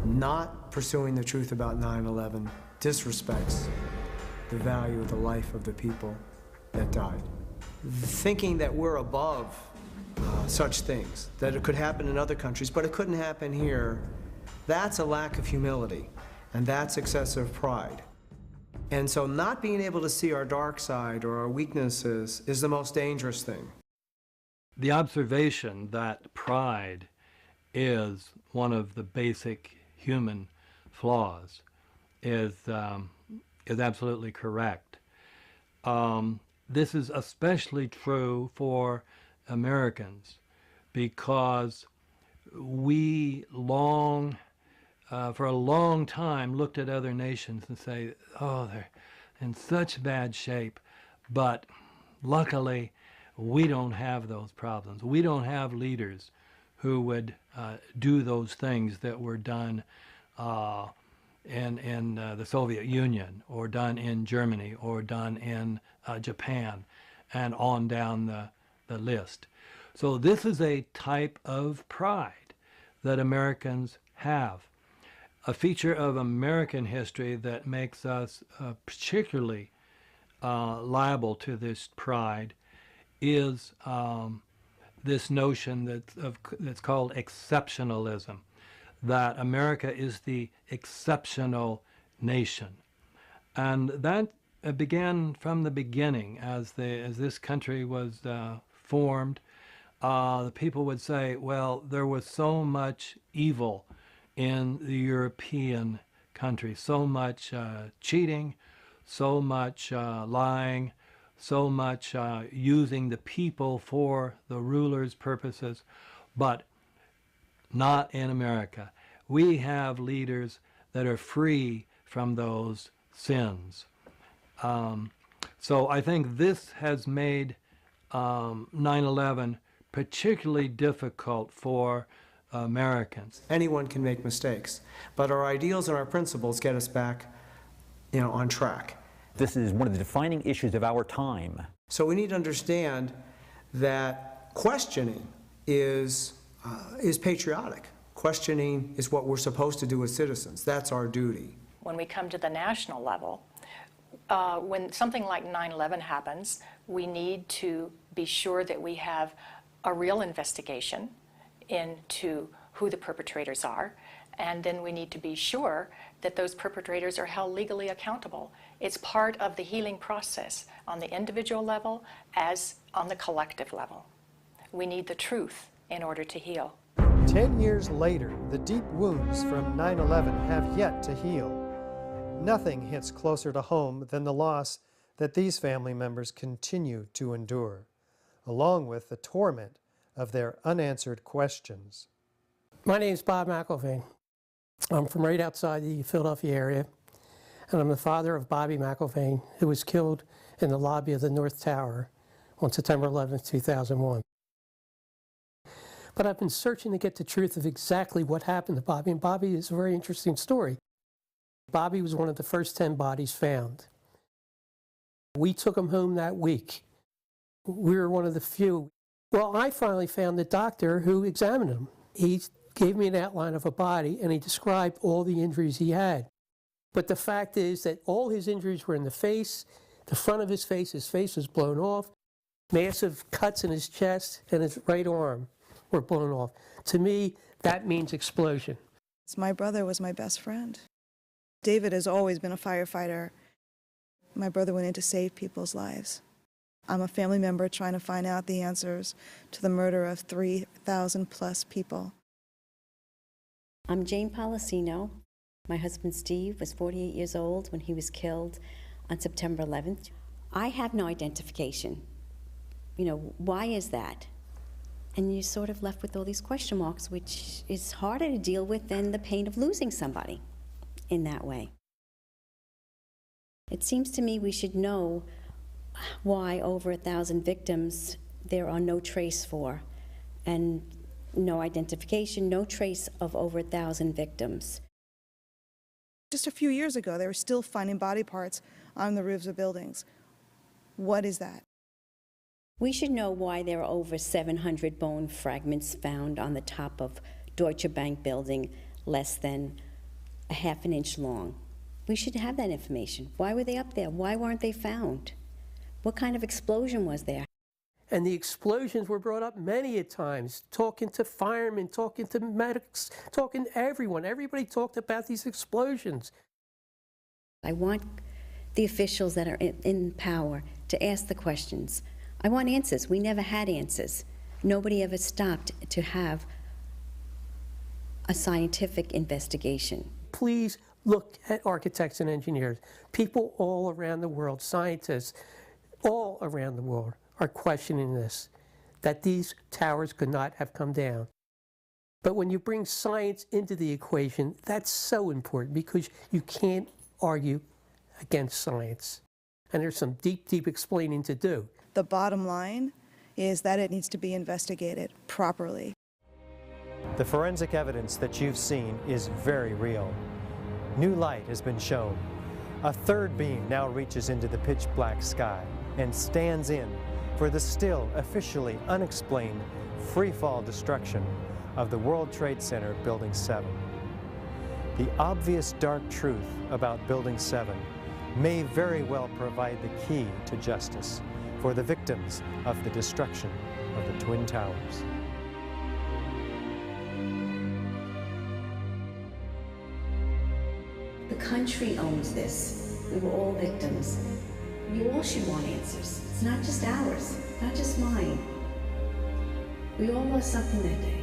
Not pursuing the truth about 9/11 disrespects the value of the life of the people that died. Thinking that we're above such things, that it could happen in other countries, but it couldn't happen here, that's a lack of humility, and that's excessive pride. And so not being able to see our dark side or our weaknesses is the most dangerous thing. The observation that pride is one of the basic human flaws is absolutely correct. This is especially true for Americans because we for a long time looked at other nations and say, oh, they're in such bad shape, but luckily we don't have those problems. We don't have leaders who would do those things that were done in the Soviet Union, or done in Germany, or done in Japan, and on down the list. So this is a type of pride that Americans have. A feature of American history that makes us particularly liable to this pride is this notion that's called exceptionalism, that America is the exceptional nation. And that began from the beginning. As this country was formed, the people would say, well, there was so much evil in the European countries, so much cheating, so much lying, so much using the people for the ruler's purposes, but not in America. We have leaders that are free from those sins. So I think this has made 9/11 particularly difficult for Americans. Anyone can make mistakes, but our ideals and our principles get us back, on track. This is one of the defining issues of our time. So we need to understand that questioning is patriotic. Questioning is what we're supposed to do as citizens. That's our duty. When we come to the national level, when something like 9/11 happens, we need to be sure that we have a real investigation into who the perpetrators are, and then we need to be sure that those perpetrators are held legally accountable. It's part of the healing process on the individual level as on the collective level. We need the truth in order to heal. 10 years later, the deep wounds from 9/11 have yet to heal. Nothing hits closer to home than the loss that these family members continue to endure, along with the torment of their unanswered questions. My name is Bob McIlvaine. I'm from right outside the Philadelphia area, and I'm the father of Bobby McIlvaine, who was killed in the lobby of the North Tower on September 11, 2001. But I've been searching to get the truth of exactly what happened to Bobby, and Bobby is a very interesting story. Bobby was one of the first 10 bodies found. We took him home that week. We were one of the few. Well, I finally found the doctor who examined him. He gave me an outline of a body, and he described all the injuries he had. But the fact is that all his injuries were in the face, the front of his face was blown off, massive cuts in his chest, and his right arm were blown off. To me, that means explosion. My brother was my best friend. David has always been a firefighter. My brother went in to save people's lives. I'm a family member trying to find out the answers to the murder of 3,000 plus people. I'm Jane Policino. My husband Steve was 48 years old when he was killed on September 11th. I have no identification why is that? And you're sort of left with all these question marks, which is harder to deal with than the pain of losing somebody in that way. It seems to me we should know why over 1,000 victims there are no trace for, and no identification, no trace of over 1,000 victims. Just a few years ago, they were still finding body parts on the roofs of buildings. What is that? We should know why there are over 700 bone fragments found on the top of Deutsche Bank building less than a half an inch long. We should have that information. Why were they up there? Why weren't they found? What kind of explosion was there? And the explosions were brought up many a times, talking to firemen, talking to medics, talking to everyone. Everybody talked about these explosions. I want the officials that are in power to ask the questions. I want answers. We never had answers. Nobody ever stopped to have a scientific investigation. Please look at architects and engineers. People all around the world, scientists, all around the world are questioning this, that these towers could not have come down. But when you bring science into the equation, that's so important because you can't argue against science. And there's some deep, deep explaining to do. The bottom line is that it needs to be investigated properly. The forensic evidence that you've seen is very real. New light has been shown. A third beam now reaches into the pitch black sky and stands in for the still officially unexplained free-fall destruction of the World Trade Center Building 7. The obvious dark truth about Building 7 may very well provide the key to justice for the victims of the destruction of the Twin Towers. The country owns this. We were all victims. You all should want answers. It's not just ours, not just mine. We all lost something that day.